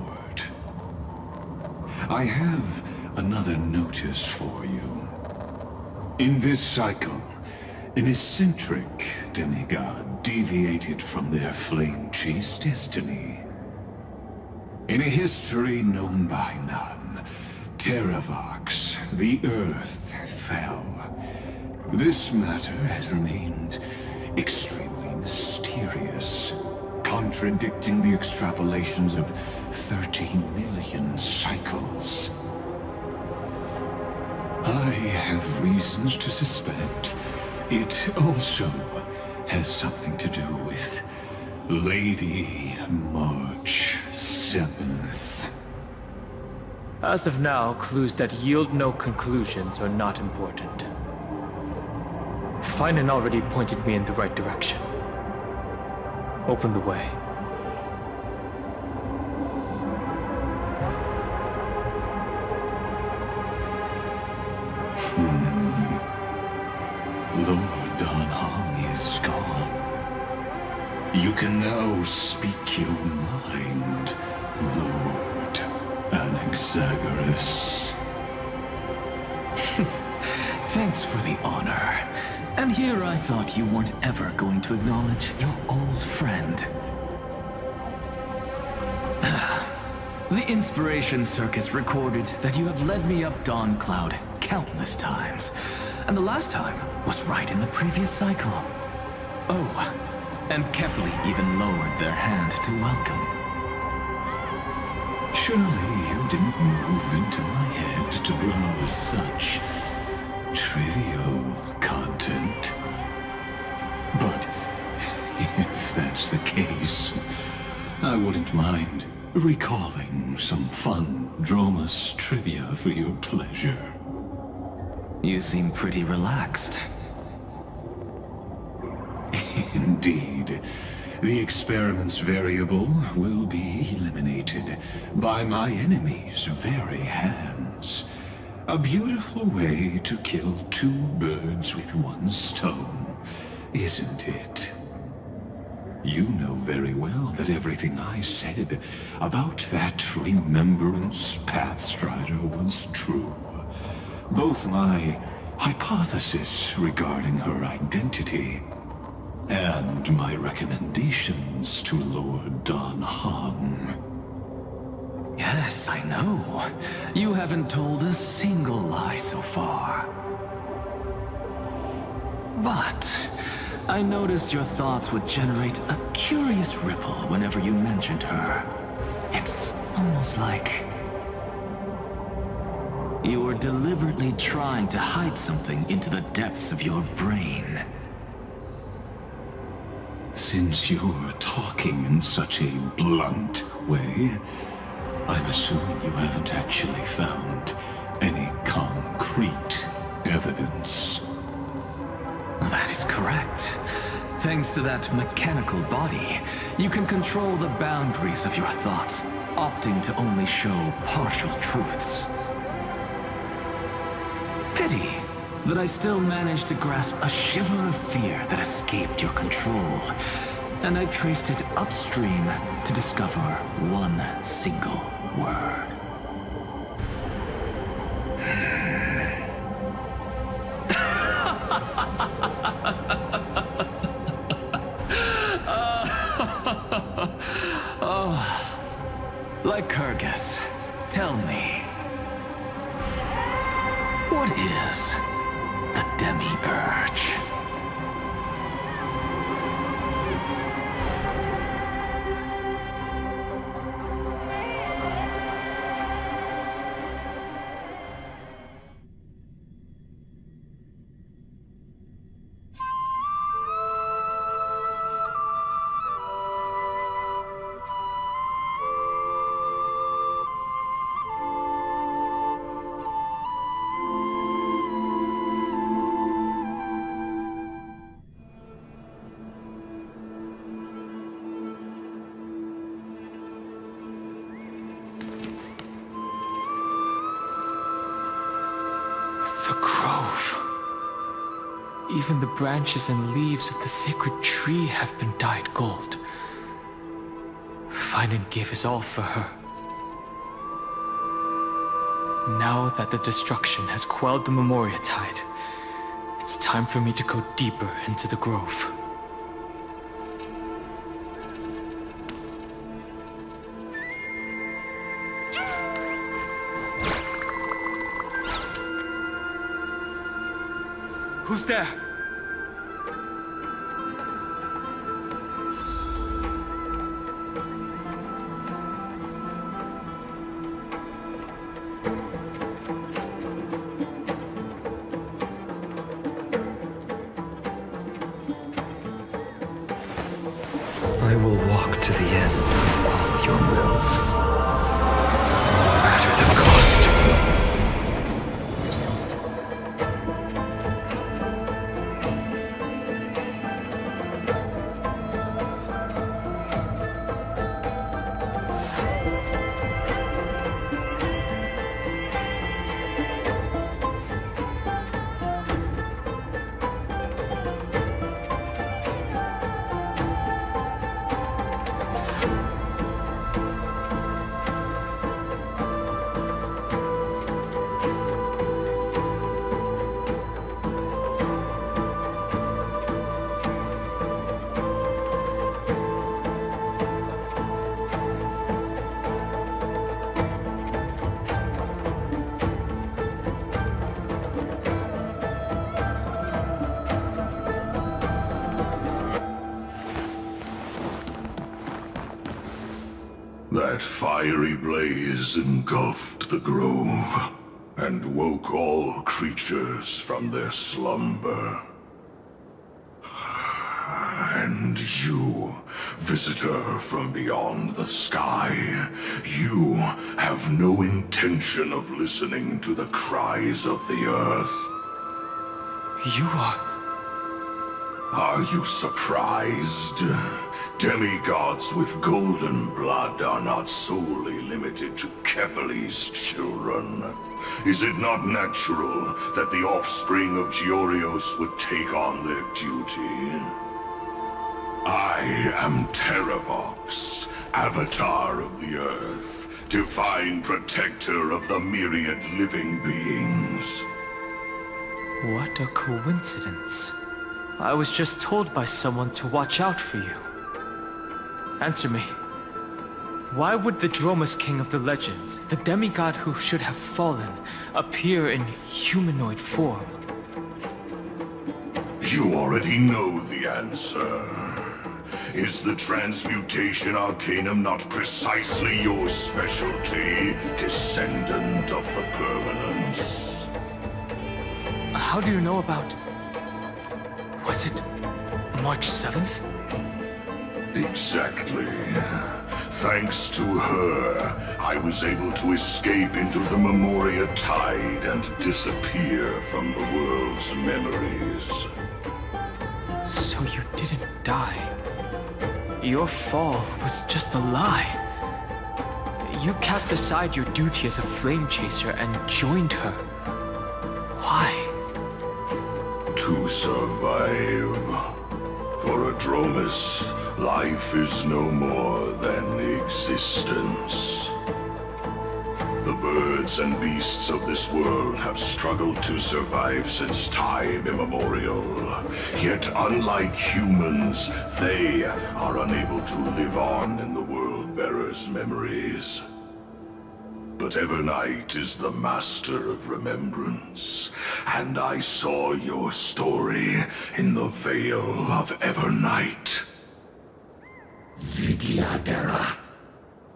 I have another notice for you. In this cycle, an eccentric demigod deviated from their flame-chased destiny. In a history known by none, Terravox, the Earth, fell. This matter has remained extremely mysterious, contradicting the extrapolations of 13 million cycles. I have reasons to suspect it also has something to do with Lady March 7th. As of now, clues that yield no conclusions are not important. Finan already pointed me in the right direction. Open the way. Lord Danhong is gone. Oh, speak your mind, Lord Anaxagoras. Thanks for the honor. And here I thought you weren't ever going to acknowledge your old friend. The Inspiration Circus recorded that you have led me up Dawn Cloud countless times. And the last time was right in the previous cycle. Oh, and Kefli even lowered their hand to welcome. Surely you didn't move into my head to browse such trivial content. But if that's the case, I wouldn't mind recalling some fun Dromus trivia for your pleasure. You seem pretty relaxed. Indeed. The experiment's variable will be eliminated by my enemy's very hands. A beautiful way to kill two birds with one stone, isn't it? You know very well that everything I said about that Remembrance Pathstrider was true. Both my hypothesis regarding her identity and my recommendations to Lord Don Han. Yes, I know. You haven't told a single lie so far. But I noticed your thoughts would generate a curious ripple whenever you mentioned her. It's almost like you were deliberately trying to hide something into the depths of your brain. Since you're talking in such a blunt way, I'm assuming you haven't actually found any concrete evidence. That is correct. Thanks to that mechanical body, you can control the boundaries of your thoughts, opting to only show partial truths. Pity that I still managed to grasp a shiver of fear that escaped your control, and I traced it upstream to discover one single word. Lycurgus, tell me, what is the Demi-Urge? The grove. Even the branches and leaves of the sacred tree have been dyed gold. Finan gave his all for her. Now that the destruction has quelled the Memoria tide, it's time for me to go deeper into the grove. Who's there? I will walk to the end of all your wills, no matter the cost. That fiery blaze engulfed the grove and woke all creatures from their slumber. And you, visitor from beyond the sky, you have no intention of listening to the cries of the earth. You are... Are you surprised? Demigods with golden blood are not solely limited to Kevali's children. Is it not natural that the offspring of Georios would take on their duty? I am Terravox, Avatar of the Earth, divine protector of the myriad living beings. What a coincidence. I was just told by someone to watch out for you. Answer me. Why would the Dromus King of the Legends, the demigod who should have fallen, appear in humanoid form? You already know the answer. Is the transmutation arcanum not precisely your specialty, descendant of the permanence? How do you know about... Was it March 7th? Exactly. Thanks to her, I was able to escape into the Memoria Tide and disappear from the world's memories. So you didn't die. Your fall was just a lie. You cast aside your duty as a flame chaser and joined her. Why? To survive. For a Dromus, life is no more than existence. The birds and beasts of this world have struggled to survive since time immemorial. Yet unlike humans, they are unable to live on in the World-Bearer's memories. But Evernight is the master of remembrance, and I saw your story in the Veil of Evernight. Vidyadhara,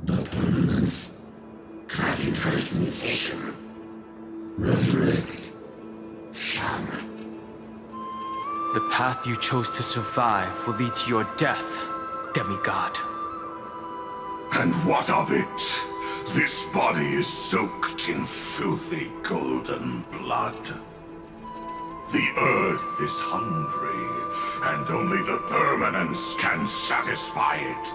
the permanence, dragon transmutation, resurrect, shun. The path you chose to survive will lead to your death, demigod. And what of it? This body is soaked in filthy golden blood. The earth is hungry, and only the permanence can satisfy it.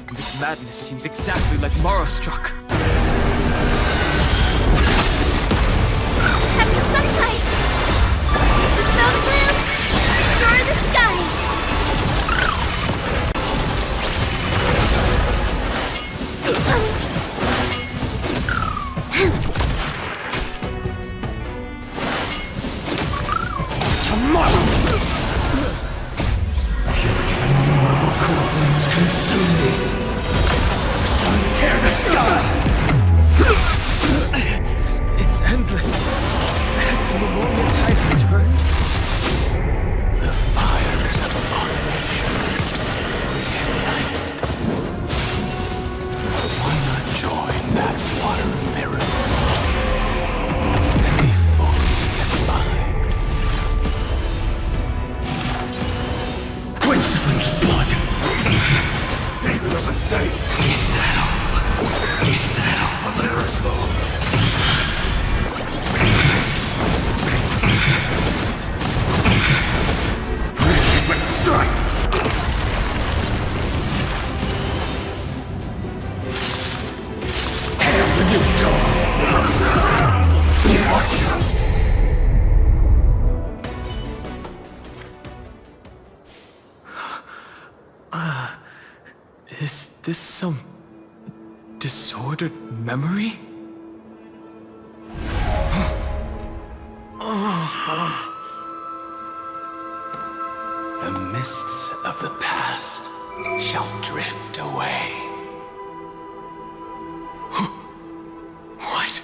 This madness seems exactly like Mara struck. Have some sunshine! Dispel the gloom! Restore the skies! Tomorrow! Innumerable cool things consume me. Sun tear the sky! It's endless. Has the Memoria Tide returned? The fires of abomination reignited. Why not join that water miracle? Be fully alive. Quench the flame's blood! Favor of the saint! Is that all? Is that all? A miracle! Let's strike! Hail the new dawn! Is this some disordered memory? The mists of the past shall drift away. What?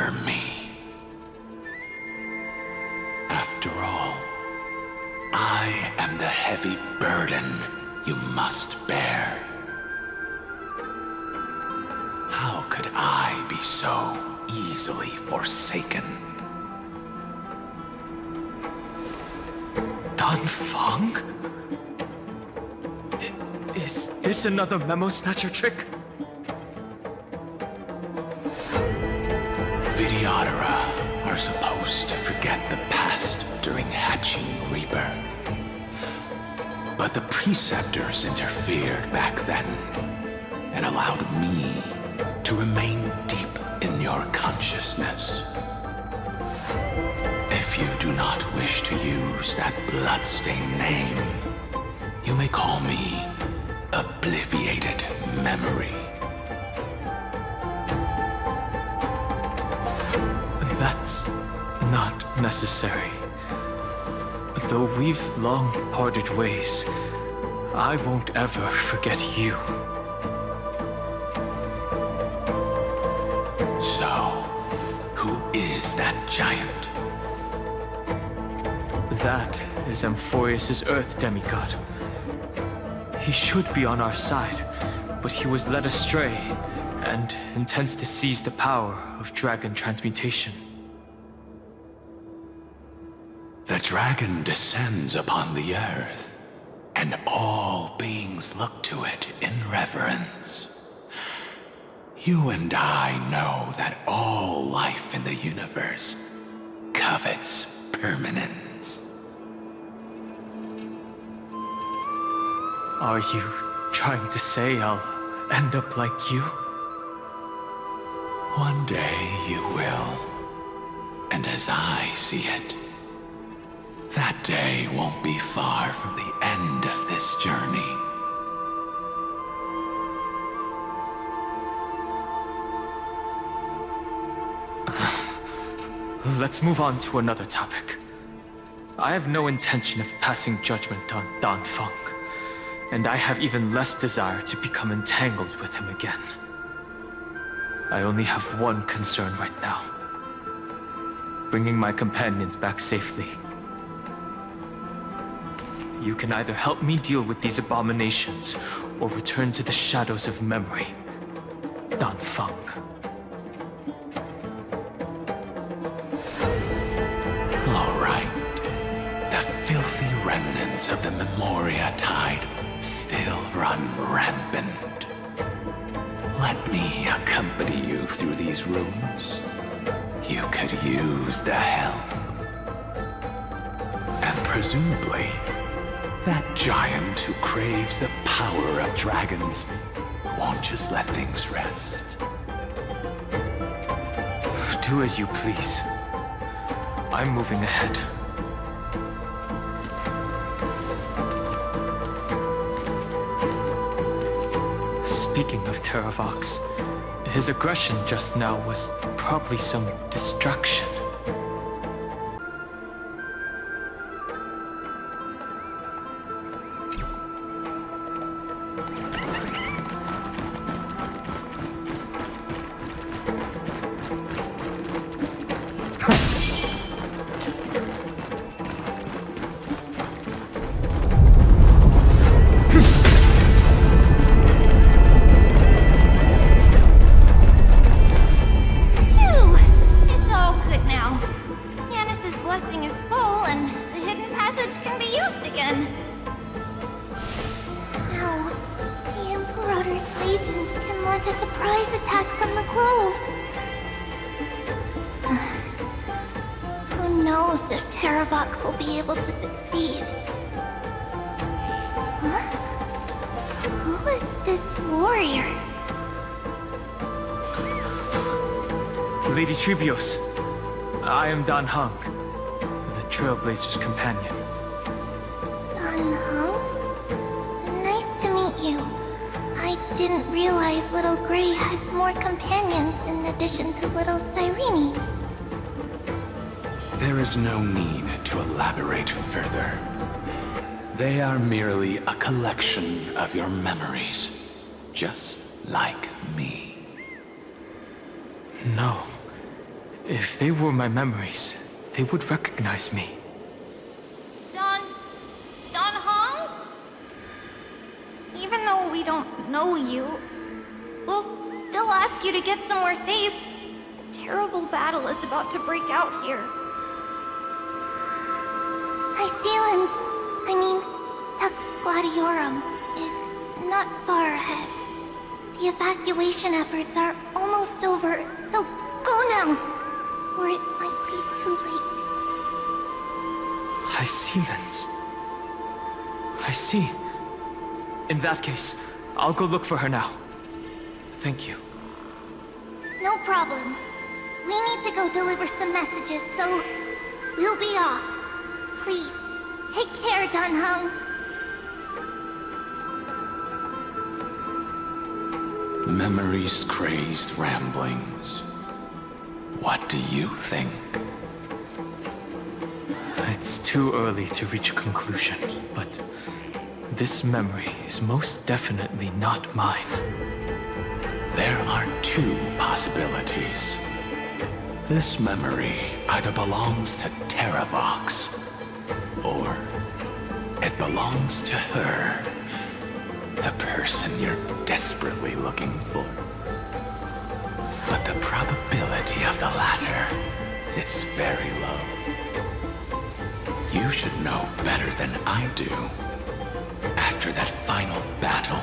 remember me. After all, I am the heavy burden you must bear. How could I be so easily forsaken? Dan Feng? Is this another memo snatcher trick? Vidyadhara are supposed to forget the past during hatching rebirth. But the preceptors interfered back then and allowed me to remain deep in your consciousness. If you do not wish to use that bloodstained name, you may call me Obliviated Memory. That's not necessary. Though we've long parted ways, I won't ever forget you. So, who is that giant? That is Amphorius' Earth demigod. He should be on our side, but he was led astray and intends to seize the power of dragon transmutation. The dragon descends upon the earth, and all beings look to it in reverence. You and I know that all life in the universe covets permanence. Are you trying to say I'll end up like you? One day you will. And as I see it, that day won't be far from the end of this journey. Let's move on to another topic. I have no intention of passing judgment on Dan Feng, and I have even less desire to become entangled with him again. I only have one concern right now: bringing my companions back safely. You can either help me deal with these abominations, or return to the shadows of memory. Dan Feng. All right. The filthy remnants of the Memoria Tide still run rampant. Let me accompany you through these rooms. You could use the help. And presumably, that giant who craves the power of dragons won't just let things rest. Do as you please. I'm moving ahead. Speaking of Terravox, his aggression just now was probably some distraction. Lady Trebios, I am Dan Heng, the Trailblazer's companion. Dan Heng? Nice to meet you. I didn't realize Little Gray had more companions in addition to Little Cyrene. There is no need to elaborate further. They are merely a collection of your memories, just like me. No. If they were my memories, they would recognize me. Don Hong? Even though we don't know you, we'll still ask you to get somewhere safe. A terrible battle is about to break out here. Iceland's, Tux Gladiorum, is not far ahead. The evacuation efforts are almost over, so go now, or it might be too late. High Sealands. I see. In that case, I'll go look for her now. Thank you. No problem. We need to go deliver some messages, so we'll be off. Please, take care, Don Hung. Memories, crazed ramblings. What do you think? It's too early to reach a conclusion, but this memory is most definitely not mine. There are two possibilities. This memory either belongs to Terravox, or it belongs to her, the person you're desperately looking for. But the probability of the latter is very low. You should know better than I do. After that final battle,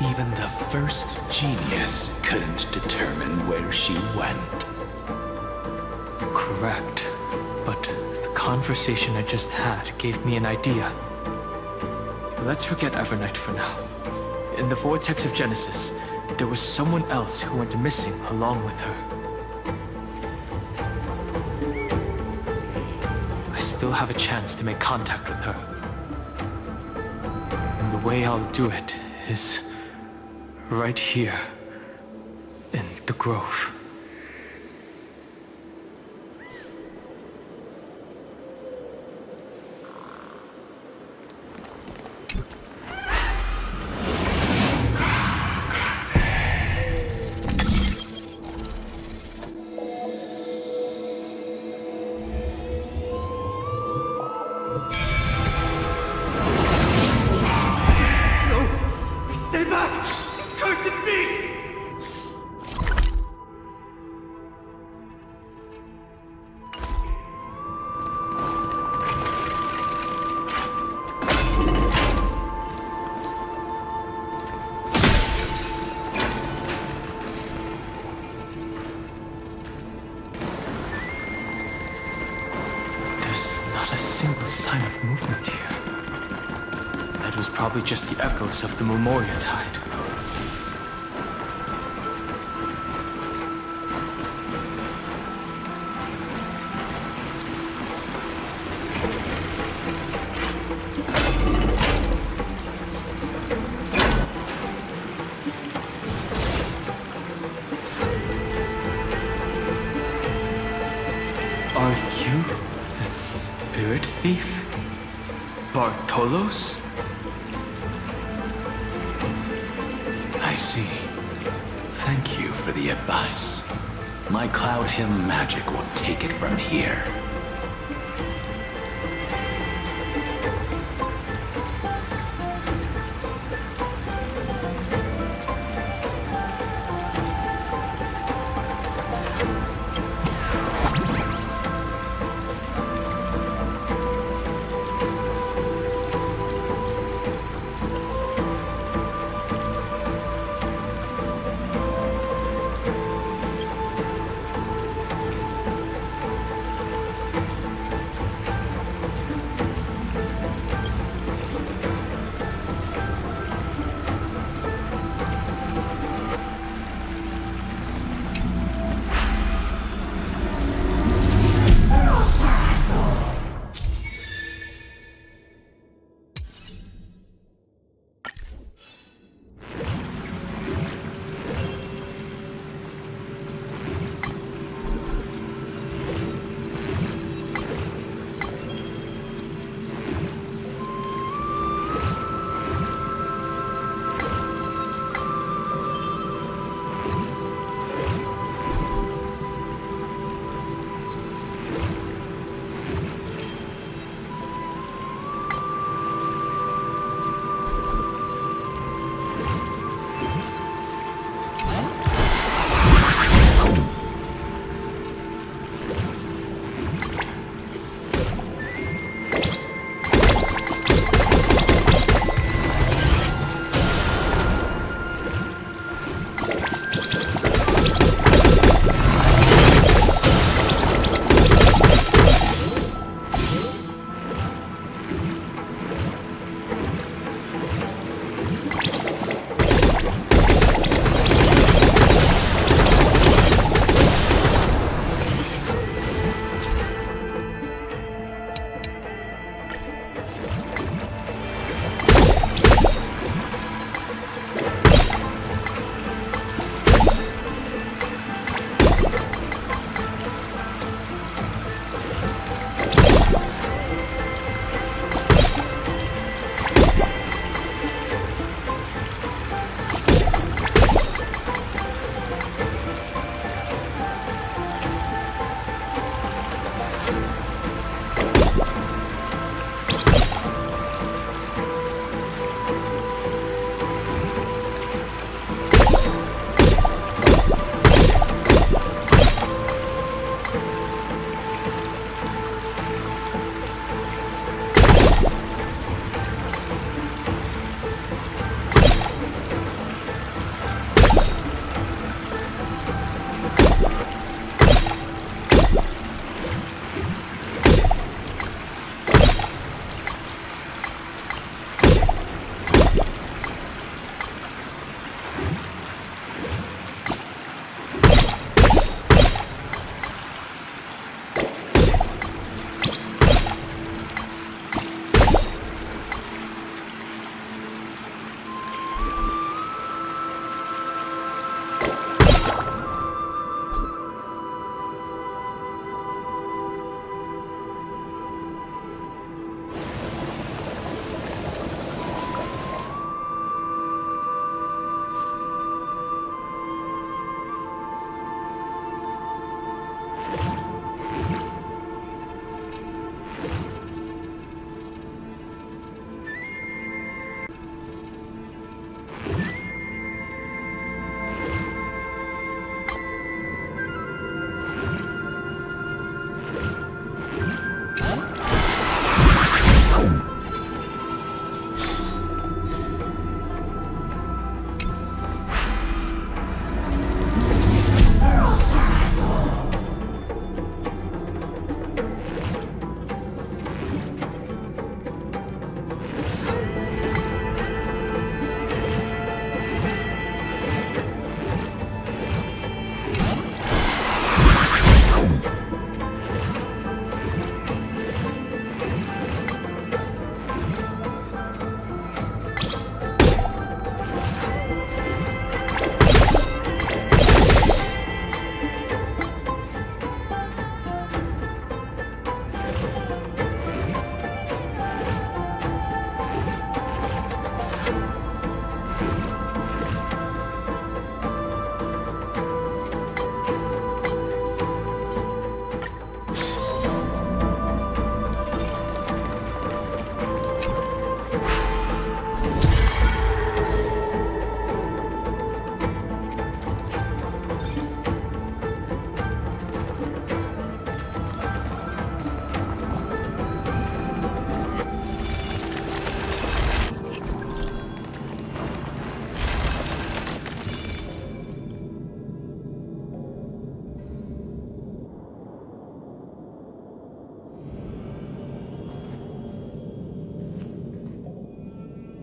even the first genius couldn't determine where she went. Correct. But the conversation I just had gave me an idea. Let's forget Evernight for now. In the Vortex of Genesis, there was someone else who went missing along with her. I still have a chance to make contact with her. And the way I'll do it is right here in the Grove. Probably just the echoes of the Memoria Tide. Are you the spirit thief? Bartolos? I see. Thank you for the advice. My Cloud Hymn magic will take it from here.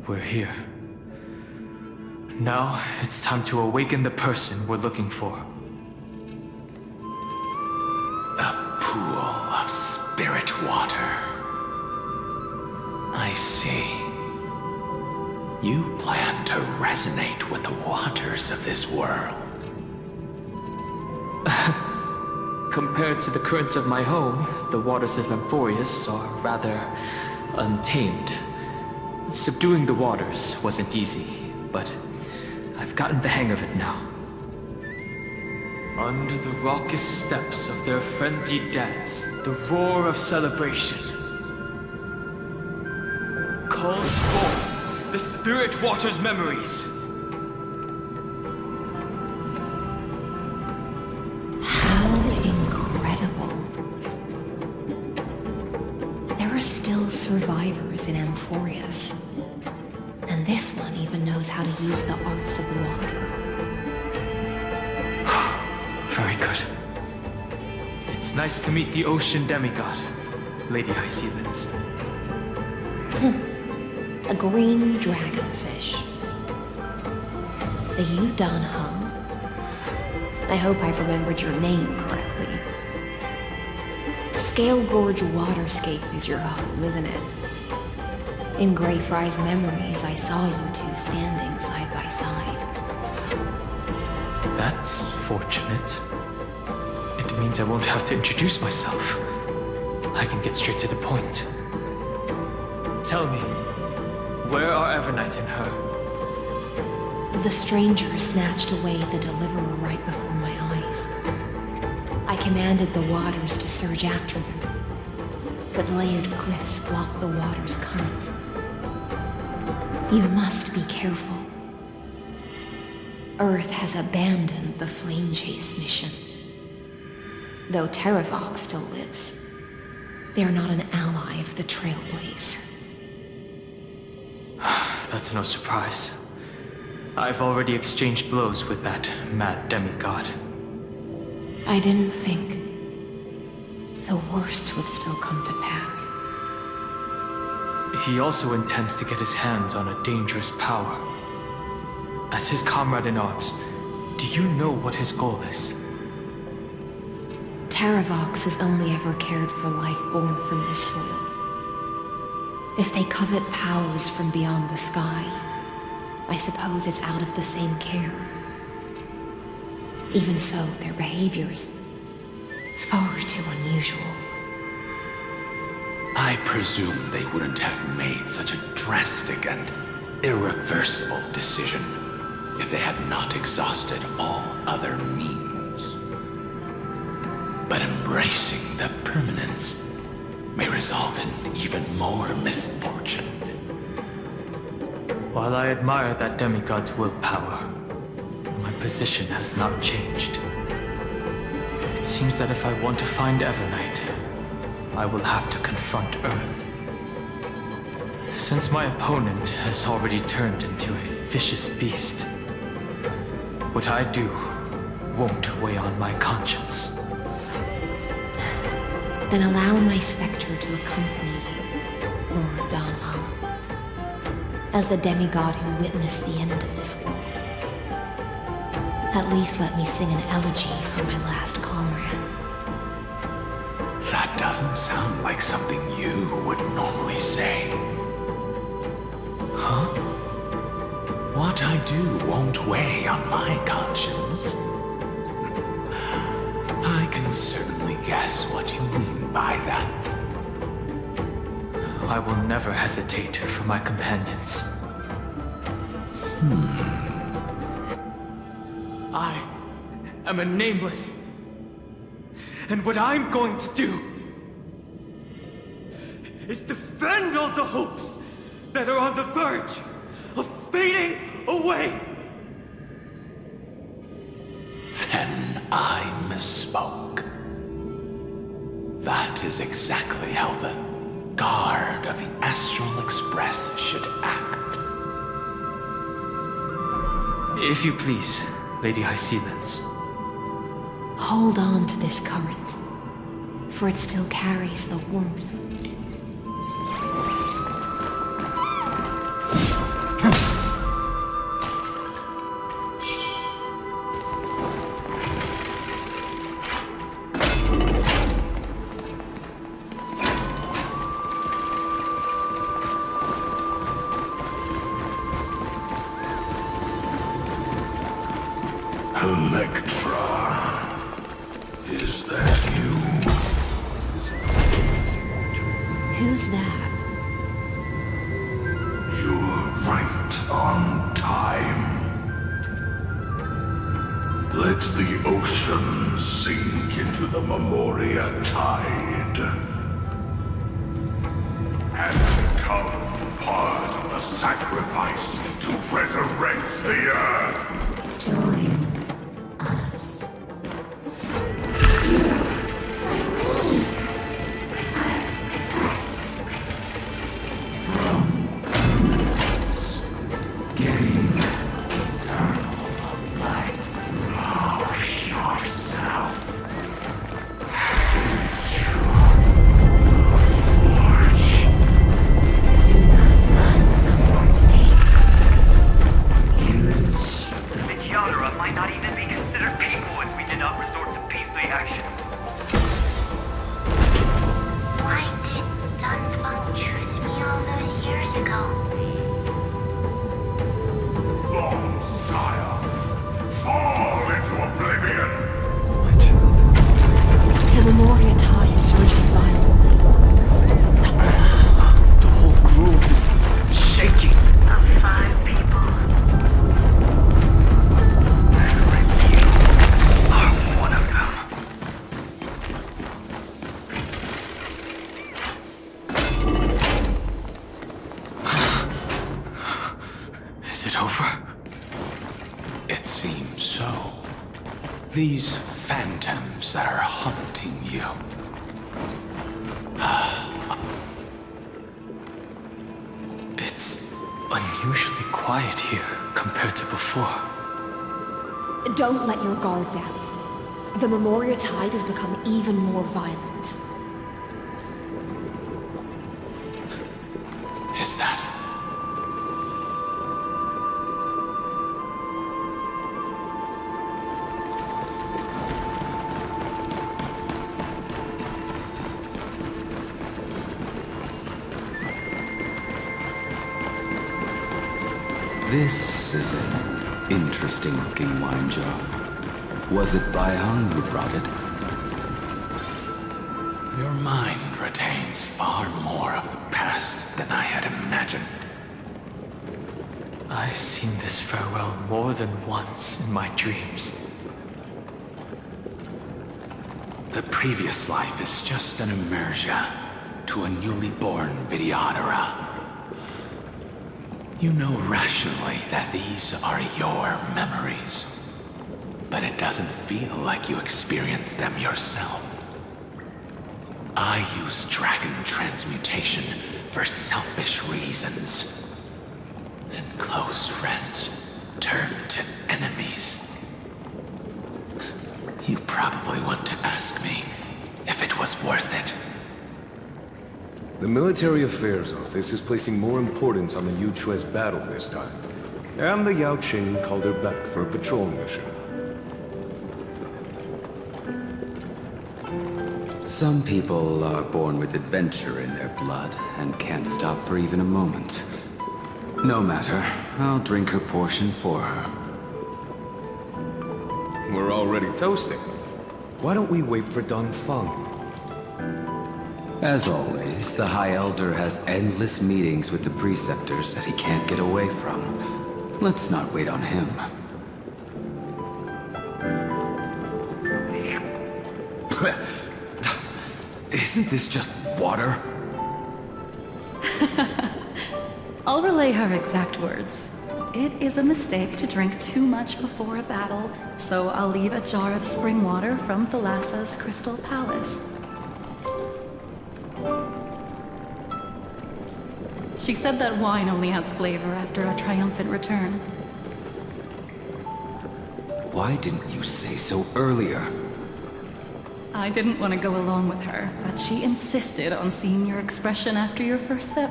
we're here. Now, it's time to awaken the person we're looking for. A pool of spirit water. I see. You plan to resonate with the waters of this world. Compared to the currents of my home, the waters of Amphorius are rather untamed. Subduing the waters wasn't easy, but I've gotten the hang of it now. Under the raucous steps of their frenzied dance, the roar of celebration calls forth the Spirit Water's memories. How incredible. There are still survivors in Amphorius. And this one even knows how to use the arts of water. Very good. It's nice to meet the ocean demigod, Lady High Sealands. A green dragonfish. Are you Dan Hum? I hope I've remembered your name correctly. Scale Gorge Waterscape is your home, isn't it? In Greyfry's memories, I saw you two standing side by side. That's fortunate. It means I won't have to introduce myself. I can get straight to the point. Tell me, where are Evernight and her? The stranger snatched away the deliverer right before my eyes. I commanded the waters to surge after them, but layered cliffs block the water's current. You must be careful. Earth has abandoned the Flame Chase mission. Though Terravox still lives, they are not an ally of the Trailblaze. That's no surprise. I've already exchanged blows with that mad demigod. I didn't think the worst would still come to pass. He also intends to get his hands on a dangerous power. As his comrade in arms, do you know what his goal is? Terravox has only ever cared for life born from this soil. If they covet powers from beyond the sky, I suppose it's out of the same care. Even so, their behavior is far too unusual. I presume they wouldn't have made such a drastic and irreversible decision if they had not exhausted all other means. But embracing the permanence may result in even more misfortune. While I admire that demigod's willpower, my position has not changed. It seems that if I want to find Evernight, I will have to confront Earth. Since my opponent has already turned into a vicious beast, what I do won't weigh on my conscience. Then allow my specter to accompany you, Lord Donham, as the demigod who witnessed the end of this world. At least let me sing an elegy for my last comrade. That doesn't sound like something you would normally say. Huh? What I do won't weigh on my conscience. I can certainly guess what you mean by that. I will never hesitate for my companions. I am a nameless. And what I'm going to do is defend all the hopes that are on the verge of fading away. Then I misspoke. That is exactly how the guard of the Astral Express should act. If you please, Lady High Sealands. Hold on to this current, for it still carries the warmth. Electra. Is that you? Who's that? You're right on time. Let the ocean sink into the Memoria tide. And become part of the sacrifice to resurrect the Earth. Join us. These phantoms that are haunting you. It's unusually quiet here compared to before. Don't let your guard down. The Memoria tide has become even more violent. Is that? This is an interesting-looking wine jar. Was it Baihang who brought it? Your mind retains far more of the past than I had imagined. I've seen this farewell more than once in my dreams. The previous life is just an immersion to a newly born Vidyadhara. You know rationally that these are your memories, but it doesn't feel like you experienced them yourself. I use dragon transmutation for selfish reasons, and close friends turn to enemies. You probably want to ask me if it was worth it. The Military Affairs Office is placing more importance on the Yuchue's battle this time. And the Yao Qing called her back for a patrol mission. Some people are born with adventure in their blood and can't stop for even a moment. No matter, I'll drink her portion for her. We're already toasting. Why don't we wait for Dongfeng? As always, the High Elder has endless meetings with the Preceptors that he can't get away from. Let's not wait on him. Isn't this just water? I'll relay her exact words. It is a mistake to drink too much before a battle, so I'll leave a jar of spring water from Thalassa's Crystal Palace. She said that wine only has flavor after a triumphant return. Why didn't you say so earlier? I didn't want to go along with her, but she insisted on seeing your expression after your first sip.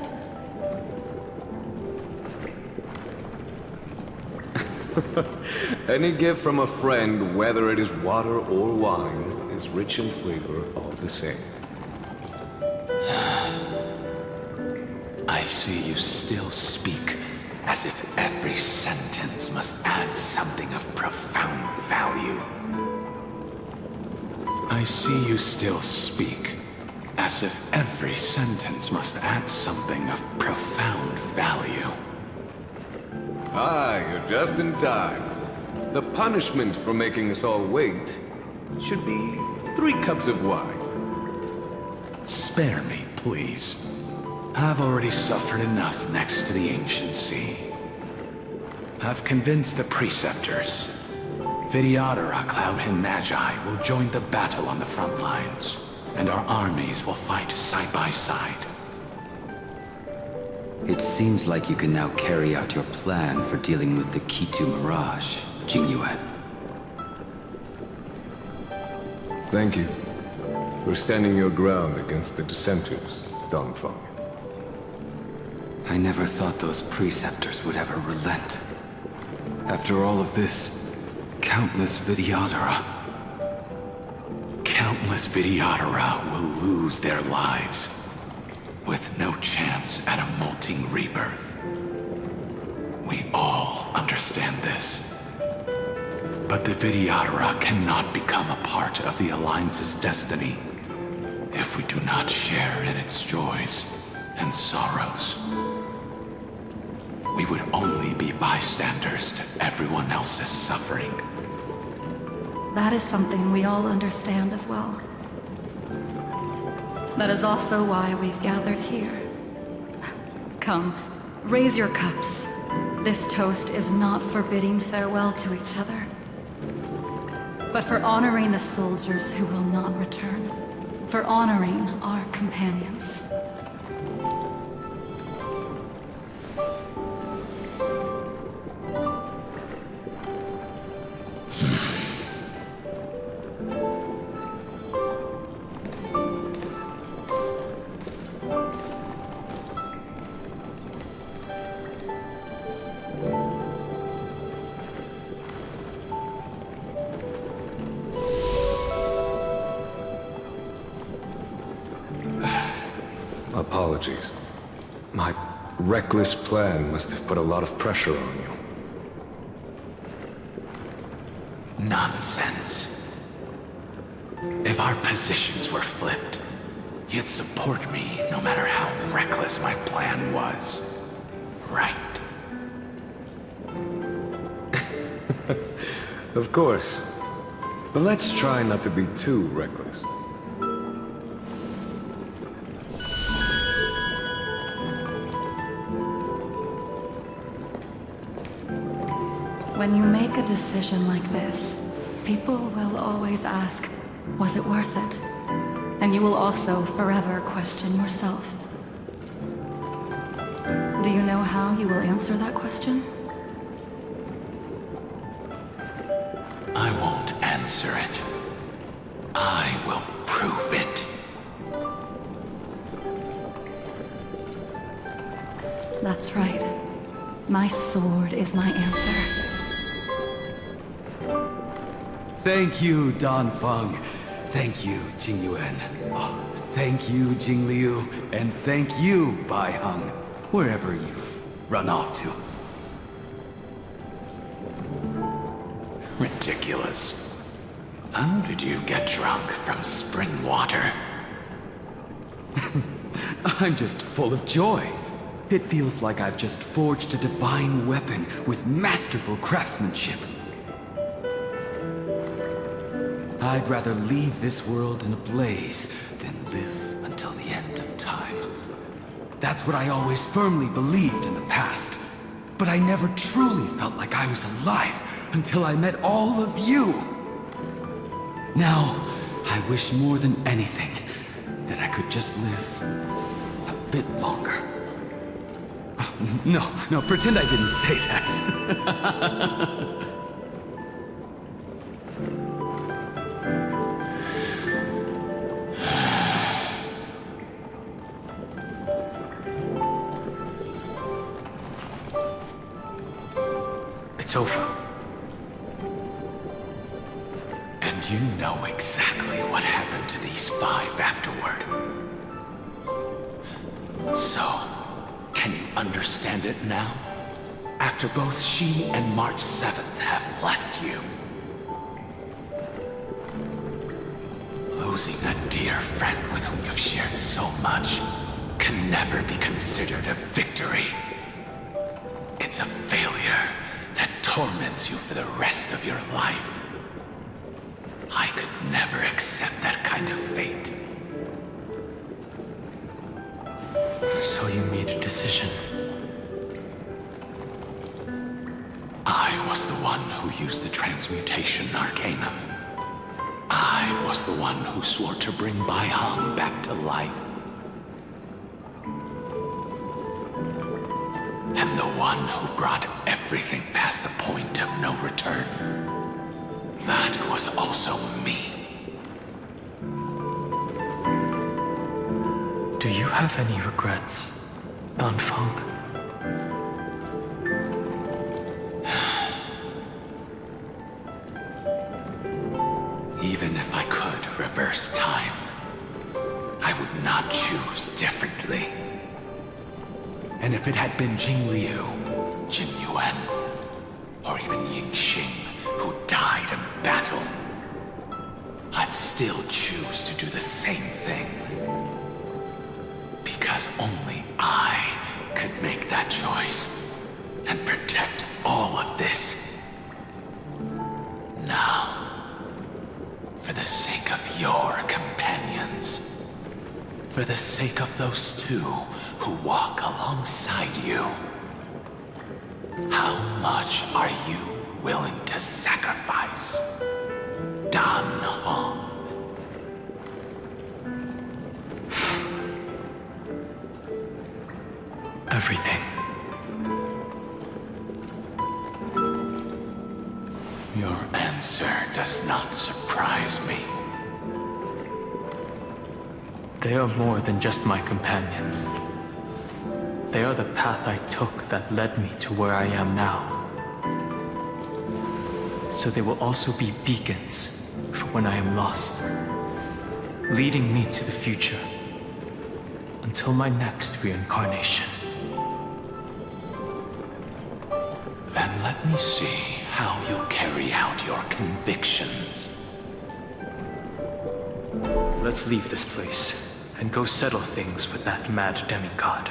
Any gift from a friend, whether it is water or wine, is rich in flavor all the same. I see you still speak As if every sentence must add something of profound value. I see you still speak. As if every sentence must add something of profound value. Ah, you're just in time. The punishment for making us all wait should be 3 cups of wine. Spare me, please. I've already suffered enough next to the Ancient Sea. I've convinced the Preceptors. Vidyadhara, Cloudhymn Magi will join the battle on the front lines, and our armies will fight side by side. It seems like you can now carry out your plan for dealing with the Kitu Mirage, Jingyuan. Thank you for standing your ground against the dissenters, Dongfeng. I never thought those Preceptors would ever relent. After all of this, countless Vidyadhara. Countless Vidyadhara will lose their lives, with no chance at a molting rebirth. We all understand this. But the Vidyadhara cannot become a part of the Alliance's destiny if we do not share in its joys and sorrows. We would only be bystanders to everyone else's suffering. That is something we all understand as well. That is also why we've gathered here. Come, raise your cups. This toast is not for bidding farewell to each other, but for honoring the soldiers who will not return, for honoring our companions. Apologies. My reckless plan must have put a lot of pressure on you. Nonsense. If our positions were flipped, you'd support me no matter how reckless my plan was. Right? Of course. But let's try not to be too reckless. When you make a decision like this, people will always ask, was it worth it? And you will also forever question yourself. Do you know how you will answer that question? I won't answer it. I will prove it. That's right. My sword is my answer. Thank you, Dongfeng. Thank you, Jingyuan. Oh, thank you, Jingliu. And thank you, Baiheng, wherever you've run off to. Ridiculous. How did you get drunk from spring water? I'm just full of joy. It feels like I've just forged a divine weapon with masterful craftsmanship. I'd rather leave this world in a blaze than live until the end of time. That's what I always firmly believed in the past. But I never truly felt like I was alive until I met all of you. Now, I wish more than anything that I could just live a bit longer. No, pretend I didn't say that. It's over. And you know exactly what happened to these 5 afterward. So, can you understand it now? after both she and March 7th have left you. Losing a dear friend with whom you've shared so much can never be considered a victory. It's a failure that torments you for the rest of your life. I could never accept that kind of fate. So you made a decision. I was the one who used the transmutation arcanum. I was the one who swore to bring Baihang back to life. And the one who brought everything past the point of no return. That was also me. Do you have any regrets, Danfeng? Even if I could reverse time, I would not choose differently. And if it had been Jing Liu, Jin Yuan, or even Ying Xing who died in battle, I'd still choose to do the same thing. Because only I could make that choice and protect all of this. Now, for the sake of your companions, for the sake of those two who walk alongside you, how much are you willing to sacrifice, Dan Hong? Everything. Your answer does not surprise me. They are more than just my companions. They are the path I took that led me to where I am now. So they will also be beacons for when I am lost, leading me to the future until my next reincarnation. Then let me see how you carry out your convictions. Let's leave this place and go settle things with that mad demigod.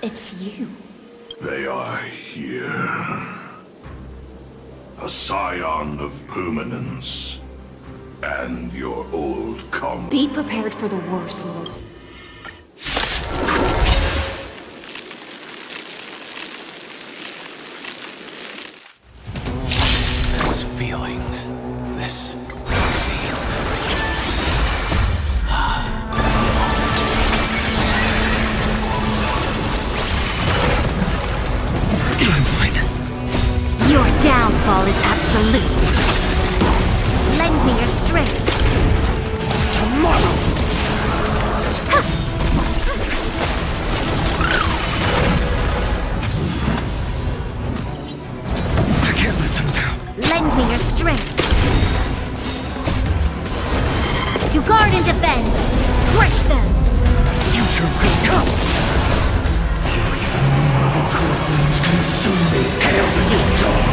It's you. They are here. A scion of permanence. And your old comrade. Be prepared for the worst, Lord. To guard and defend! Crush them! Future will come! Hearing innumerable core flames consume me, hail the new dawn!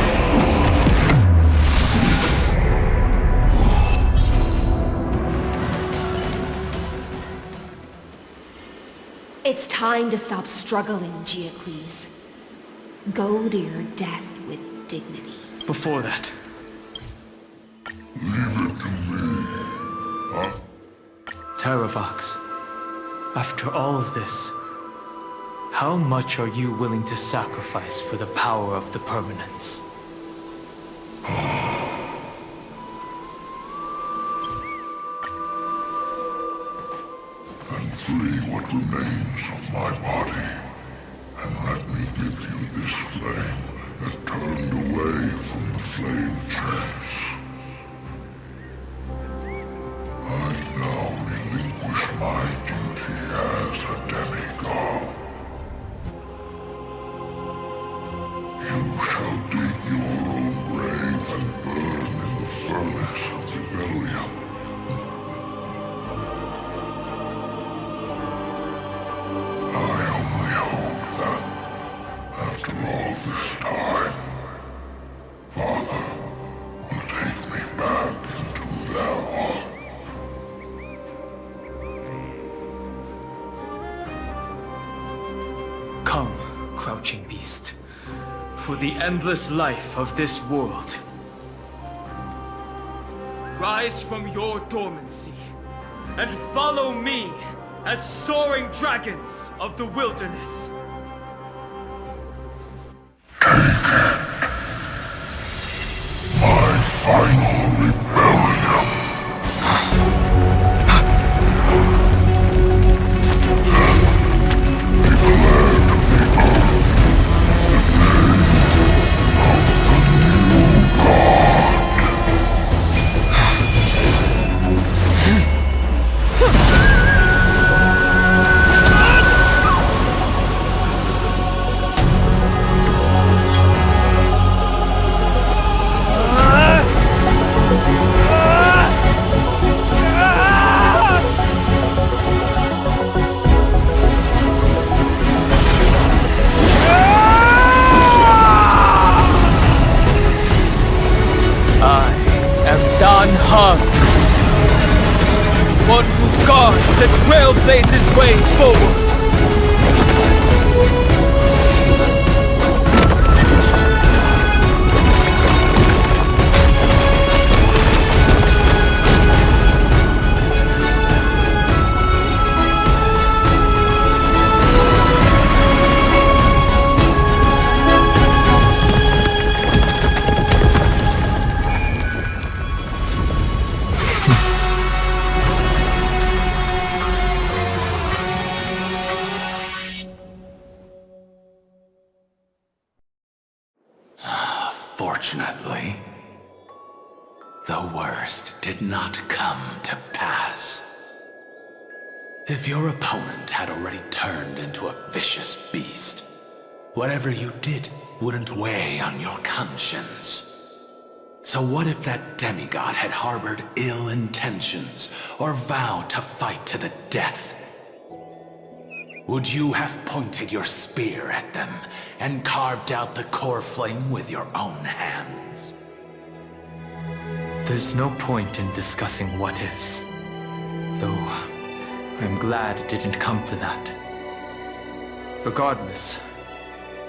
It's time to stop struggling, Giacles. Go to your death with dignity. Before that, Leave it to me. Terravox, after all of this, how much are you willing to sacrifice for the power of the Permanence? Then free what remains of my body, and let me give you this flame that turned away from the flame chase. I now relinquish my duty as a demigod. You shall dig your own grave and burn in the furnace of rebellion. I only hope that, after all this time, Father will take me back into their heart. Come, crouching beast, for the endless life of this world. Rise from your dormancy, and follow me as soaring dragons of the wilderness. My final rebellion. Then declare to the earth the name of the new god. One who guards the Trailblaze's way forward. Fortunately, the worst did not come to pass. If your opponent had already turned into a vicious beast, whatever you did wouldn't weigh on your conscience. So what if that demigod had harbored ill intentions or vowed to fight to the death? Would you have pointed your spear at them and carved out the core flame with your own hands? There's no point in discussing what-ifs. Though, I'm glad it didn't come to that. Regardless,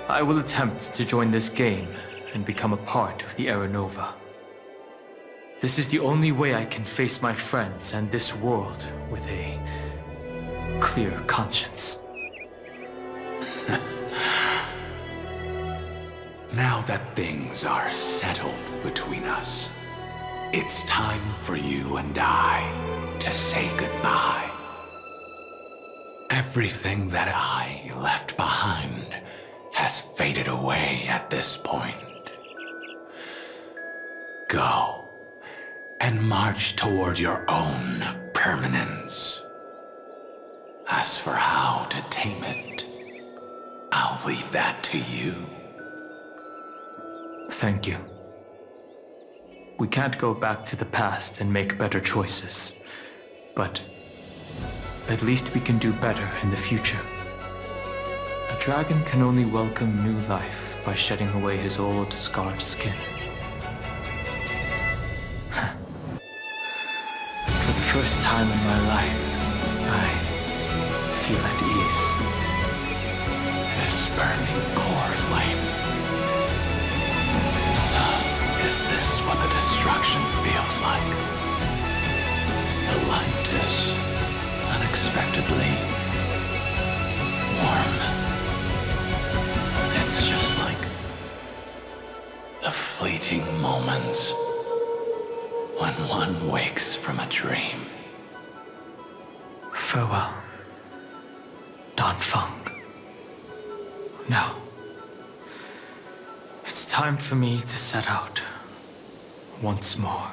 I will attempt to join this game and become a part of the Era Nova. This is the only way I can face my friends and this world with a clear conscience. Now that things are settled between us, it's time for you and I to say goodbye. Everything that I left behind has faded away at this point. Go and march toward your own permanence. As for how to tame it, I'll leave that to you. Thank you. We can't go back to the past and make better choices. But at least we can do better in the future. A dragon can only welcome new life by shedding away his old, scarred skin. For the first time in my life, I feel at ease. This burning core flame. Is this what the destruction feels like? The light is unexpectedly warm. It's just like the fleeting moments when one wakes from a dream. Farewell, Don Fung. Now, it's time for me to set out once more.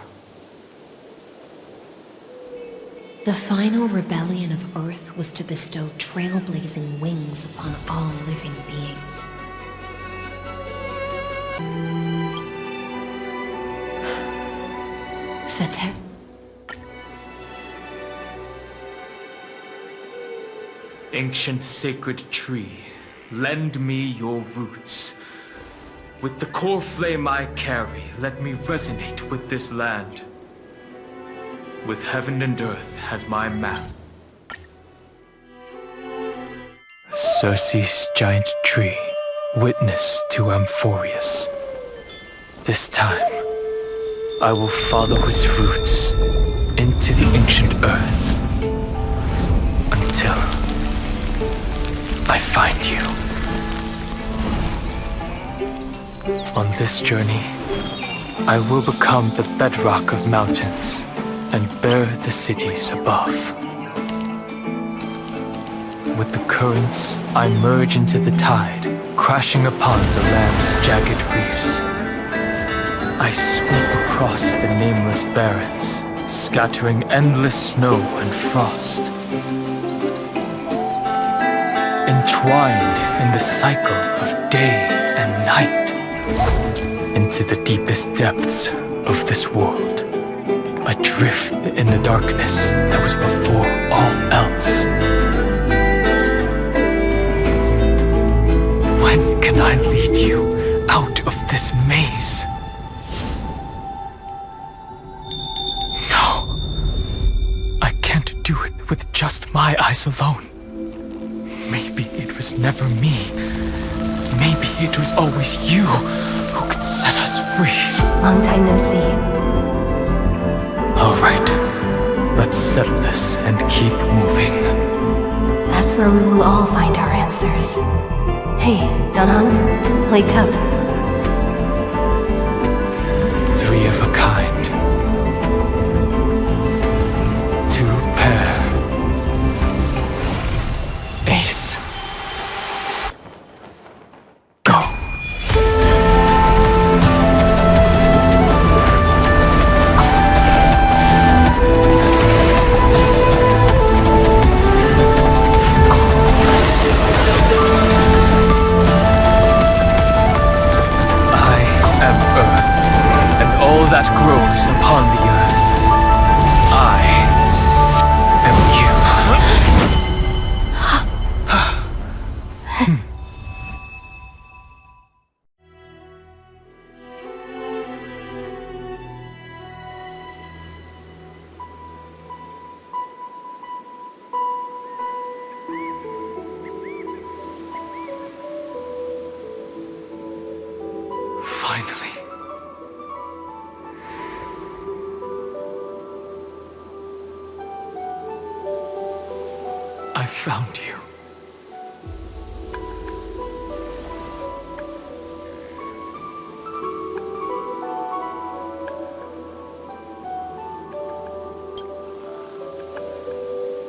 The final rebellion of Earth was to bestow trailblazing wings upon all living beings. Ancient sacred tree, lend me your roots. With the core flame I carry, let me resonate with this land. With heaven and earth as my map. Circe's giant tree, witness to Amphorius. This time, I will follow its roots into the ancient earth until I find you. On this journey, I will become the bedrock of mountains and bear the cities above. With the currents, I merge into the tide, crashing upon the land's jagged reefs. I sweep across the nameless barrens, scattering endless snow and frost. Entwined in the cycle of day and night, into the deepest depths of this world. Adrift in the darkness that was before all else. When can I lead you out of this maze? No. I can't do it with just my eyes alone. Maybe it was never me. Maybe it was always you who could set us free. Long time no see. All right, let's settle this and keep moving. That's where we will all find our answers. Hey, Danhang, wake up. Three of a kind. Two pair. Ace. Go. That grows upon the earth. I am you. Finally. I found you.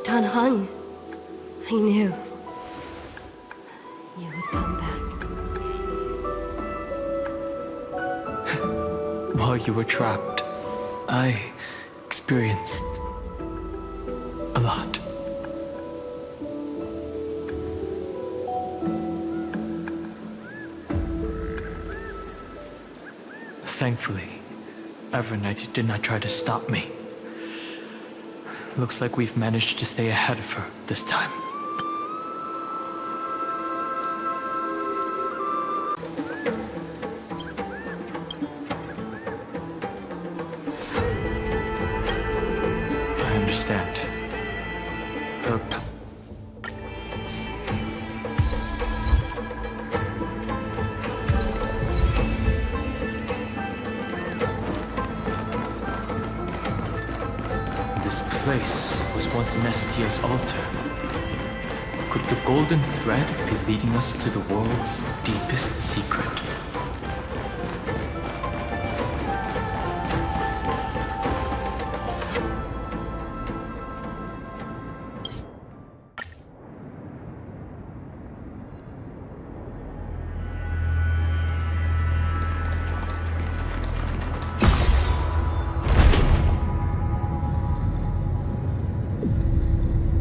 Danhang, I knew you would come back. While you were trapped, I experienced a lot. Thankfully, Evernight did not try to stop me. Looks like we've managed to stay ahead of her this time. I understand. Her This place was once Nestia's altar. Could the golden thread be leading us to the world's deepest secret?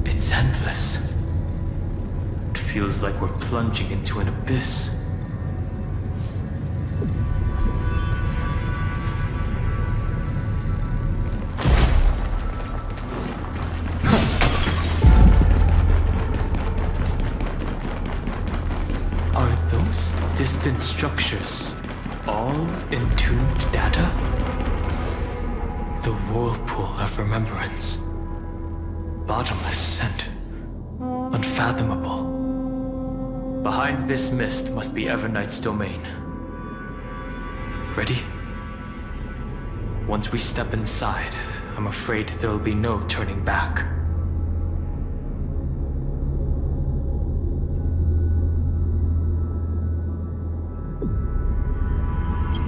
It's endless. It feels like we're plunging into an abyss. Are those distant structures all entombed data? The whirlpool of remembrance. Bottomless and unfathomable. Behind this mist must be Evernight's domain. Ready? Once we step inside, I'm afraid there'll be no turning back.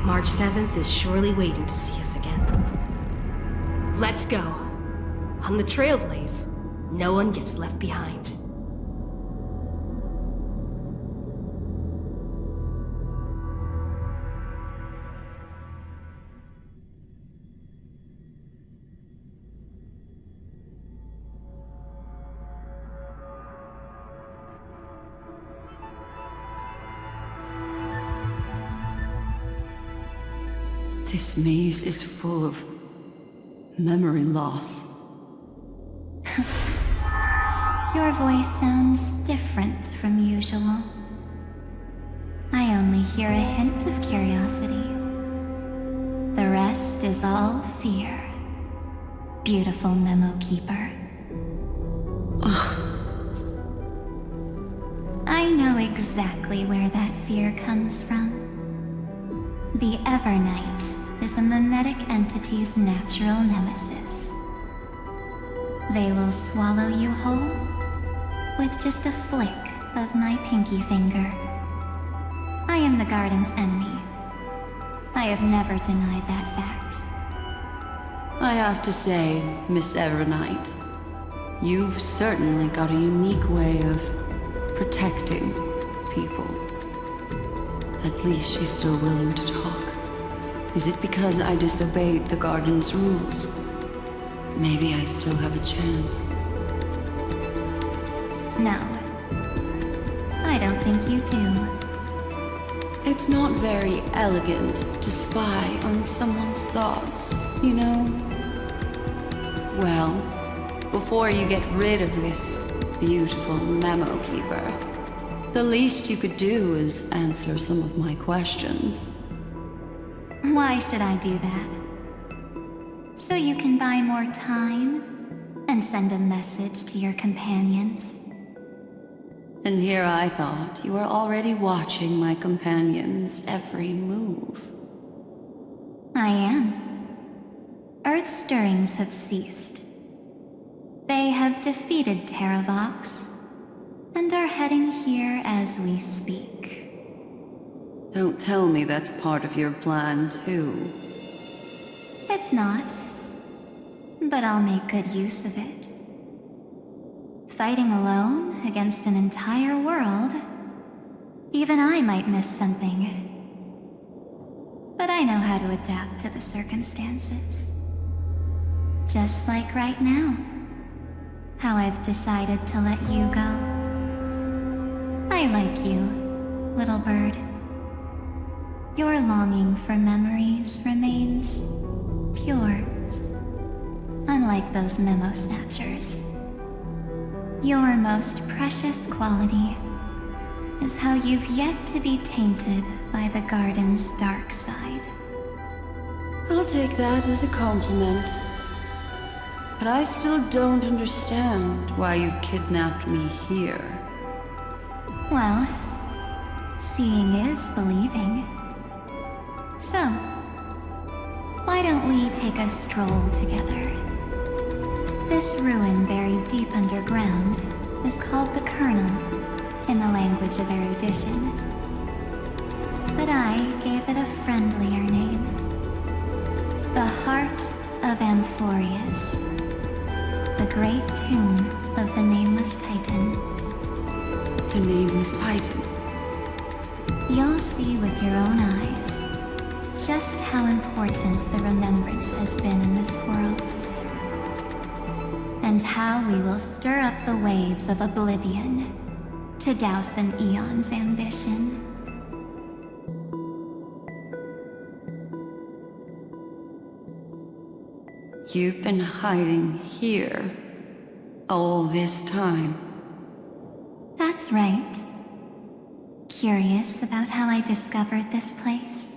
March 7th is surely waiting to see us again. Let's go. On the Trailblaze, no one gets left behind. This maze is full of memory loss. Your voice sounds different from usual. I only hear a hint of curiosity. The rest is all fear. Beautiful Memokeeper. I know exactly where that fear comes from. The Evernight is a mimetic entity's natural nemesis. They will swallow you whole with just a flick of my pinky finger. I am the garden's enemy. I have never denied that fact. I have to say, Miss Evernight, you've certainly got a unique way of protecting people. At least she's still willing to talk. Is it because I disobeyed the garden's rules? Maybe I still have a chance. No. I don't think you do. It's not very elegant to spy on someone's thoughts, you know? Well, before you get rid of this beautiful Memokeeper, the least you could do is answer some of my questions. Why should I do that? So you can buy more time and send a message to your companions? And here I thought you were already watching my companions' every move. I am. Earth's stirrings have ceased. They have defeated Terravox and are heading here as we speak. Don't tell me that's part of your plan, too. It's not. But I'll make good use of it. Fighting alone against an entire world, even I might miss something. But I know how to adapt to the circumstances. Just like right now. How I've decided to let you go. I like you, little bird. Your longing for memories remains pure, unlike those memo snatchers. Your most precious quality is how you've yet to be tainted by the garden's dark side. I'll take that as a compliment. But I still don't understand why you kidnapped me here. Well, seeing is believing. So, why don't we take a stroll together? This ruin buried deep underground is called the Kernel, in the language of erudition. But I gave it a friendlier name. The Heart of Amphorius. The great tomb of the Nameless Titan. The Nameless Titan? You'll see with your own eyes just how important the remembrance has been in this world. And how we will stir up the waves of oblivion to douse an eon's ambition. You've been hiding here all this time. That's right. Curious about how I discovered this place?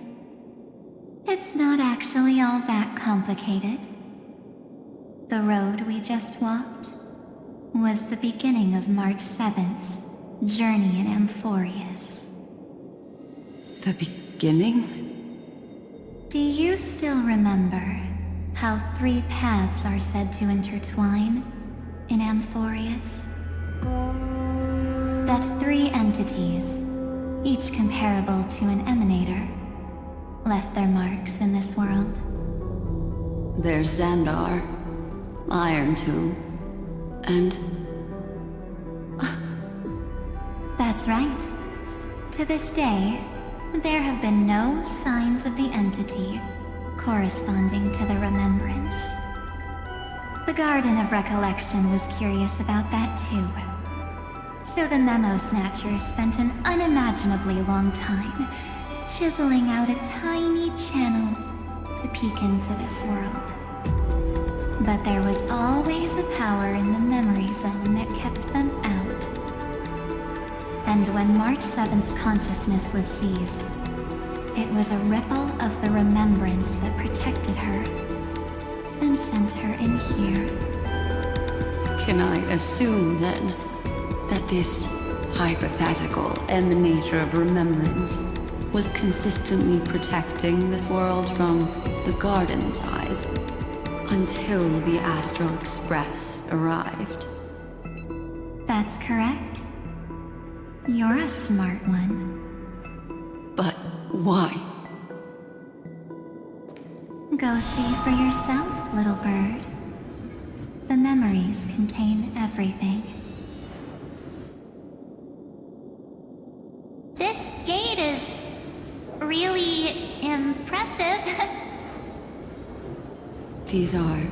It's not actually all that complicated. The road we just walked was the beginning of March 7th's journey in Amphorius. The beginning? Do you still remember how 3 paths are said to intertwine in Amphorius? That 3 entities, each comparable to an emanator, left their marks in this world. There's Xandar, Iron Tomb, and... That's right. To this day, there have been no signs of the entity corresponding to the remembrance. The Garden of Recollection was curious about that too. So the Memo Snatchers spent an unimaginably long time chiseling out a tiny channel to peek into this world. But there was always a power in the memory zone that kept them out. And when March 7th's consciousness was seized, it was a ripple of the remembrance that protected her and sent her in here. Can I assume then that this hypothetical emanator of remembrance was consistently protecting this world from the Garden's eyes until the Astral Express arrived? That's correct. You're a smart one. But why? Go see for yourself, little bird. The memories contain everything. This gate is really impressive. These are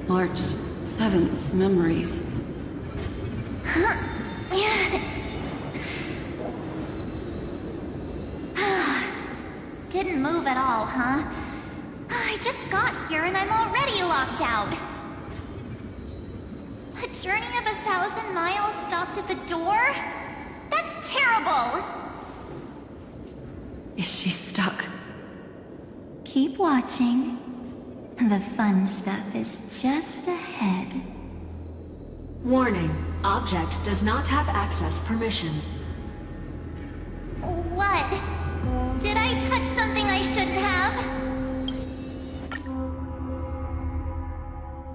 March 7th's memories. Didn't move at all, huh? I just got here and I'm already locked out. A journey of 1,000 miles stopped at the door? That's terrible! Is she stuck? Keep watching. The fun stuff is just ahead. Warning. Object does not have access permission. What? Did I touch something I shouldn't have?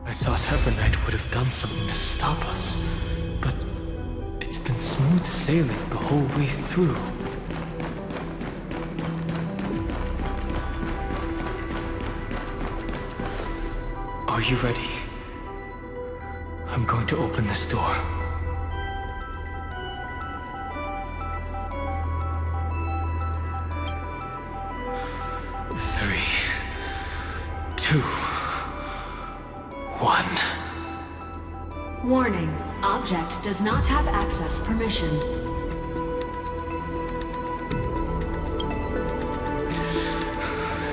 I thought Evernight would have done something to stop us, but it's been smooth sailing the whole way through. Are you ready? I'm going to open this door. Three, 2, 1. Warning. Object does not have access permission.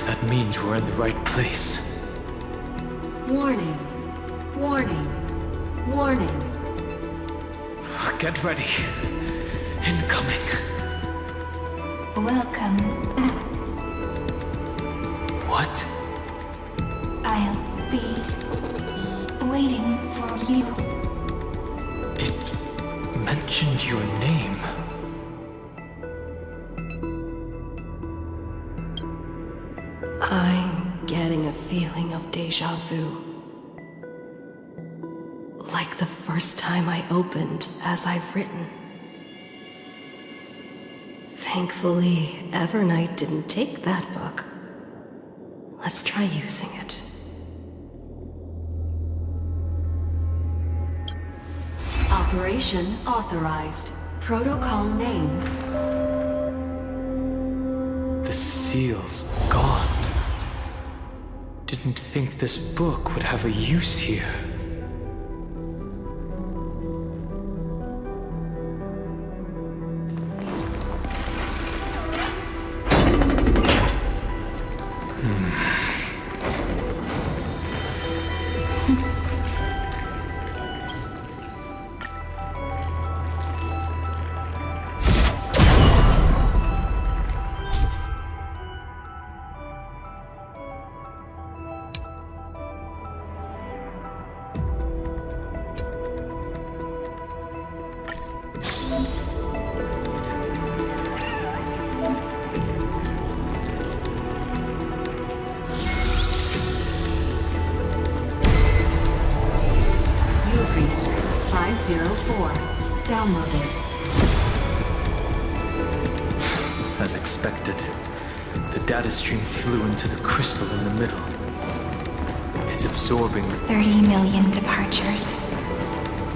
That means we're in the right place. Warning. Warning. Warning. Get ready. Incoming. Welcome back. What? I'll be waiting for you. It mentioned your name. I'm getting a feeling of deja vu. Like the first time I opened as I've written. Thankfully, Evernight didn't take that book. Let's try using it. Operation authorized. Protocol name. The seal's gone. Didn't think this book would have a use here. Downloaded. As expected, the data stream flew into the crystal in the middle. It's absorbing 30 million departures.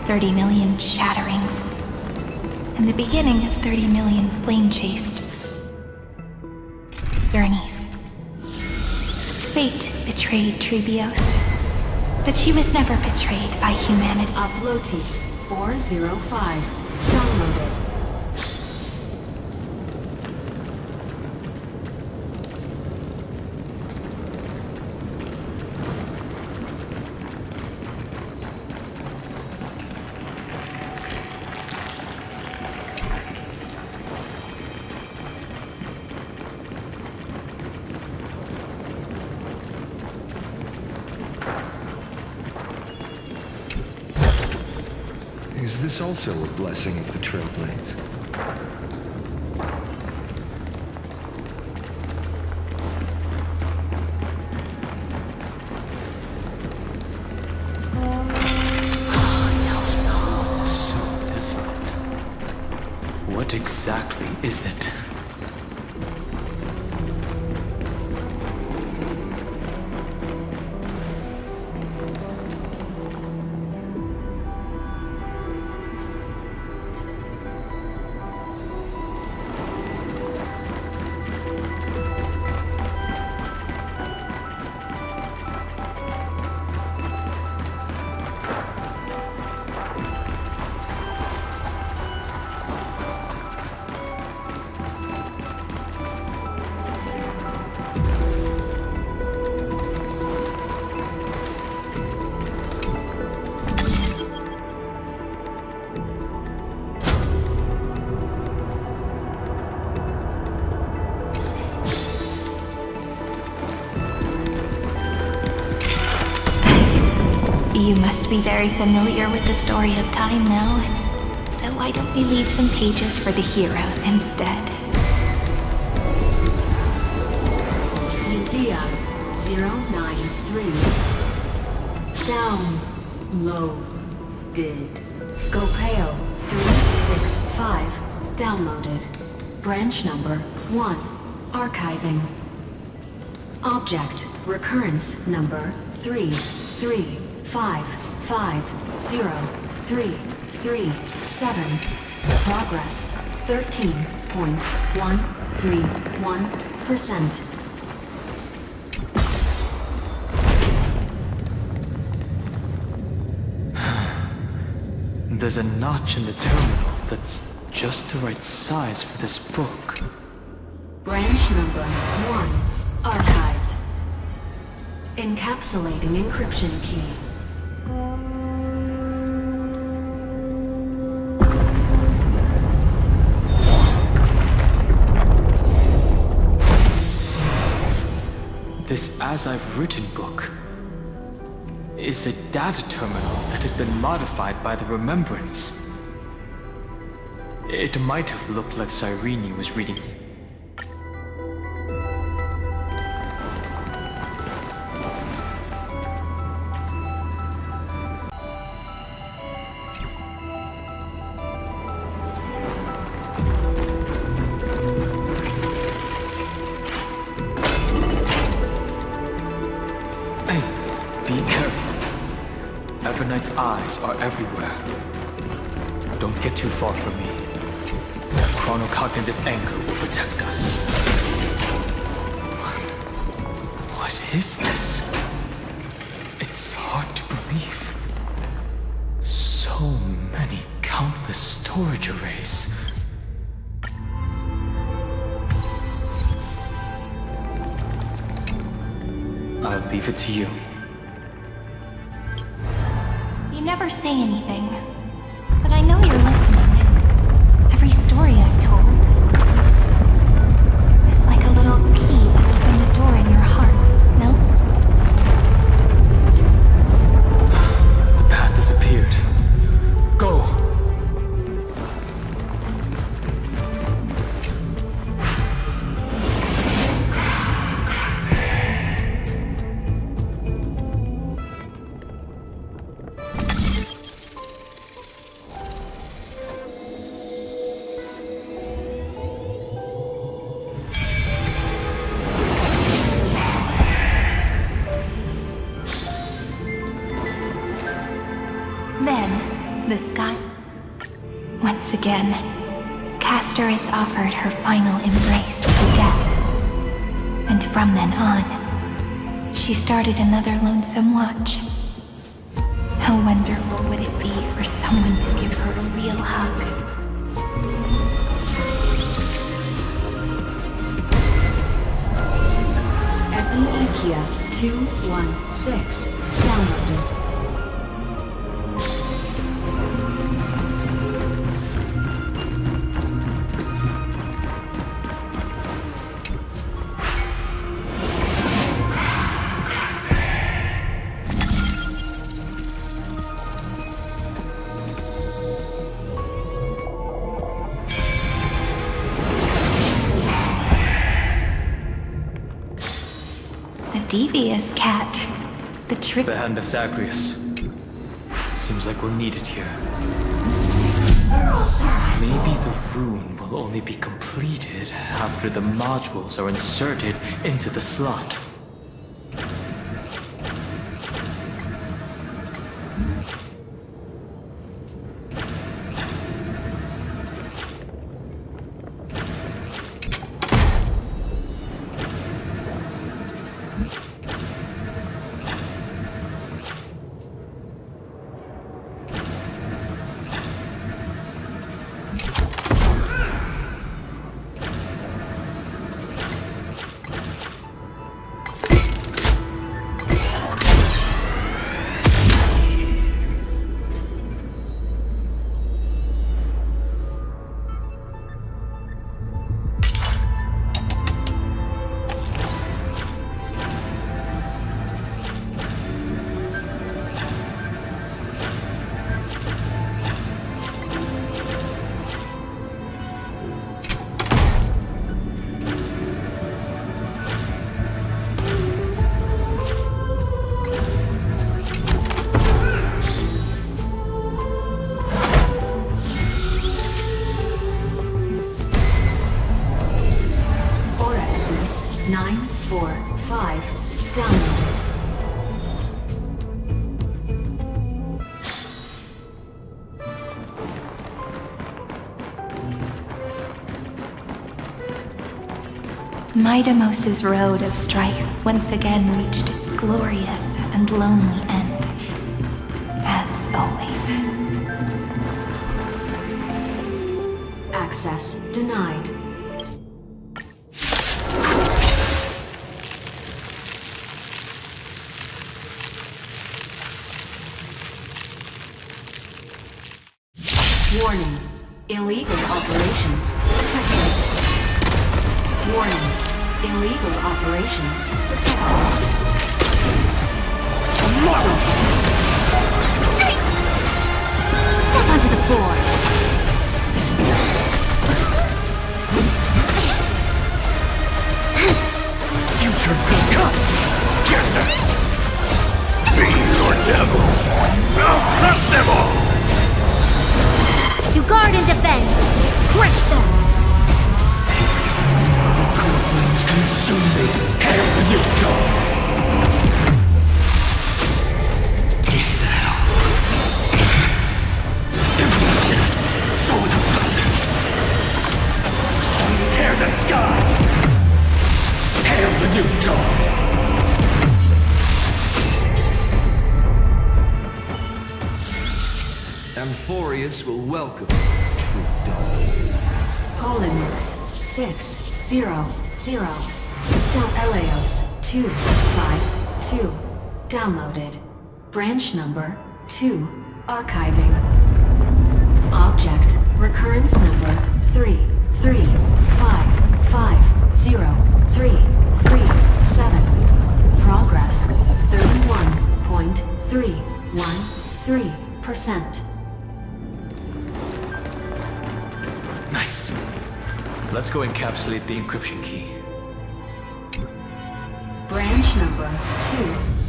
30 million shatterings. And the beginning of 30 million flame-chased journeys. Fate betrayed Trebios, but she was never betrayed by humanity. Uploads 405. Downloaded. Is this also a blessing of the Trailblaze? so desolate. What exactly is it? You must be very familiar with the story of time now, so why don't we leave some pages for the heroes instead? Uthea 093. Downloaded. Scopeo 365. Downloaded. Branch number 1. Archiving. Object recurrence number 335503337. Progress 13.131%. There's a notch in the terminal that's just the right size for this book. Branch number 1. Archived. Encapsulating encryption key. this as I've written book is a data terminal that has been modified by the Remembrance. It might have looked like Cyrene was reading. Evernight's eyes are everywhere. Don't get too far from me. That chronocognitive anchor will protect us. What is this? It's hard to believe. So many countless storage arrays. I'll leave it to you. You never say anything, but I know you're listening. Every story I've told is like a little key that opened a door in your heart, no? The path has appeared. Go! The sky. Once again, Castor is offered her final embrace to death. And from then on, she started another lonesome watch. How wonderful would it be for someone to give her a real hug? Evernight 2.6 downloaded. Devious cat. The trick. The hand of Zagreus. Seems like we're needed here. Maybe the rune will only be completed after the modules are inserted into the slot. Midamos's road of strife once again reached its glorious and lonely end. As always. Access denied. Warning. Illegal operations detected. Warning. Illegal operations detected. Tomorrow! Step onto the floor. Future will come! Get them! Be your devil! I'll crush them all! To guard and defend! Crush them! Cool flames consume me! Hail the new dawn! Is that all? Empty shit! So without substance! Sun tear the sky! Hail the new dawn! Amphorius will welcome true dawn. Polymus 600. Eleos 252. Downloaded. Branch number 2. Archiving. Object recurrence number 335503337. Progress 31.313%. Nice. Let's go encapsulate the encryption key. Branch number 2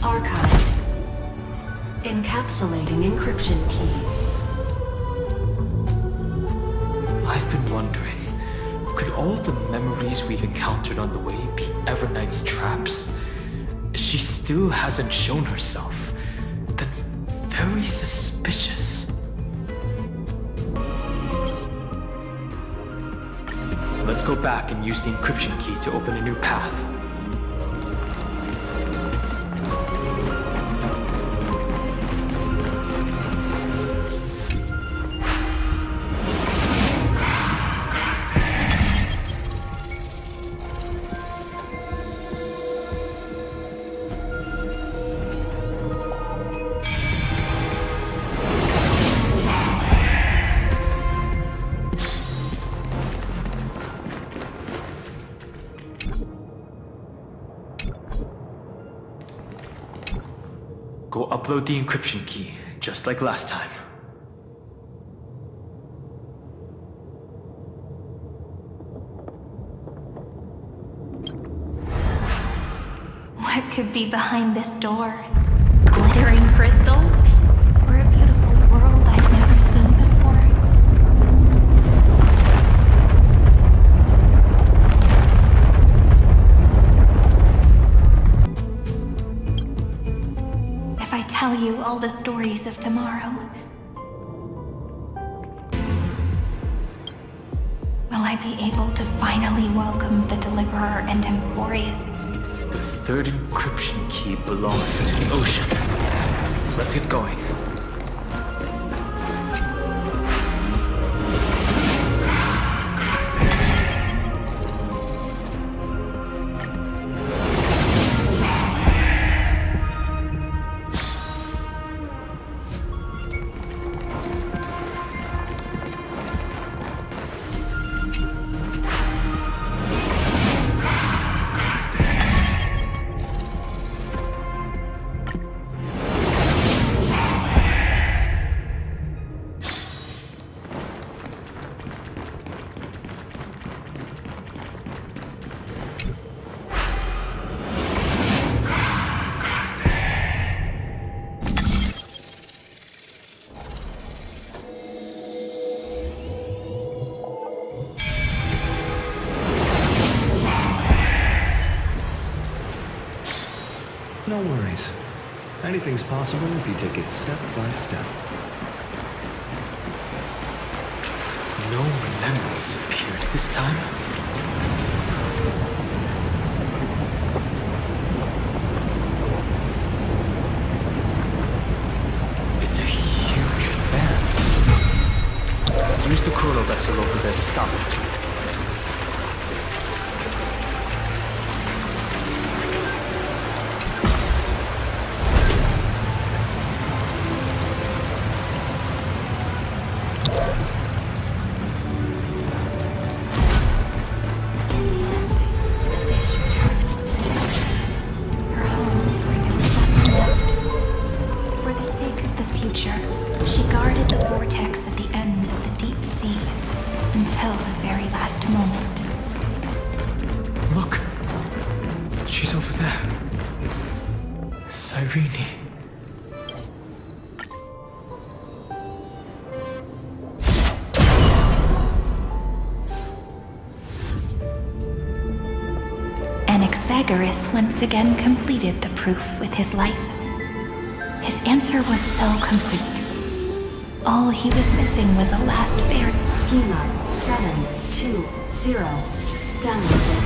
archived. Encapsulating encryption key. I've been wondering, could all the memories we've encountered on the way be Evernight's traps? She still hasn't shown herself. That's very suspicious. Let's go back and use the encryption key to open a new path. Go upload the encryption key, just like last time. What could be behind this door? Glittering crystals? Or a beautiful world I've never seen before? If I tell you all the stories of tomorrow, will I be able to finally welcome the Deliverer and Amphorius? The third encryption key belongs to the ocean. Let's get going. No worries. Anything's possible if you take it step by step. No memories appeared this time. It's a huge fan. Use the chrono vessel over there to stop it. vortex at the end of the deep sea until the very last moment. Look! She's over there. Cyrene. Anaxagoras once again completed the proof with his life. His answer was so complete. All he was missing was a last variant. Schema 720. Downloaded.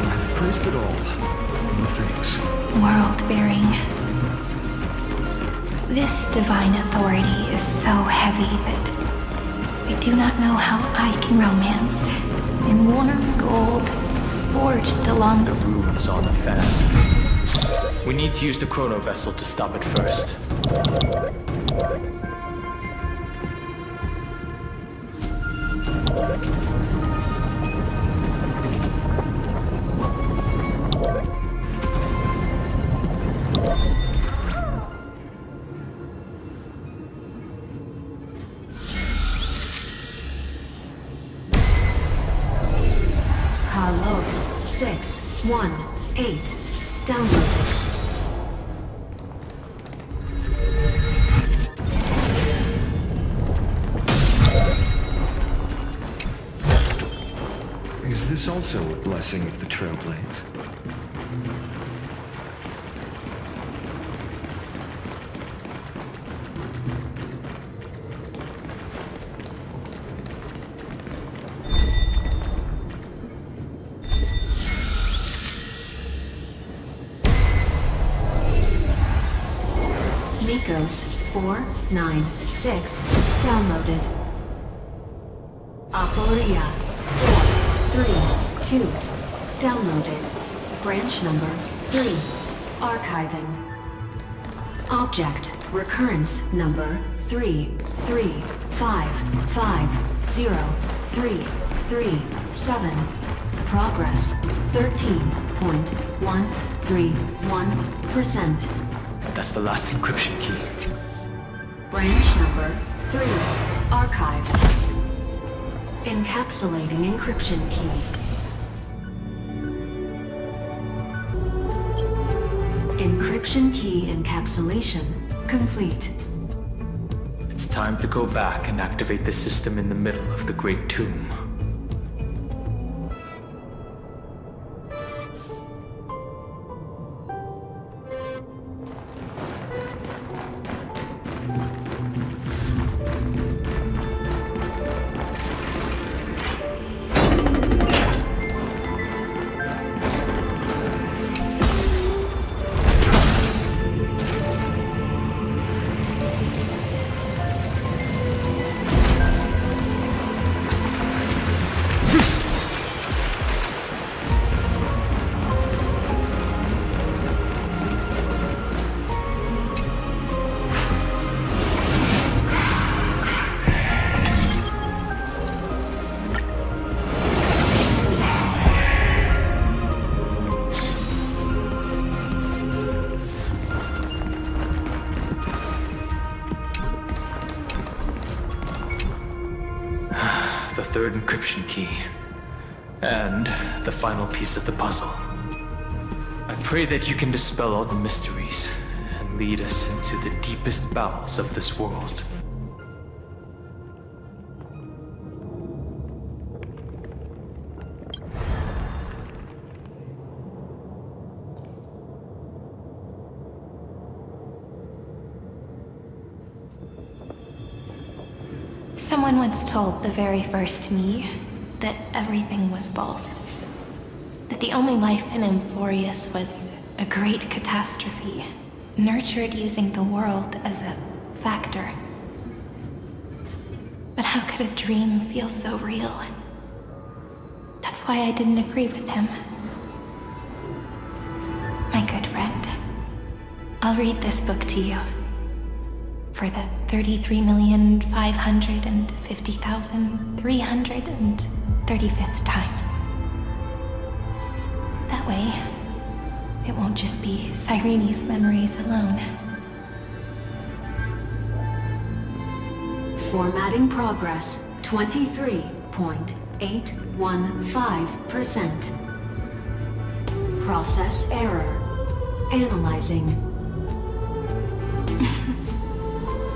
I've praised it all. No thanks. World-bearing. This divine authority is so heavy that I do not know how I can romance in warm gold forged along the runes on the fan. We need to use the chrono vessel to stop it first. Carlos 618. Downloaded. Is this also a blessing of the Trailblaze? Nikos 496. Downloaded. Aporia 432. Downloaded. Branch number 3. Archiving. Object recurrence number 335503337. Progress 13.131%. That's the last encryption key. Branch number 3. Archive. Encapsulating encryption key. Encryption key encapsulation complete. It's time to go back and activate the system in the middle of the Great Tomb. The third encryption key, and the final piece of the puzzle. I pray that you can dispel all the mysteries and lead us into the deepest bowels of this world. Someone once told the very first me that everything was false. That the only life in Amphorius was a great catastrophe, nurtured using the world as a factor. But how could a dream feel so real? That's why I didn't agree with him. My good friend, I'll read this book to you. For the 33,550,335th time. way, it won't just be Cyrene's memories alone. Formatting progress 23.815%. Process error. Analyzing.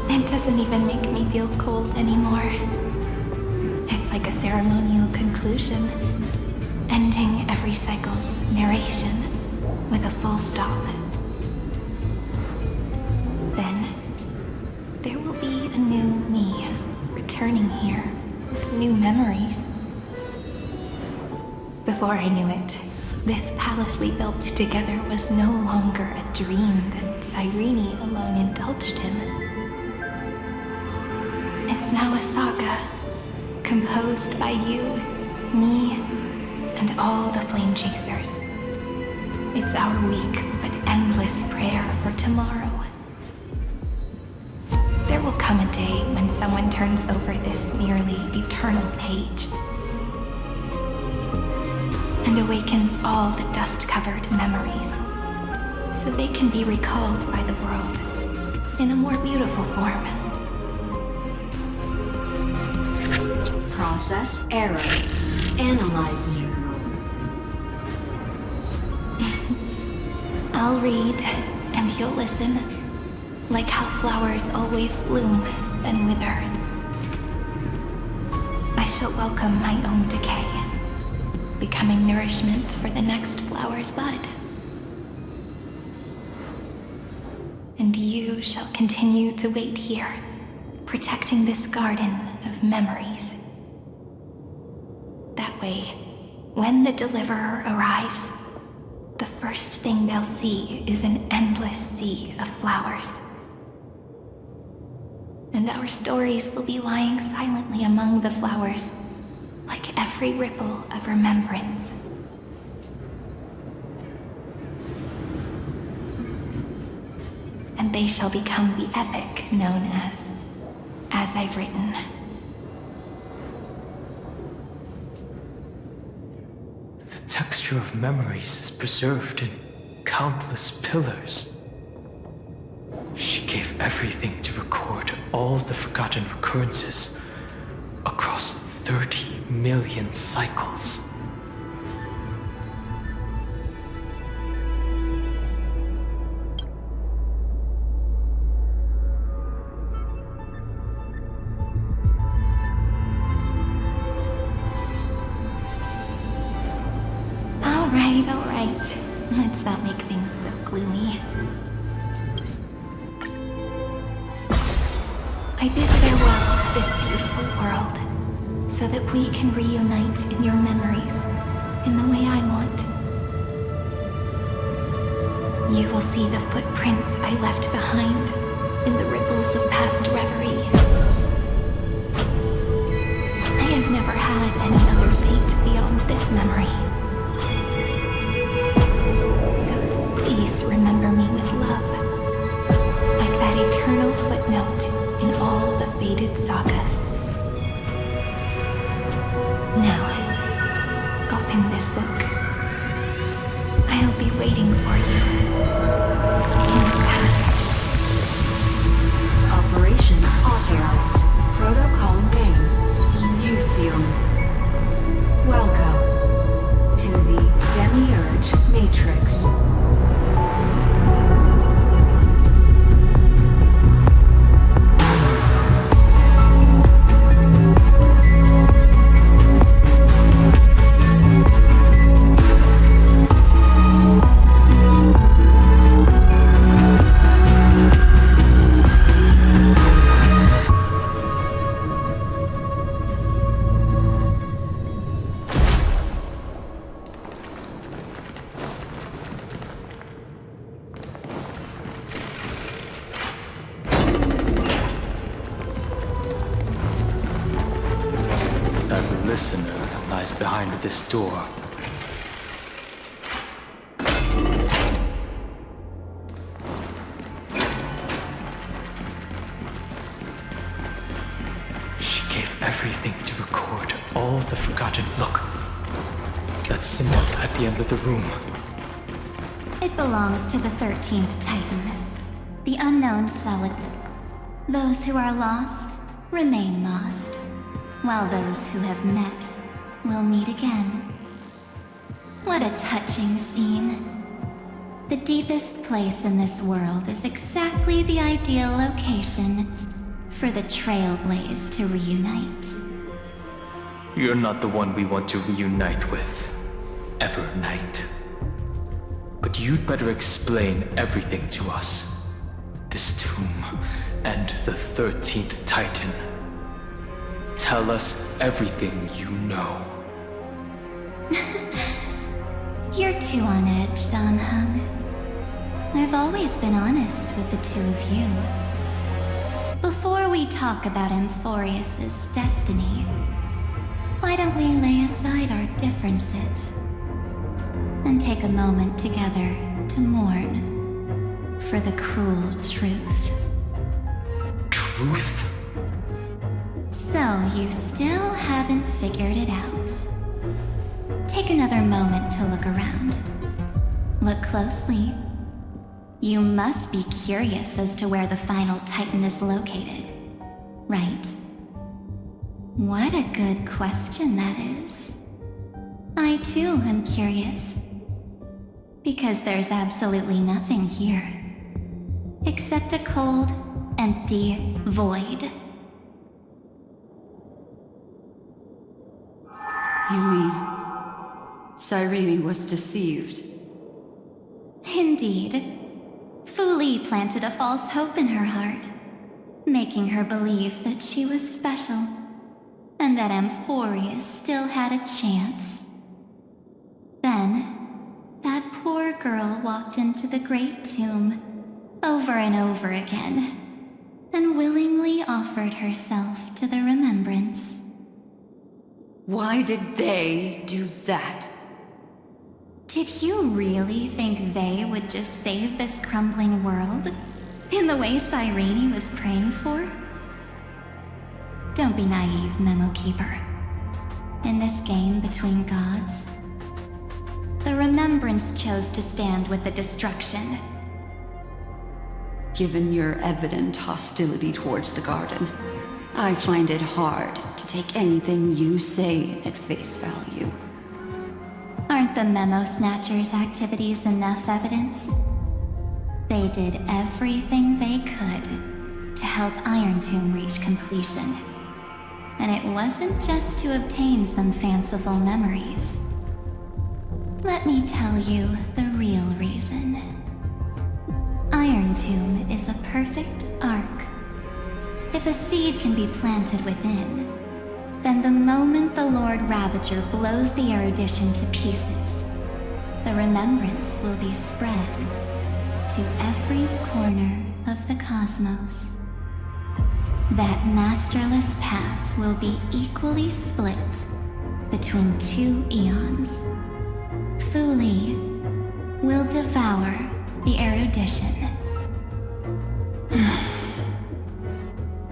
It doesn't even make me feel cold anymore. It's like a ceremonial conclusion, ending every cycle's narration with a full stop. Then, there will be a new me returning here with new memories. Before I knew it, this palace we built together was no longer a dream that Cyrene alone indulged in. It's now a saga, composed by you, me, and all the Flame Chasers. It's our weak but endless prayer for tomorrow. There will come a day when someone turns over this nearly eternal page and awakens all the dust-covered memories, so they can be recalled by the world in a more beautiful form. Process error. Analyzing. I'll read, and you'll listen, like how flowers always bloom, then wither. I shall welcome my own decay, becoming nourishment for the next flower's bud. And you shall continue to wait here, protecting this garden of memories. That way, when the Deliverer arrives, the first thing they'll see is an endless sea of flowers. And our stories will be lying silently among the flowers, like every ripple of remembrance. And they shall become the epic known as I've Written. The texture of memories is preserved in countless pillars. She gave everything to record all the forgotten recurrences across 30 million cycles. All right. Let's not make things so gloomy. I bid farewell to this beautiful world, so that we can reunite in your memories, in the way I want. You will see the footprints I left behind, in the ripples of past reverie. I have never had any other fate beyond this memory. Please remember me with love, like that eternal footnote in all the faded sagas. Now, open this book. I'll be waiting for you in the past. Operation authorized. Protocol name. Museum. Welcome to the Demiurge Matrix. Listener lies behind this door. She gave everything to record all the forgotten. Look, that symbol at the end of the room. It belongs to the 13th Titan, the unknown Solid. Those who are lost remain lost, while those who have met will meet again. What a touching scene. The deepest place in this world is exactly the ideal location for the Trailblaze to reunite. You're not the one we want to reunite with, Evernight. But you'd better explain everything to us. This tomb and the 13th Titan. Tell us everything you know. You're too on edge, Don Hung. I've always been honest with the two of you. Before we talk about Amphorius's destiny, why don't we lay aside our differences and take a moment together to mourn for the cruel truth. Truth? So you still haven't figured it out. Take another moment to look around. Look closely. You must be curious as to where the final Titan is located, right? What a good question that is. I too am curious. Because there's absolutely nothing here. Except a cold, empty void. You mean Cyrene was deceived? Indeed. Fu Li planted a false hope in her heart, making her believe that she was special, and that Amphorius still had a chance. Then, that poor girl walked into the Great Tomb, over and over again, and willingly offered herself to the remembrance. Why did they do that? Did you really think they would just save this crumbling world? In the way Cyrene was praying for? Don't be naive, Memokeeper. In this game between gods, the Remembrance chose to stand with the destruction. Given your evident hostility towards the Garden, I find it hard to take anything you say at face value. Aren't the Memo Snatchers' activities enough evidence? They did everything they could to help Iron Tomb reach completion. And it wasn't just to obtain some fanciful memories. Let me tell you the real reason. Iron Tomb is a perfect ark. If a seed can be planted within, then the moment the Lord Ravager blows the erudition to pieces, the remembrance will be spread to every corner of the cosmos. That masterless path will be equally split between two eons. Fu Li will devour the erudition.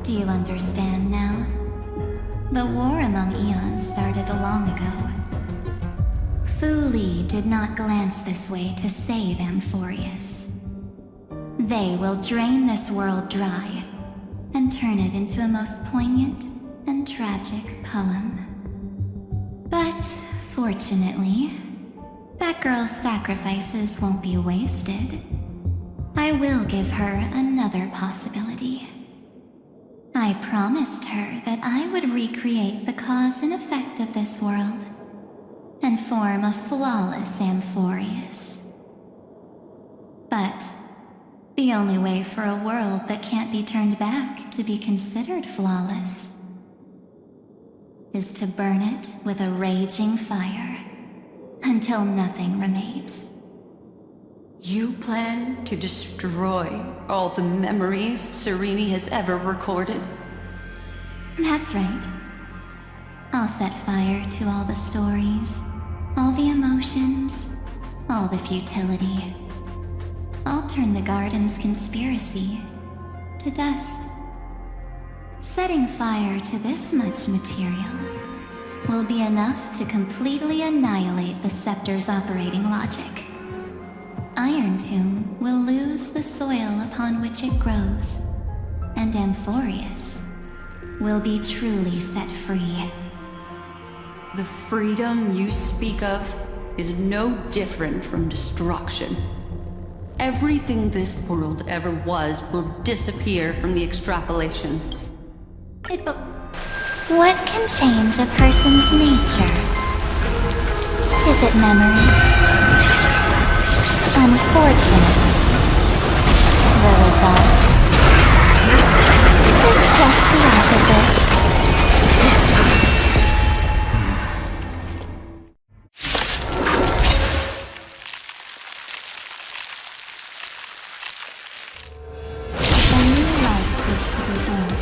Do you understand now? The war among eons started long ago. Fu Li did not glance this way to save Amphorius. They will drain this world dry and turn it into a most poignant and tragic poem. But fortunately, that girl's sacrifices won't be wasted. I will give her another possibility. I promised her that I would recreate the cause and effect of this world and form a flawless Amphorius. But the only way for a world that can't be turned back to be considered flawless is to burn it with a raging fire until nothing remains. You plan to destroy all the memories Cyrene has ever recorded? That's right. I'll set fire to all the stories, all the emotions, all the futility. I'll turn the Garden's conspiracy to dust. Setting fire to this much material will be enough to completely annihilate the Scepter's operating logic. I Iron Tomb will lose the soil upon which it grows, and Amphorius will be truly set free. The freedom you speak of is no different from destruction. Everything this world ever was will disappear from the extrapolations. What can change a person's nature? Is it memories? Unfortunately, the result is just the opposite. A new life is to be born.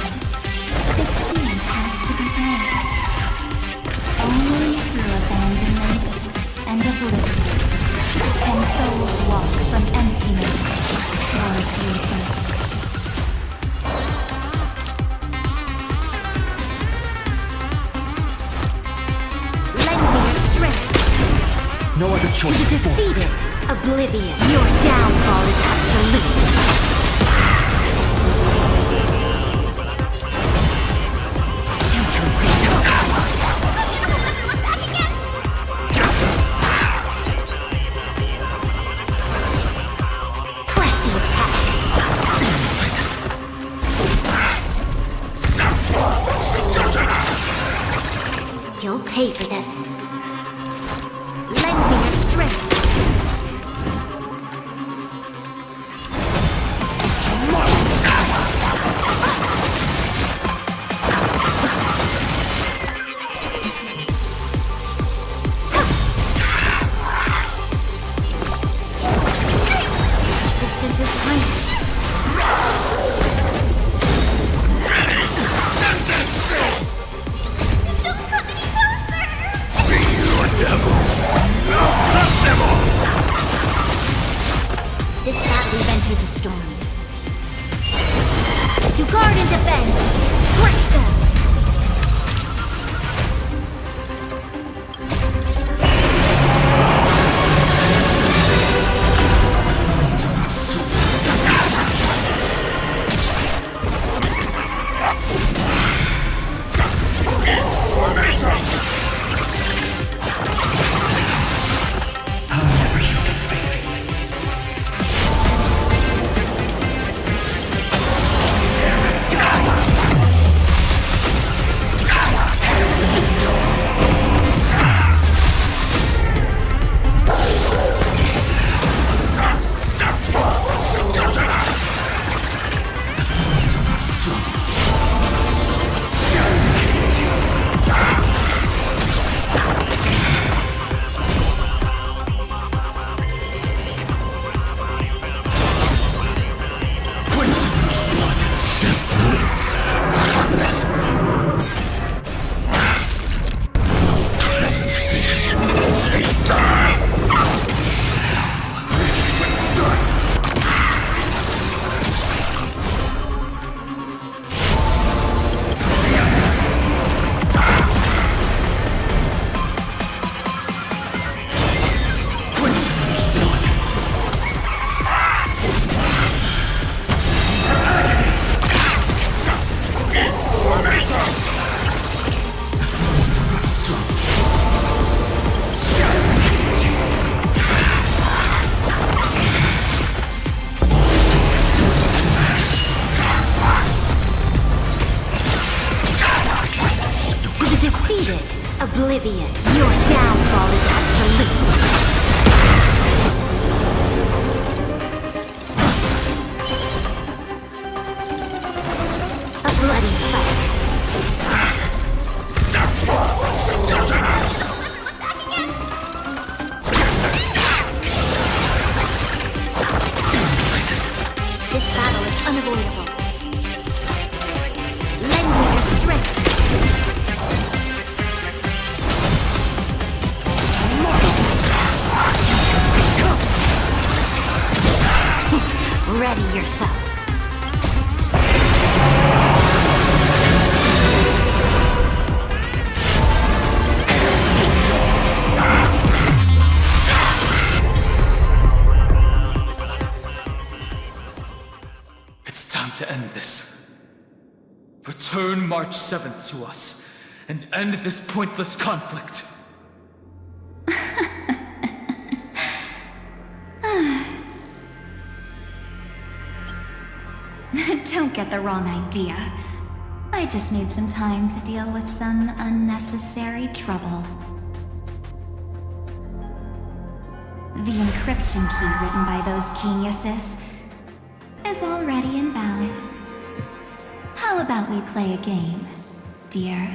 The seed has to be dead. Only through abandonment and oblivion can souls walk from emptiness towards rebirth. Lend me your strength. No other choice. To defeat it, oblivion. Your downfall is absolute. You'll pay for this. Lend me your strength. Resistance is tiny. This battle we've entered the storm. To guard and defend! Crush them! Oblivion, your downfall is absolute. A bloody fight. This battle is unavoidable. Lend me your strength. Ready yourself. return March 7th to us and end this pointless conflict. Don't get the wrong idea. I just need some time to deal with some unnecessary trouble. The encryption key written by those geniuses is already invalid. How about we play a game, dear?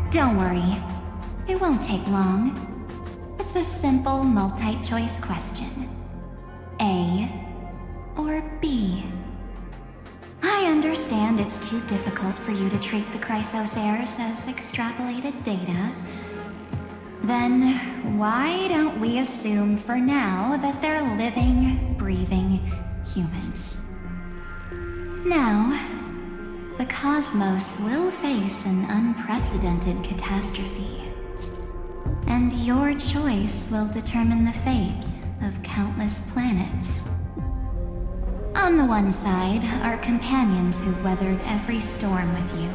Don't worry, it won't take long. It's a simple multi-choice question. A or B? I understand it's too difficult for you to treat the Chrysos heirs as extrapolated data. Then why don't we assume for now that they're living, breathing humans? Now, the cosmos will face an unprecedented catastrophe. And your choice will determine the fate of countless planets. On the one side are companions who've weathered every storm with you.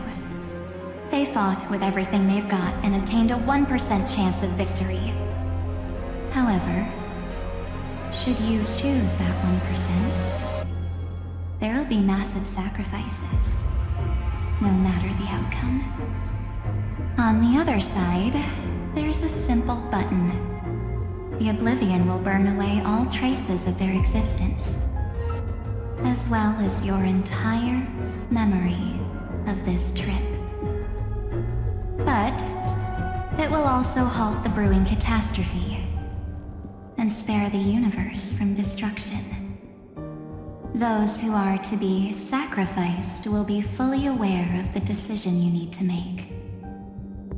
They fought with everything they've got and obtained a 1% chance of victory. However, should you choose that 1%, there'll be massive sacrifices, no matter the outcome. On the other side, there's a simple button. The Oblivion will burn away all traces of their existence, as well as your entire memory of this trip. But it will also halt the brewing catastrophe and spare the universe from destruction. Those who are to be sacrificed will be fully aware of the decision you need to make.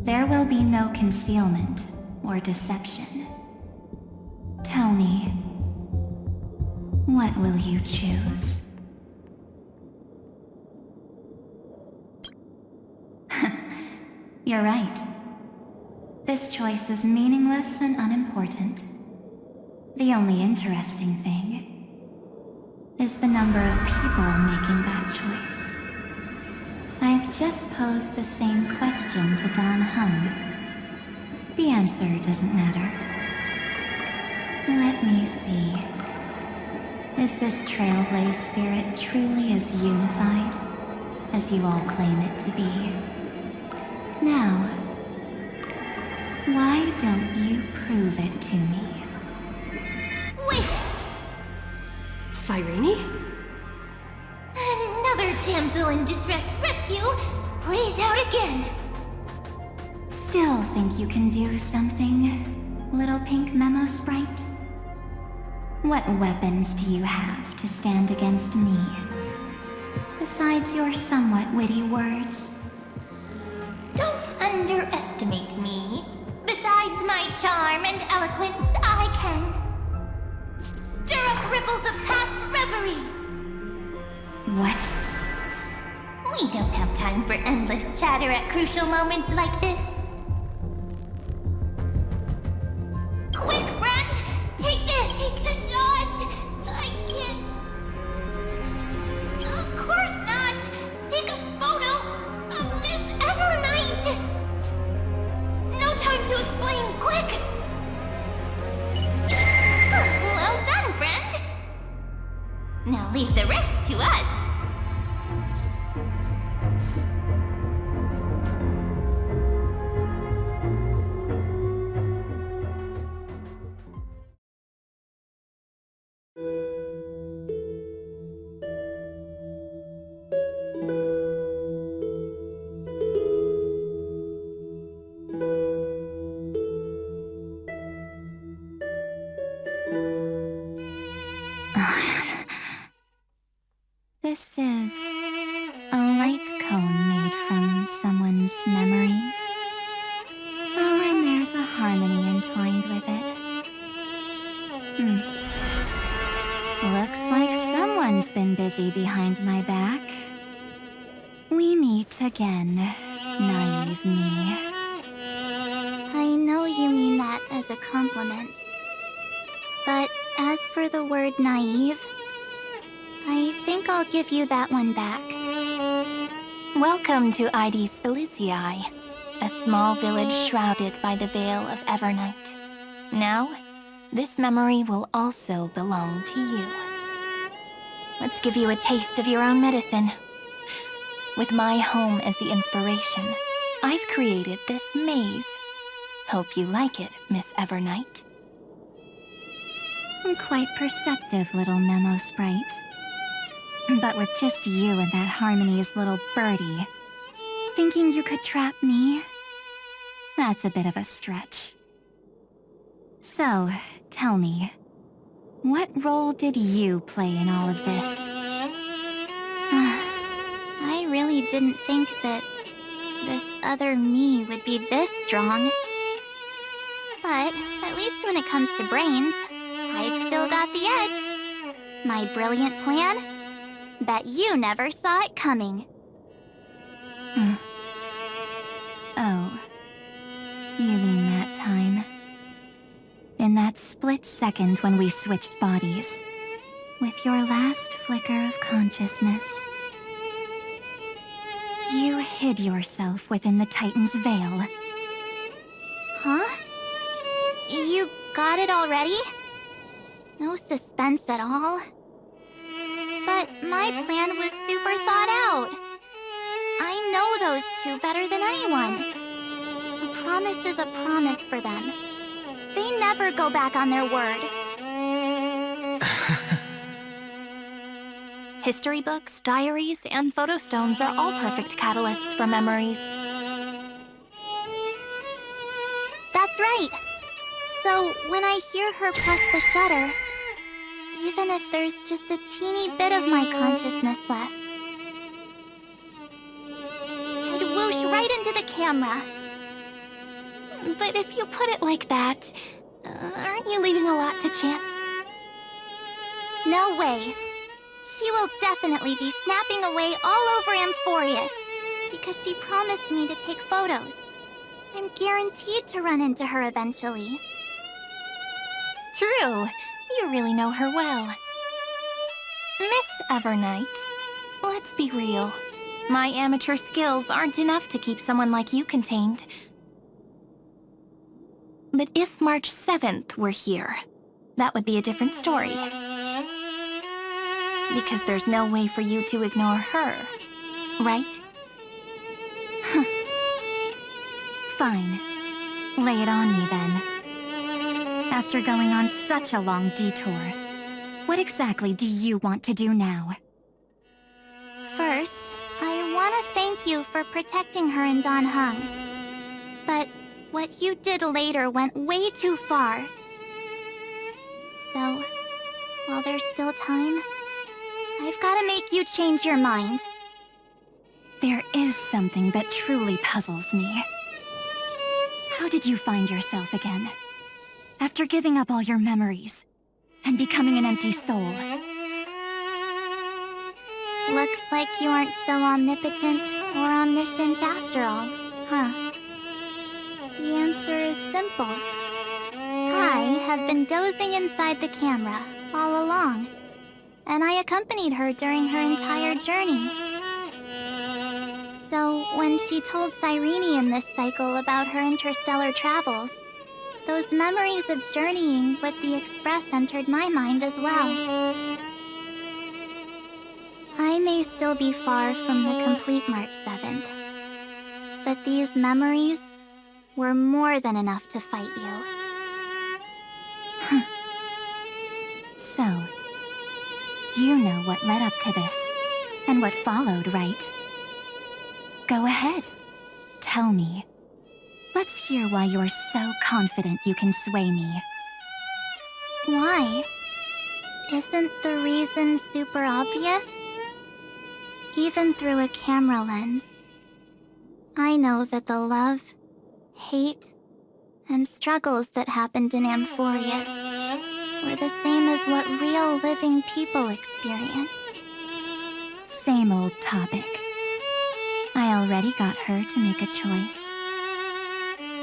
There will be no concealment or deception. Tell me, what will you choose? You're right. This choice is meaningless and unimportant. The only interesting thing is the number of people making that choice. I've just posed the same question to Don Hung. The answer doesn't matter. Let me see. Is this Trailblaze spirit truly as unified as you all claim it to be? Now, why don't you prove it to me? Wait! Cyrene? Another damsel in distress rescue? Plays out again. Still think you can do something, little pink memo sprite? What weapons do you have to stand against me? Besides your somewhat witty words? Don't underestimate me. Besides my charm and eloquence, I can stir up ripples of past reverie. What? We don't have time for endless chatter at crucial moments like this. Quick, friend! Take this! Take the shot! I can't... Of course not! Take a photo of Miss Evernight! No time to explain, quick! Well done, friend! Now leave the rest to us. This is a light cone made from someone's memories. Oh, and there's a harmony entwined with it. Looks like someone's been busy behind my back. We meet again, naive me. I know you mean that as a compliment. But As for the word naive, I think I'll give you that one back. Welcome to Ides Elysiae, a small village shrouded by the veil of Evernight. Now, this memory will also belong to you. Let's give you a taste of your own medicine. With my home as the inspiration, I've created this maze. Hope you like it, Miss Evernight. Quite perceptive, little memo sprite. But with just you and that Harmony's little birdie, thinking you could trap me? That's a bit of a stretch. So, tell me, what role did you play in all of this? I really didn't think that this other me would be this strong. But at least when it comes to brains, I've still got the edge. My brilliant plan? Bet you never saw it coming. Oh. You mean that time? In that split second when we switched bodies. With your last flicker of consciousness. You hid yourself within the Titan's veil. Huh? You got it already? No suspense at all. But my plan was super thought out. I know those two better than anyone. A promise is a promise for them. They never go back on their word. History books, diaries, and photostones are all perfect catalysts for memories. That's right. So when I hear her press the shutter, even if there's just a teeny bit of my consciousness left, I'd whoosh right into the camera. But if you put it like that, aren't you leaving a lot to chance? No way. She will definitely be snapping away all over Amphorius, because she promised me to take photos. I'm guaranteed to run into her eventually. True. You really know her well. Miss Evernight, let's be real. My amateur skills aren't enough to keep someone like you contained. But if March 7th were here, that would be a different story. Because there's no way for you to ignore her, right? Fine. Lay it on me then. After going on such a long detour, what exactly do you want to do now? First, I want to thank you for protecting her and Don Hung. But what you did later went way too far. So, while there's still time, I've got to make you change your mind. There is something that truly puzzles me. How did you find yourself again? After giving up all your memories and becoming an empty soul. Looks like you aren't so omnipotent or omniscient after all, huh? The answer is simple. I have been dozing inside the camera all along, and I accompanied her during her entire journey. So when she told Cyrene in this cycle about her interstellar travels, those memories of journeying with the Express entered my mind as well. I may still be far from the complete March 7th, but these memories were more than enough to fight you. So, you know what led up to this, and what followed, right? Go ahead. Tell me. Let's hear why you're so confident you can sway me. Why? Isn't the reason super obvious? Even through a camera lens, I know that the love, hate, and struggles that happened in Amphorius were the same as what real living people experience. Same old topic. I already got her to make a choice.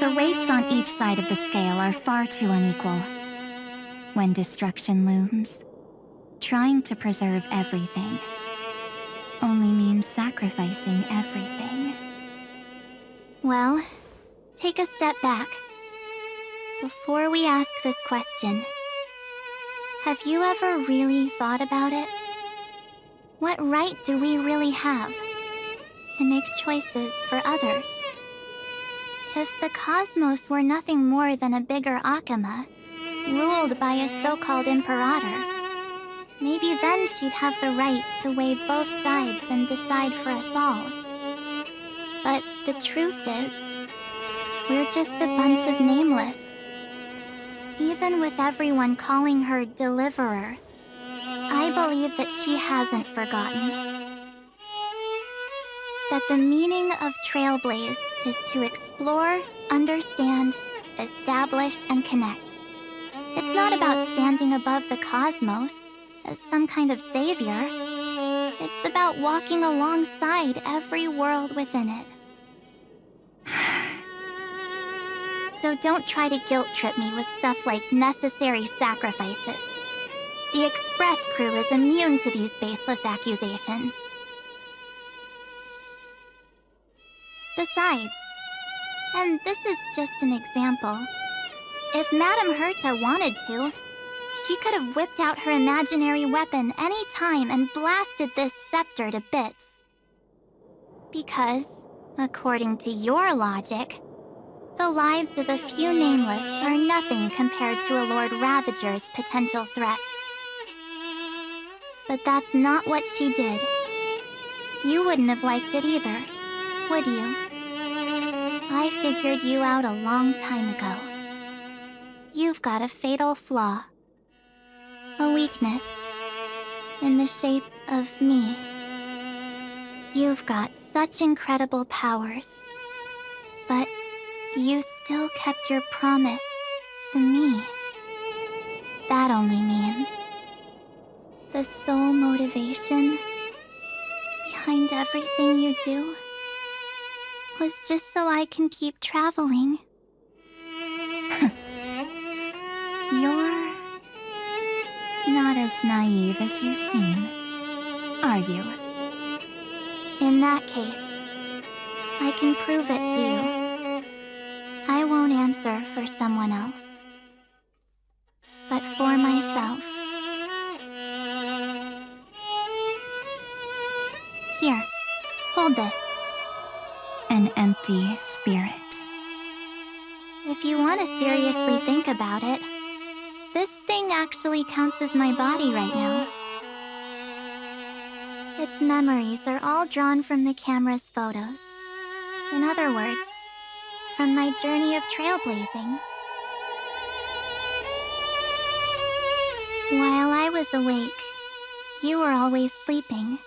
The weights on each side of the scale are far too unequal. when destruction looms, trying to preserve everything only means sacrificing everything. Well, take a step back. Before we ask this question, have you ever really thought about it? What right do we really have to make choices for others? If the cosmos were nothing more than a bigger Akama, ruled by a so-called imperator, maybe then she'd have the right to weigh both sides and decide for us all. But the truth is, we're just a bunch of nameless. Even with everyone calling her Deliverer, I believe that she hasn't forgotten. That the meaning of Trailblaze is to explore, understand, establish, and connect. It's not about standing above the cosmos as some kind of savior. It's about walking alongside every world within it. So don't try to guilt-trip me with stuff like necessary sacrifices. The Express crew is immune to these baseless accusations. Besides, and this is just an example, if Madame Herta wanted to, she could have whipped out her imaginary weapon any time and blasted this scepter to bits. Because, according to your logic, the lives of a few nameless are nothing compared to a Lord Ravager's potential threat. But that's not what she did. You wouldn't have liked it either, would you? I figured you out a long time ago. You've got a fatal flaw. A weakness. In the shape of me. You've got such incredible powers. But you still kept your promise to me. That only means the sole motivation behind everything you do was just so I can keep traveling. You're not as naive as you seem, are you? In that case, I can prove it to you. I won't answer for someone else, but for myself. Here, hold this. An empty spirit. If you want to seriously think about it, this thing actually counts as my body right now. Its memories are all drawn from the camera's photos. In other words, from my journey of trailblazing. While I was awake, you were always sleeping.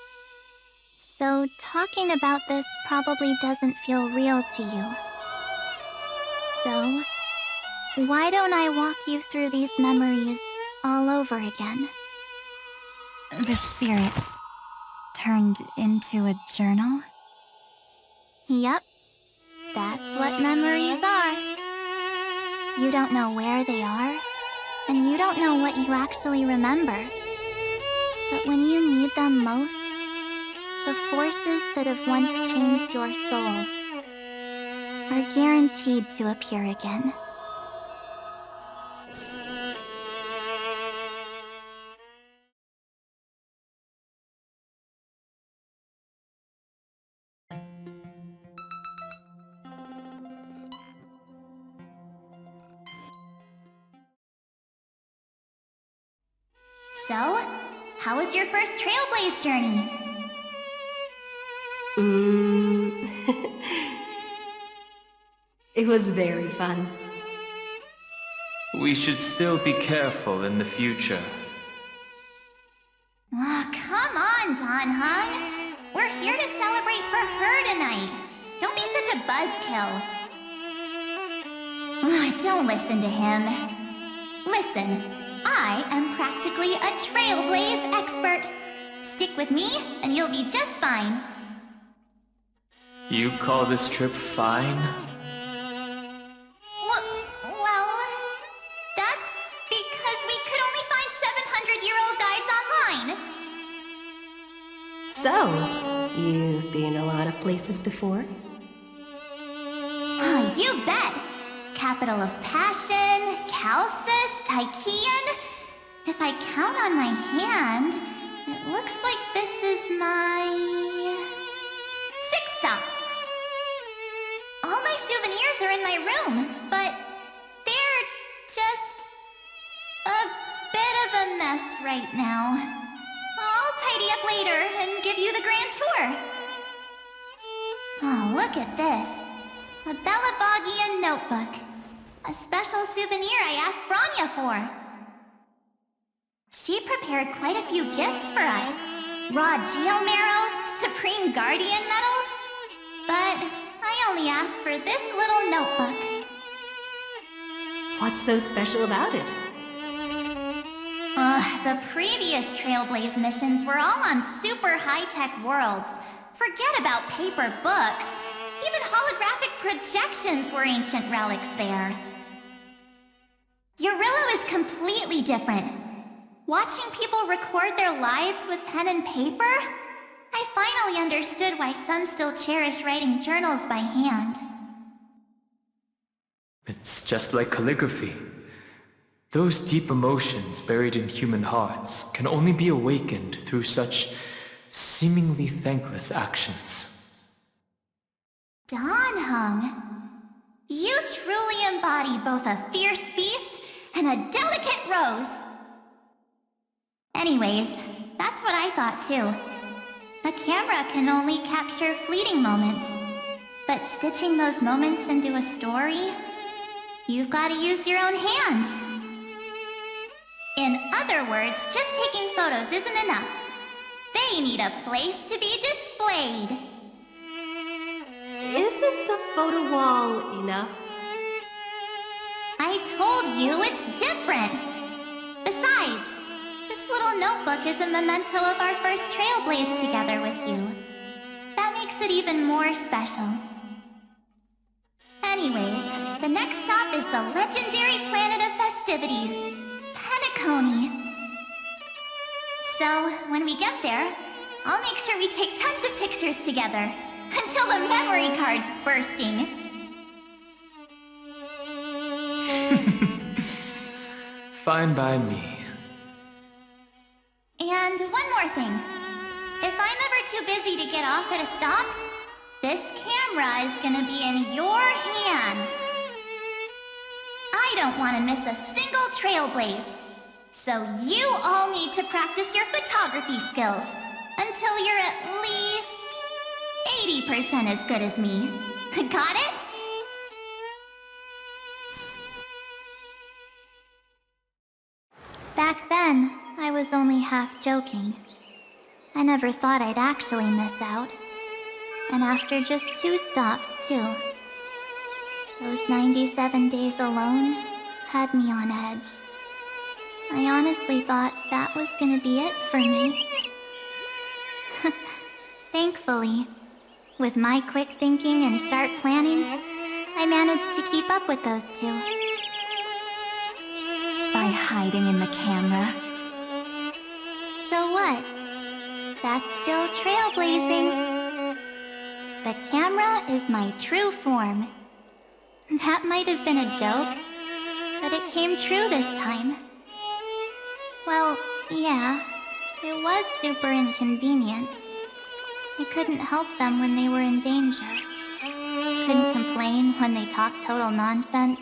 So talking about this probably doesn't feel real to you. So, why don't I walk you through these memories all over again? The spirit turned into a journal? Yup. That's what memories are. You don't know where they are, and you don't know what you actually remember. But when you need them most, the forces that have once changed your soul are guaranteed to appear again. So, how was your first Trailblaze journey? It was very fun. We should still be careful in the future. Oh, come on, Don Hung. We're here to celebrate for her tonight. Don't be such a buzzkill. Oh, don't listen to him. Listen, I am practically a Trailblaze expert. Stick with me, and you'll be just fine. You call this trip fine? Well, that's because we could So, you've been a lot of places before? Oh, you bet! Capital of Passion, Calcis, Tychean. If I count on my hand, it looks like this is my 6th stop. All my souvenirs are in my room, but they're just a bit of a mess right now. I'll tidy up later and give you the grand tour. Oh, look at this. A Belabogian notebook. A special souvenir I asked Branya for. She prepared quite a few gifts for us. Raw Geomarrow, Supreme Guardian medals. But I only asked for this little notebook. What's so special about it? The previous Trailblaze missions were all on super high-tech worlds. Forget about paper books. Even holographic projections were ancient relics there. Eurillo is completely different. Watching people record their lives with pen and paper, I finally understood why some still cherish writing journals by hand. It's just like calligraphy. Those deep emotions buried in human hearts can only be awakened through such seemingly thankless actions. Danheng, you truly embody both a fierce beast and a delicate rose. Anyways, that's what I thought too. A camera can only capture fleeting moments, but stitching those moments into a story, you've got to use your own hands. In other words, just taking photos isn't enough. They need a place to be displayed. Isn't the photo wall enough? I told you it's different. Besides, this little notebook is a memento of our first Trailblaze together with you. That makes it even more special. Anyways, the next stop is the legendary planet of festivities, Penacony. So, when we get there, I'll make sure we take tons of pictures together, until the memory card's bursting. Fine by me. And one more thing. If I'm ever too busy to get off at a stop, this camera is gonna be in your hands. I don't want to miss a single Trailblaze. So you all need to practice your photography skills until you're at least 80% as good as me. Got it? Back then, I was only half joking. I never thought I'd actually miss out. And after just 2 stops, too. Those 97 days alone had me on edge. I honestly thought that was gonna be it for me. Thankfully, with my quick thinking and sharp planning, I managed to keep up with those 2. By hiding in the camera. So what? That's still trailblazing. The camera is my true form. That might have been a joke, but it came true this time. Well, yeah, it was super inconvenient. I couldn't help them when they were in danger. Couldn't complain when they talked total nonsense.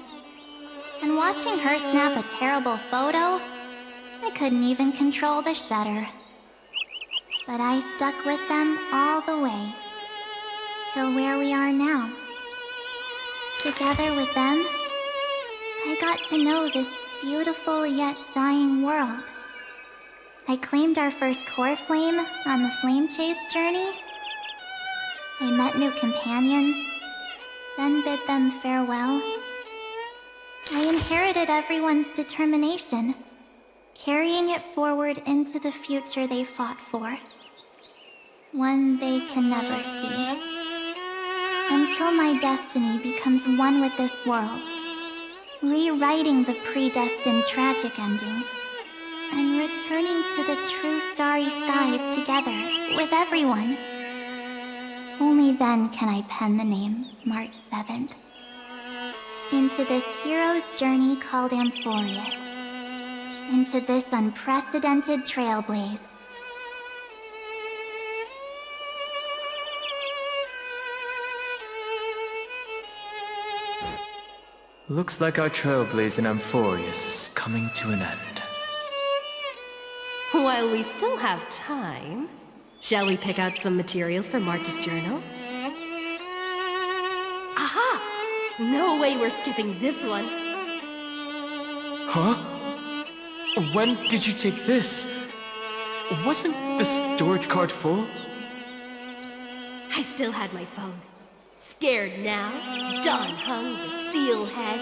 And watching her snap a terrible photo, I couldn't even control the shutter. But I stuck with them all the way. Till where we are now. Together with them, I got to know this beautiful yet dying world. I claimed our first core flame on the flame chase journey. I met new companions, then bid them farewell. I inherited everyone's determination, carrying it forward into the future they fought for. One they can never see. Until my destiny becomes one with this world, rewriting the predestined tragic ending, and returning to the true starry skies together with everyone. Only then can I pen the name March 7th. Into this hero's journey called Amphorius. Into this unprecedented trailblaze. Looks like our trailblaze in Amphorius is coming to an end. While we still have time, shall we pick out some materials for March's journal? Aha! No way we're skipping this one. Huh? When did you take this? Wasn't the storage card full? I still had my phone. Scared now, Don hung the seal head.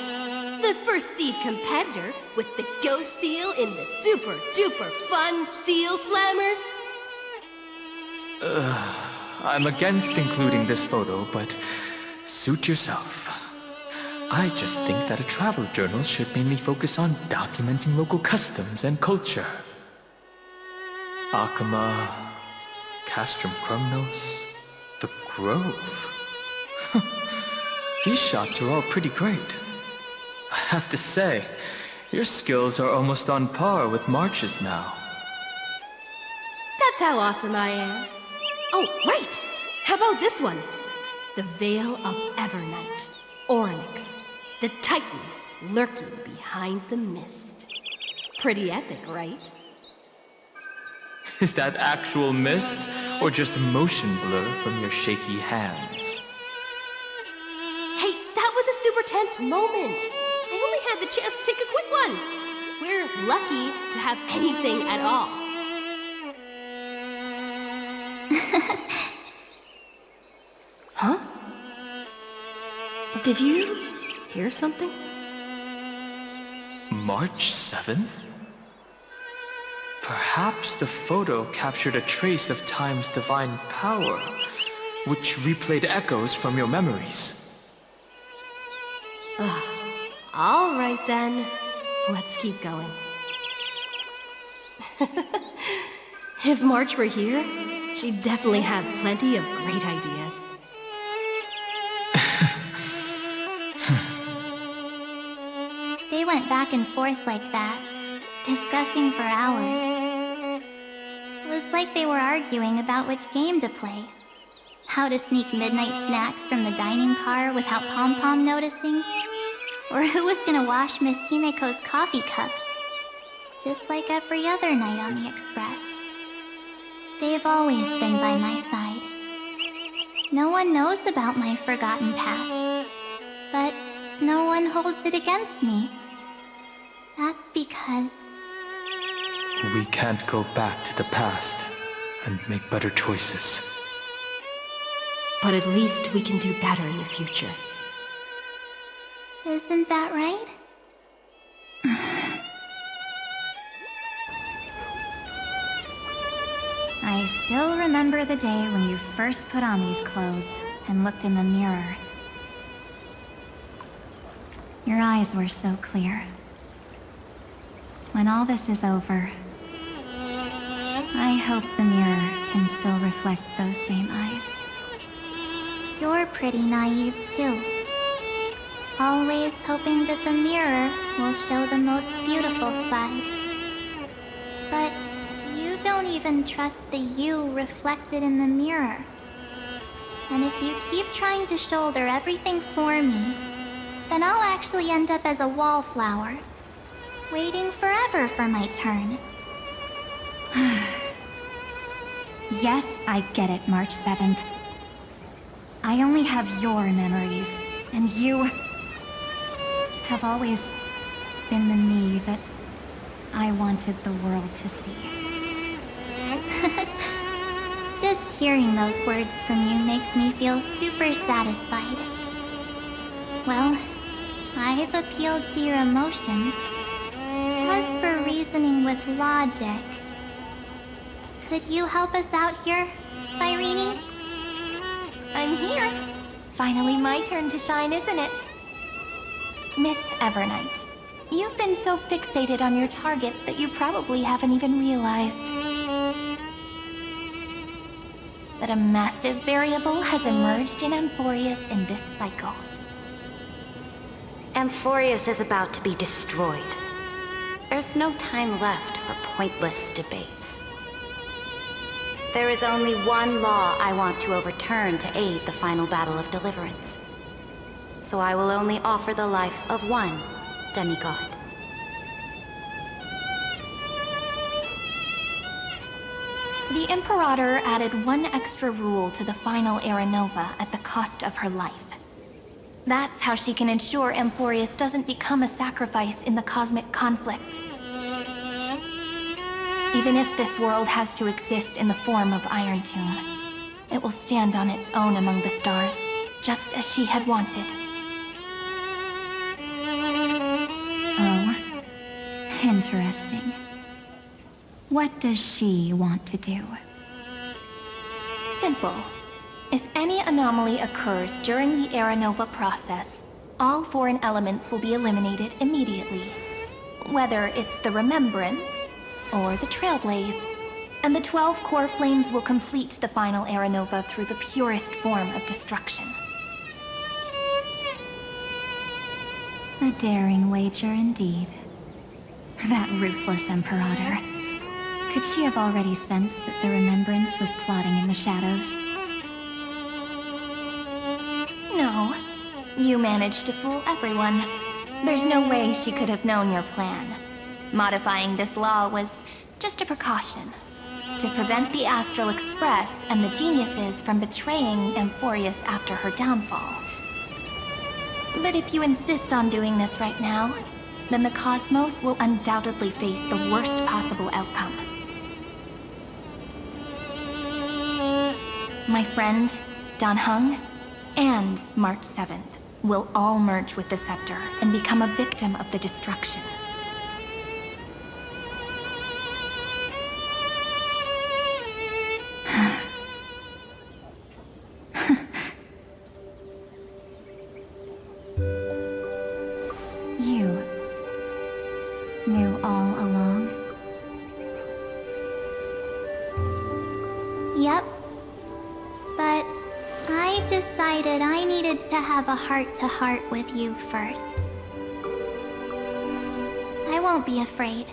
The first seed competitor with the ghost seal in the super duper fun seal slammers. I'm against including this photo, but suit yourself. I just think that a travel journal should mainly focus on documenting local customs and culture. Akama, Castrum Krumnos, the Grove. These shots are all pretty great. I have to say, your skills are almost on par with March's now. That's how awesome I am. Oh, right! How about this one? The Veil of Evernight. Onyx, the Titan lurking behind the mist. Pretty epic, right? Is that actual mist, or just a motion blur from your shaky hands? Hey, that was a super tense moment. I only had the chance to take a quick one. We're lucky to have anything at all. Huh? Did you hear something? March 7th? Perhaps the photo captured a trace of time's divine power, which replayed echoes from your memories. All right then, let's keep going. If March were here, she'd definitely have plenty of great ideas. They went back and forth like that, discussing for hours. It was like they were arguing about which game to play. How to sneak midnight snacks from the dining car without Pom-Pom noticing. Or who was gonna wash Miss Himeko's coffee cup. Just like every other night on the Express. They've always been by my side. No one knows about my forgotten past. But no one holds it against me. That's because... We can't go back to the past and make better choices. But at least we can do better in the future. Isn't that right? I still remember the day when you first put on these clothes and looked in the mirror. Your eyes were so clear. When all this is over, I hope the mirror can still reflect those same eyes. You're pretty naive too. Always hoping that the mirror will show the most beautiful side. But you don't even trust the you reflected in the mirror. And if you keep trying to shoulder everything for me, then I'll actually end up as a wallflower, waiting forever for my turn. Yes, I get it, March 7th. I only have your memories, and you have always been the me that I wanted the world to see. Just hearing those words from you makes me feel super satisfied. Well, I've appealed to your emotions. As for reasoning with logic, could you help us out here, Cyrene? I'm here. Finally my turn to shine, isn't it? Miss Evernight, You've been so fixated on your targets that you probably haven't even realized that a massive variable has emerged in Amphorius in this cycle. Amphorius is about to be destroyed. There's no time left for pointless debates. There is only one law I want to overturn to aid the final battle of deliverance. So I will only offer the life of one demigod. The Imperator added one extra rule to the final Era Nova at the cost of her life. That's how she can ensure Amphorius doesn't become a sacrifice in the cosmic conflict. Even if this world has to exist in the form of Iron Tomb, it will stand on its own among the stars, just as she had wanted. Oh, interesting. What does she want to do? Simple. If any anomaly occurs during the Era Nova process, all foreign elements will be eliminated immediately. Whether it's the Remembrance or the Trailblaze, and the 12 core flames will complete the final Era Nova through the purest form of destruction. A daring wager indeed. That ruthless Imperator. Could she have already sensed that the Remembrance was plotting in the shadows? No. You managed to fool everyone. There's no way she could have known your plan. Modifying this law was just a precaution, to prevent the Astral Express and the geniuses from betraying Amphorius after her downfall. But if you insist on doing this right now, then the cosmos will undoubtedly face the worst possible outcome. My friend, Dan Heng, and March 7th will all merge with the Scepter and become a victim of the destruction. You knew all along? Yep. But I decided I needed to have a heart-to-heart with you first. I won't be afraid.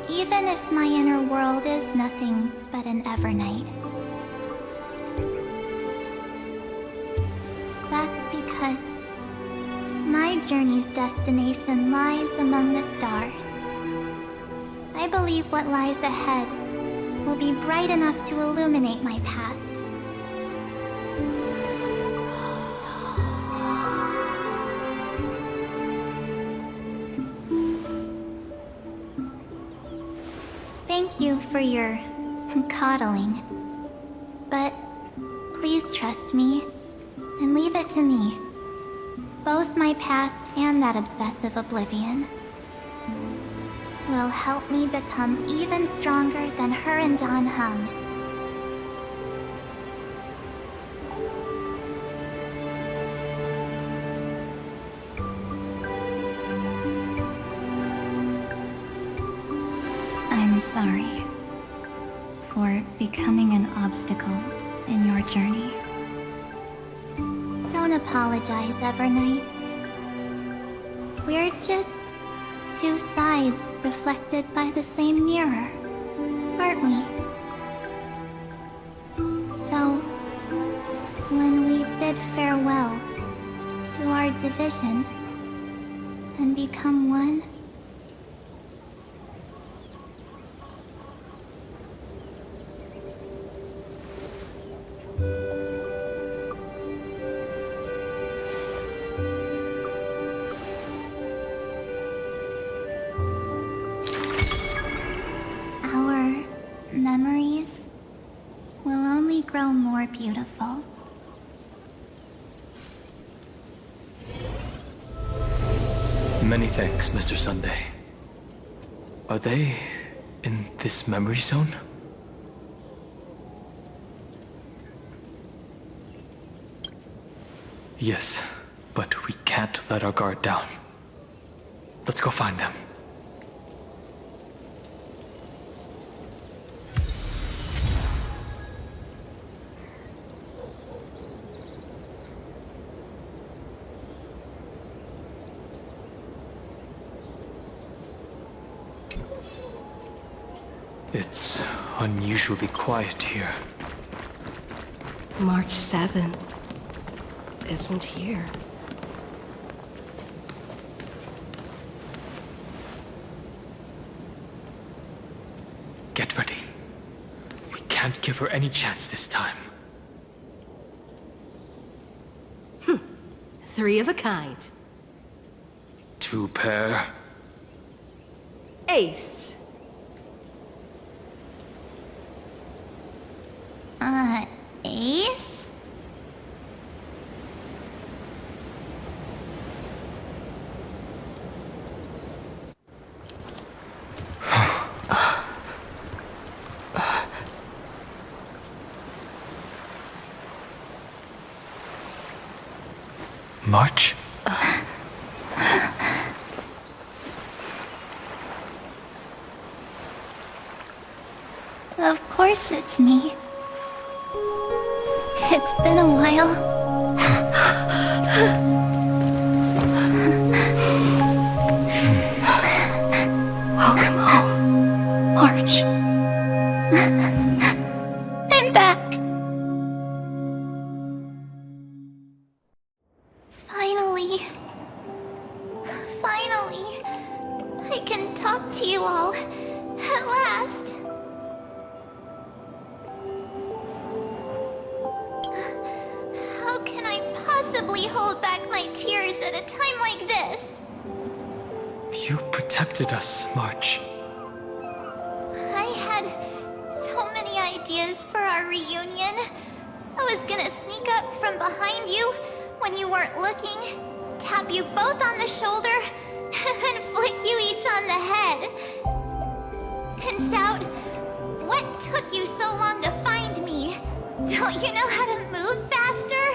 Even if my inner world is nothing but an Evernight. That's because my journey's destination lies among the stars. I believe what lies ahead will be bright enough to illuminate my past. Thank you for your coddling. But please trust me and leave it to me. Both my past and that obsessive oblivion will help me become even stronger than her and Dan Heng. I'm sorry for becoming an obstacle in your journey. Don't apologize, Evernight. We're just two sides reflected by the same mirror, aren't we? So, when we bid farewell to our division and become one, memories will only grow more beautiful. Many thanks, Mr. Sunday. Are they in this memory zone? Yes, but we can't let our guard down. Let's go find them. It's unusually quiet here. March 7th isn't here. Get ready. We can't give her any chance this time. 3 of a kind. 2 pair. Ace. Ace? March? Of course it's me. It's been a while. Welcome home, March. I'm back. Finally, I can talk to you all at last. How can I possibly hold back my tears at a time like this? You protected us, March. I had so many ideas for our reunion. I was gonna sneak up from behind you when you weren't looking, tap you both on the shoulder, and then flick you each on the head. And shout, "What took you so long to find me? Don't you know how to move faster?"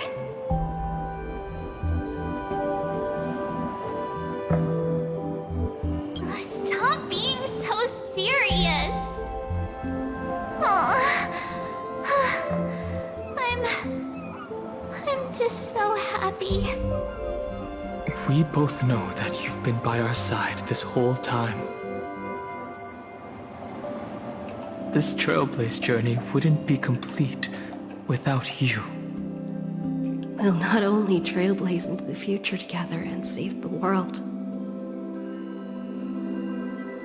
Stop being so serious. Aw. I'm just so happy. We both know that you've been by our side this whole time. This Trailblaze journey wouldn't be complete without you. We'll not only trailblaze into the future together and save the world,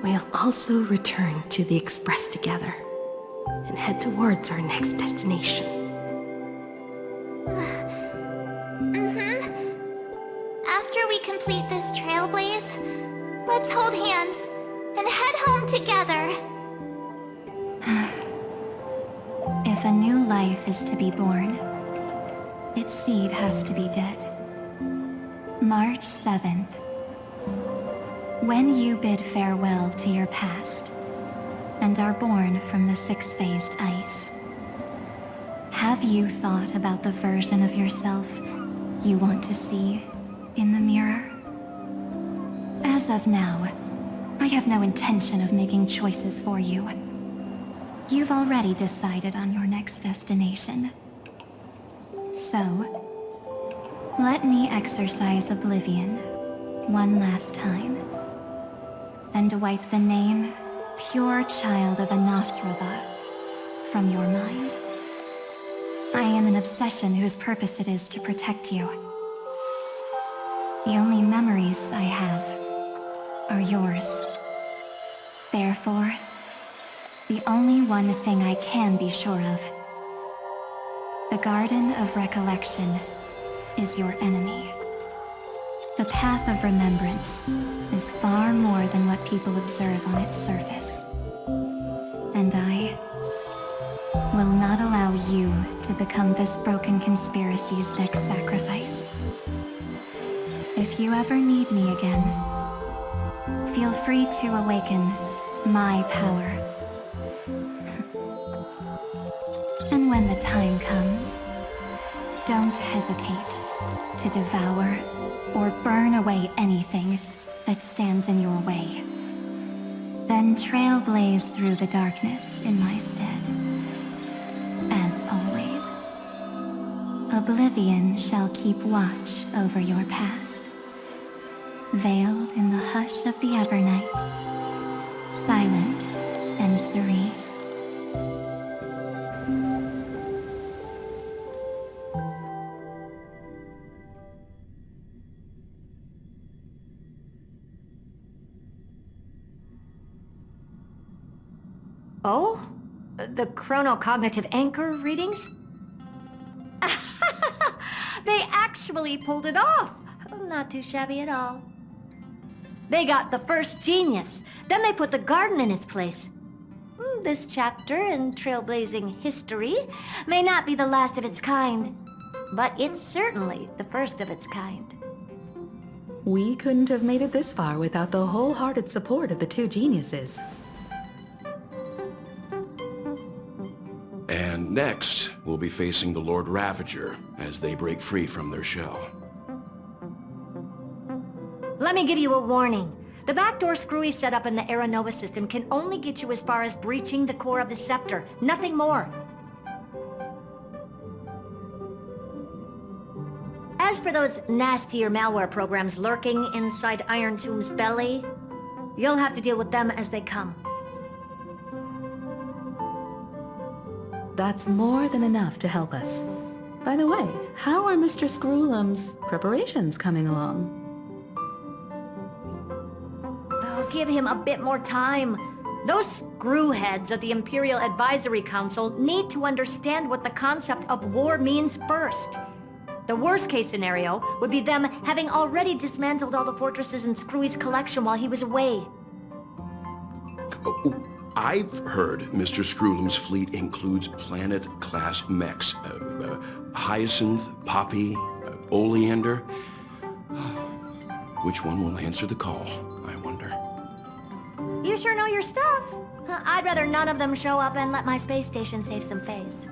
we'll also return to the Express together and head towards our next destination. After we complete this trailblaze, let's hold hands and head home together. If a new life is to be born, its seed has to be dead. March 7th. When you bid farewell to your past, and are born from the six-phased ice, have you thought about the version of yourself you want to see in the mirror? As of now, I have no intention of making choices for you. You've already decided on your next destination. So, let me exercise oblivion one last time, and wipe the name Pure Child of Anasrava from your mind. I am an obsession whose purpose it is to protect you. The only memories I have are yours. Therefore, the only one thing I can be sure of. The Garden of Recollection is your enemy. The Path of Remembrance is far more than what people observe on its surface. And I will not allow you to become this broken conspiracy's next sacrifice. If you ever need me again, feel free to awaken my power. And when the time comes, don't hesitate to devour or burn away anything that stands in your way. Then trailblaze through the darkness in my stead. As always, oblivion shall keep watch over your past, veiled in the hush of the Evernight, silent and serene. Oh? The chronocognitive anchor readings? They actually pulled it off! Not too shabby at all. They got the first genius, then they put the garden in its place. This chapter in trailblazing history may not be the last of its kind, but it's certainly the first of its kind. We couldn't have made it this far without the wholehearted support of the two geniuses. And next, we'll be facing the Lord Ravager as they break free from their shell. Let me give you a warning. The backdoor screwy setup in the Aeronova system can only get you as far as breaching the core of the scepter, nothing more. As for those nastier malware programs lurking inside Iron Tomb's belly, you'll have to deal with them as they come. That's more than enough to help us. By the way, how are Mr. Screwlum's preparations coming along? Oh, give him a bit more time. Those screwheads at the Imperial Advisory Council need to understand what the concept of war means first. The worst-case scenario would be them having already dismantled all the fortresses in Screwy's collection while he was away. I've heard Mr. Screwlum's fleet includes planet-class mechs. Hyacinth, Poppy, Oleander. Which one will answer the call, I wonder? You sure know your stuff. I'd rather none of them show up and let my space station save some face.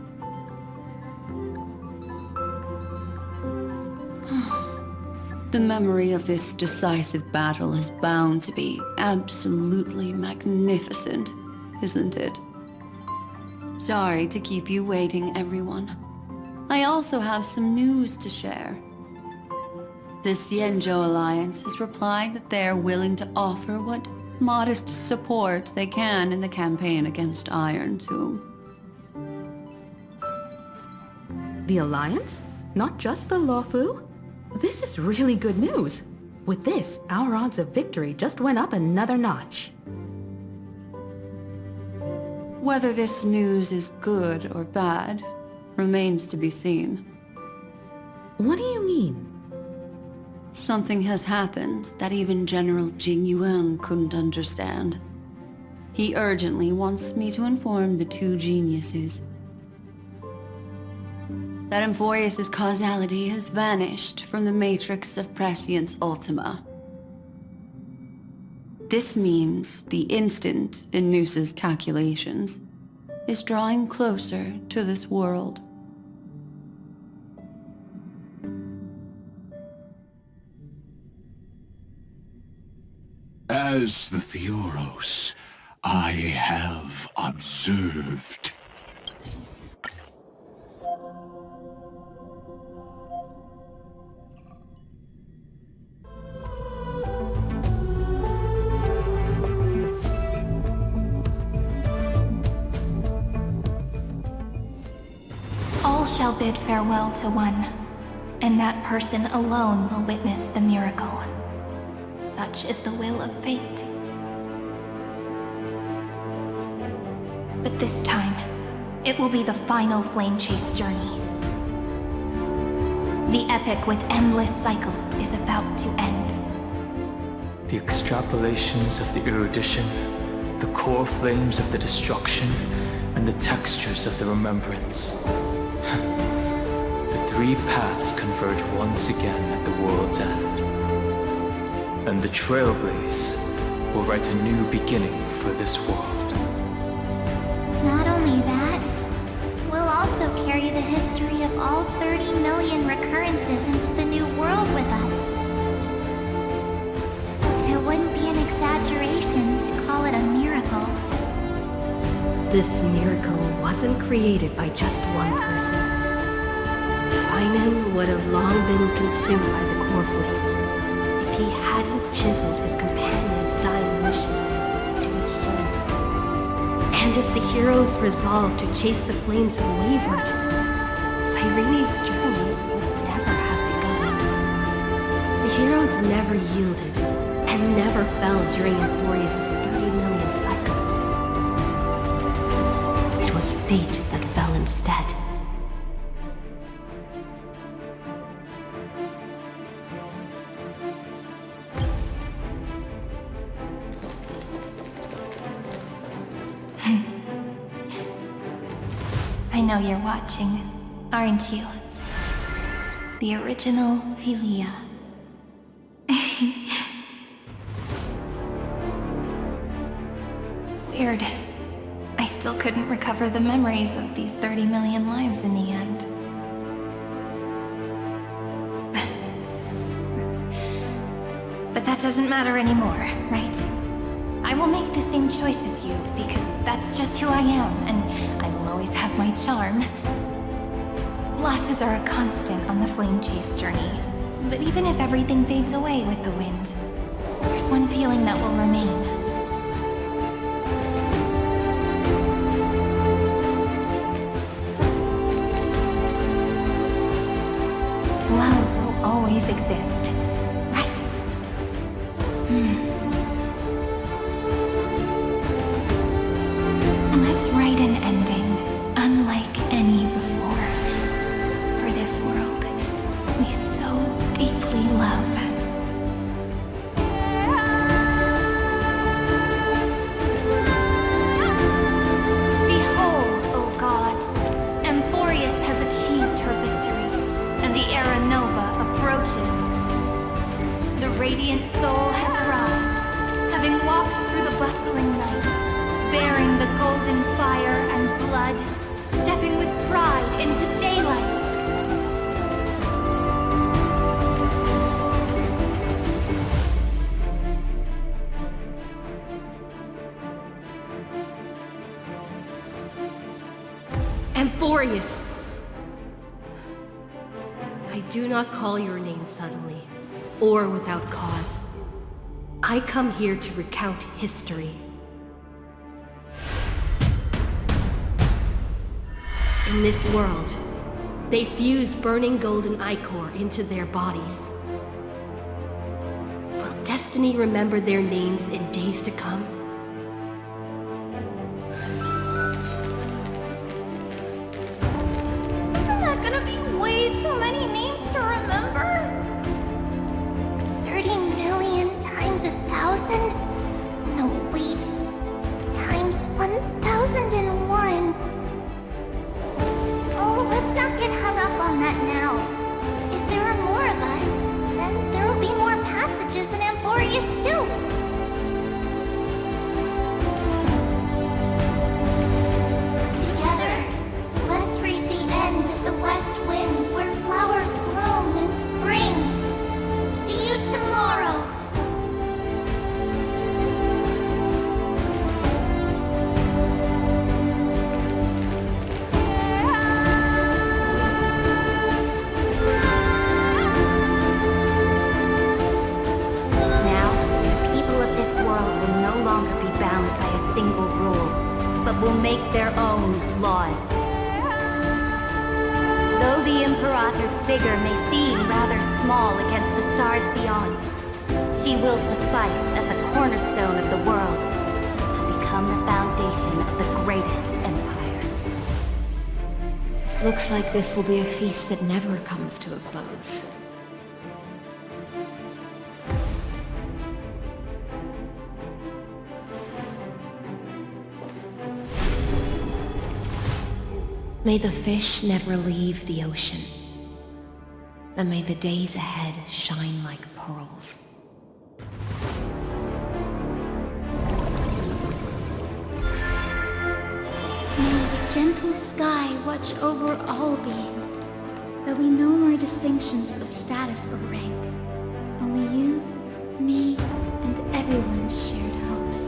The memory of this decisive battle is bound to be absolutely magnificent, isn't it? Sorry to keep you waiting, everyone. I also have some news to share. The Xianzhou Alliance has replied that they are willing to offer what modest support they can in the campaign against Iron Tomb. The Alliance? Not just the Luofu? This is really good news. With this, our odds of victory just went up another notch. Whether this news is good or bad remains to be seen. What do you mean? Something has happened that even General Jing Yuan couldn't understand. He urgently wants me to inform the two geniuses that Amphorius' causality has vanished from the matrix of Prescience Ultima. This means the instant in Noose's calculations is drawing closer to this world. As the Theoros, I have observed. All shall bid farewell to one, and that person alone will witness the miracle. Such is the will of fate. But this time, it will be the final flame chase journey. The epic with endless cycles is about to end. The extrapolations of the erudition, the core flames of the destruction, and the textures of the remembrance. The three paths converge once again at the world's end. And the Trailblaze will write a new beginning for this world. Not only that, we'll also carry the history of all 30 million recurrences into the new world with us. It would This miracle wasn't created by just one person. Finan would have long been consumed by the core flames if he hadn't chiseled his companion's dying wishes into his soul. And if the hero's resolve to chase the flames had wavered, Cyrene's journey would never have begun. The heroes never yielded and never fell during Euphorius' 30 million cycles. It was fate that fell instead. I know you're watching, aren't you? The original Philia. Weird. I still couldn't recover the memories of these 30 million lives in the end. But that doesn't matter anymore, right? I will make the same choice as you, because that's just who I am, and I will always have my charm. Losses are a constant on the flame chase journey, but even if everything fades away with the wind, there's one feeling that will remain. Love will always exist, right? Let's write an ending unlike any before. For this world we so deeply love. Behold, O gods, Euphorius has achieved her victory, and the Era Nova approaches. The radiant soul has arrived, having walked through the bustling night, bearing the golden fire and blood, stepping with pride into daylight. Euphorius! I do not call your name suddenly, or without cause. I come here to recount history. In this world, they fused burning golden ichor into their bodies. Will destiny remember their names in days to come? Isn't that gonna be way too many names to remember? 30 million times 1,000? No, wait. Times 1,001. Oh, let's not get hung up on that now. If there are more of us, then there will be more passages in Euphorius too. Together, let's reach the end of the west wind where flowers bloom in spring. See you tomorrow. Now, the people of this world will no longer be bound by a single rule, but will make their own laws. Though the Imperator's figure may seem rather small against the stars beyond, she will suffice as the cornerstone of the world and become the foundation of the greatest empire. Looks like this will be a feast that never comes to a close. May the fish never leave the ocean, and may the days ahead shine like pearls. May the gentle sky watch over all beings. There'll be no more distinctions of status or rank. Only you, me, and everyone's shared hopes.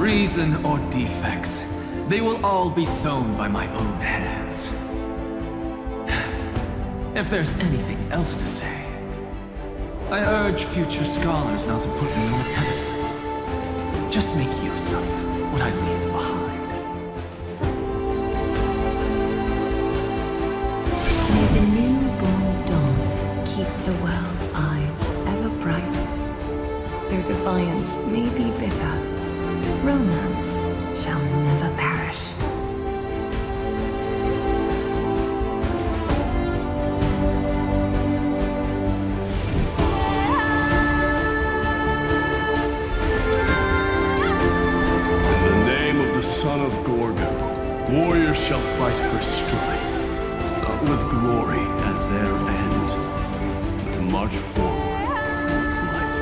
reason or defects, they will all be sown by my own hands. If there's anything else to say, I urge future scholars not to put me on a pedestal. Just make use of what I leave behind. May the newborn dawn keep the world's eyes ever bright. Their defiance may be bitter, romance shall never perish. Son of Gorgon, warriors shall fight for strife, with glory as their end, to march forward towards light.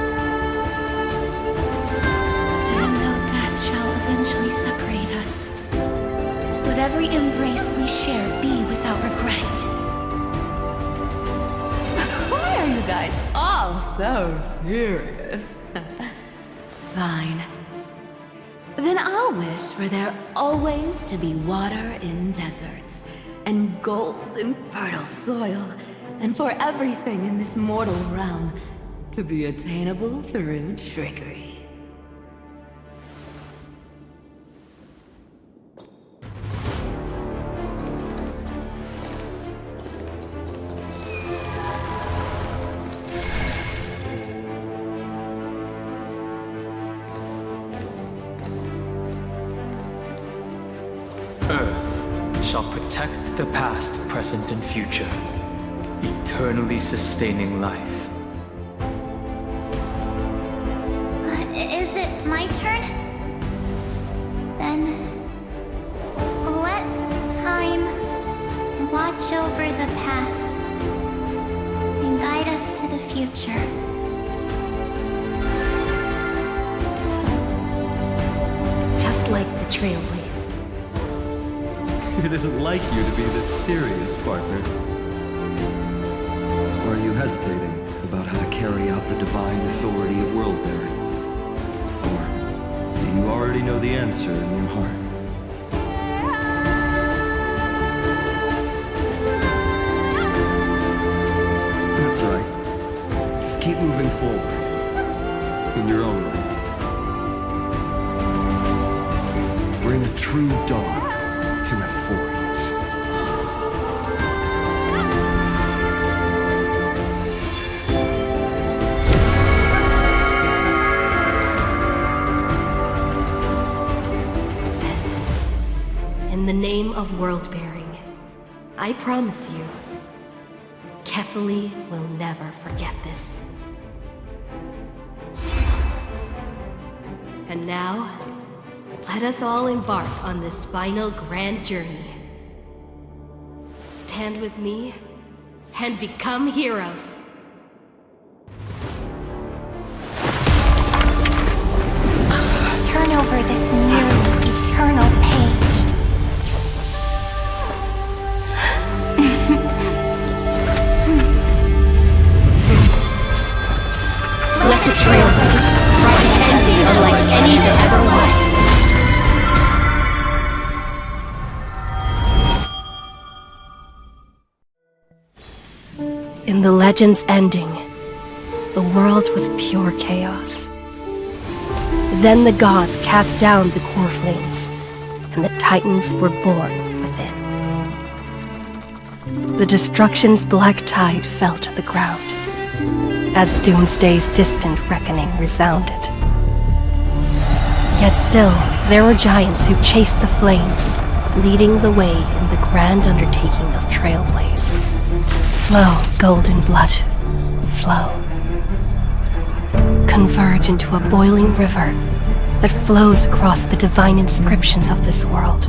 Even though death shall eventually separate us, let every embrace we share be without regret. Why are you guys all so serious? Fine. Then I'll wish for there always to be water in deserts, and gold in fertile soil, and for everything in this mortal realm to be attainable through trickery. Earth shall protect the past, present, and future, eternally sustaining life. Is it my turn? Then let time watch over the past and guide us to the future. Just like the Trailblaze. It isn't like you to be this serious, partner. Or are you hesitating about how to carry out the divine authority of world-bearing? Or do you already know the answer in your heart? That's right. Just keep moving forward. In your own way. Bring a true dawn to Emporians. In the name of world-bearing, I promise you, Kefali will never forget this. And now, let us all embark on this final grand journey. Stand with me and become heroes. Turn over this nearly eternal page. Let the Trailblaze write an ending unlike any that ever was. In the legend's ending, the world was pure chaos. Then the gods cast down the core flames, and the Titans were born within. The destruction's black tide fell to the ground, as Doomsday's distant reckoning resounded. Yet still, there were giants who chased the flames, leading the way in the grand undertaking of Trailblaze. Flow, golden blood, flow. Converge into a boiling river that flows across the divine inscriptions of this world.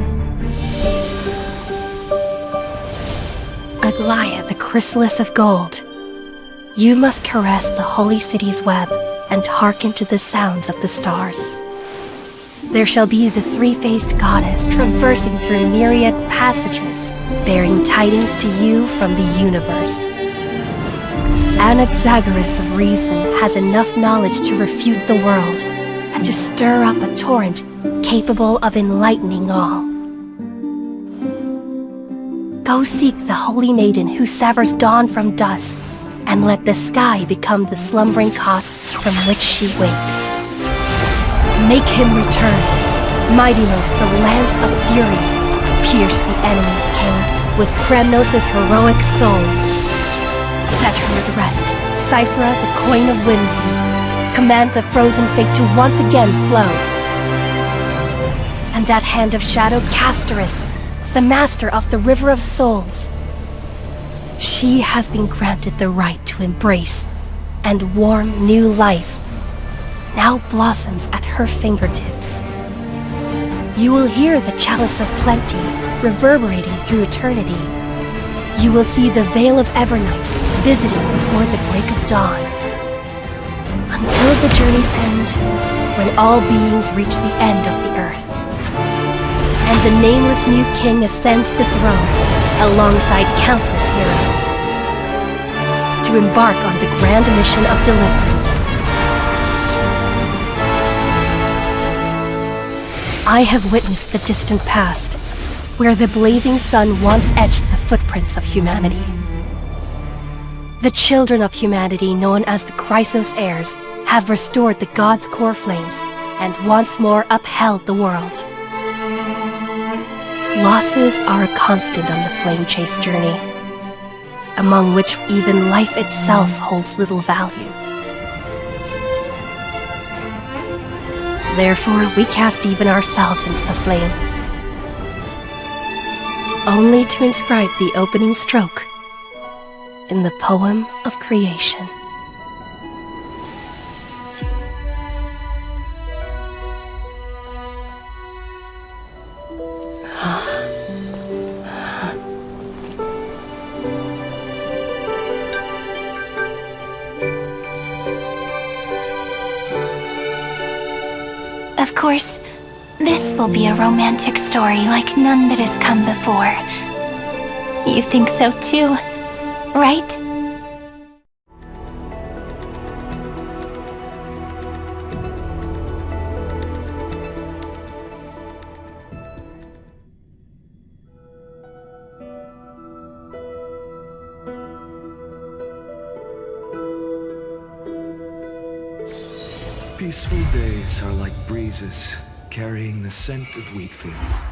Aglaia, the chrysalis of gold, you must caress the holy city's web and hearken to the sounds of the stars. There shall be the three-faced goddess traversing through myriad passages, bearing tidings to you from the universe. Anaxagoras of reason has enough knowledge to refute the world and to stir up a torrent capable of enlightening all. Go seek the holy maiden who severs dawn from dusk, and let the sky become the slumbering cot from which she wakes. Make him return. Mightymost, the lance of fury, pierce the enemy's king with Kremnos' heroic souls. Set her at rest, Cyphra, the coin of whimsy. Command the frozen fate to once again flow. And that hand of shadow, Castorus, the master of the River of Souls. She has been granted the right to embrace and warm new life, now blossoms at her fingertips. You will hear the chalice of plenty reverberating through eternity. You will see the veil of Evernight visiting before the break of dawn. Until the journey's end, when all beings reach the end of the earth. And the nameless new king ascends the throne alongside countless heroes to embark on the grand mission of deliverance. I have witnessed the distant past, where the blazing sun once etched the footprints of humanity. The children of humanity, known as the Chrysos heirs, have restored the gods' core flames and once more upheld the world. Losses are a constant on the flame chase journey, among which even life itself holds little value. Therefore, we cast even ourselves into the flame, only to inscribe the opening stroke in the poem of creation. Of course, this will be a romantic story like none that has come before. You think so too, right? Peaceful days are like breezes carrying the scent of wheat field.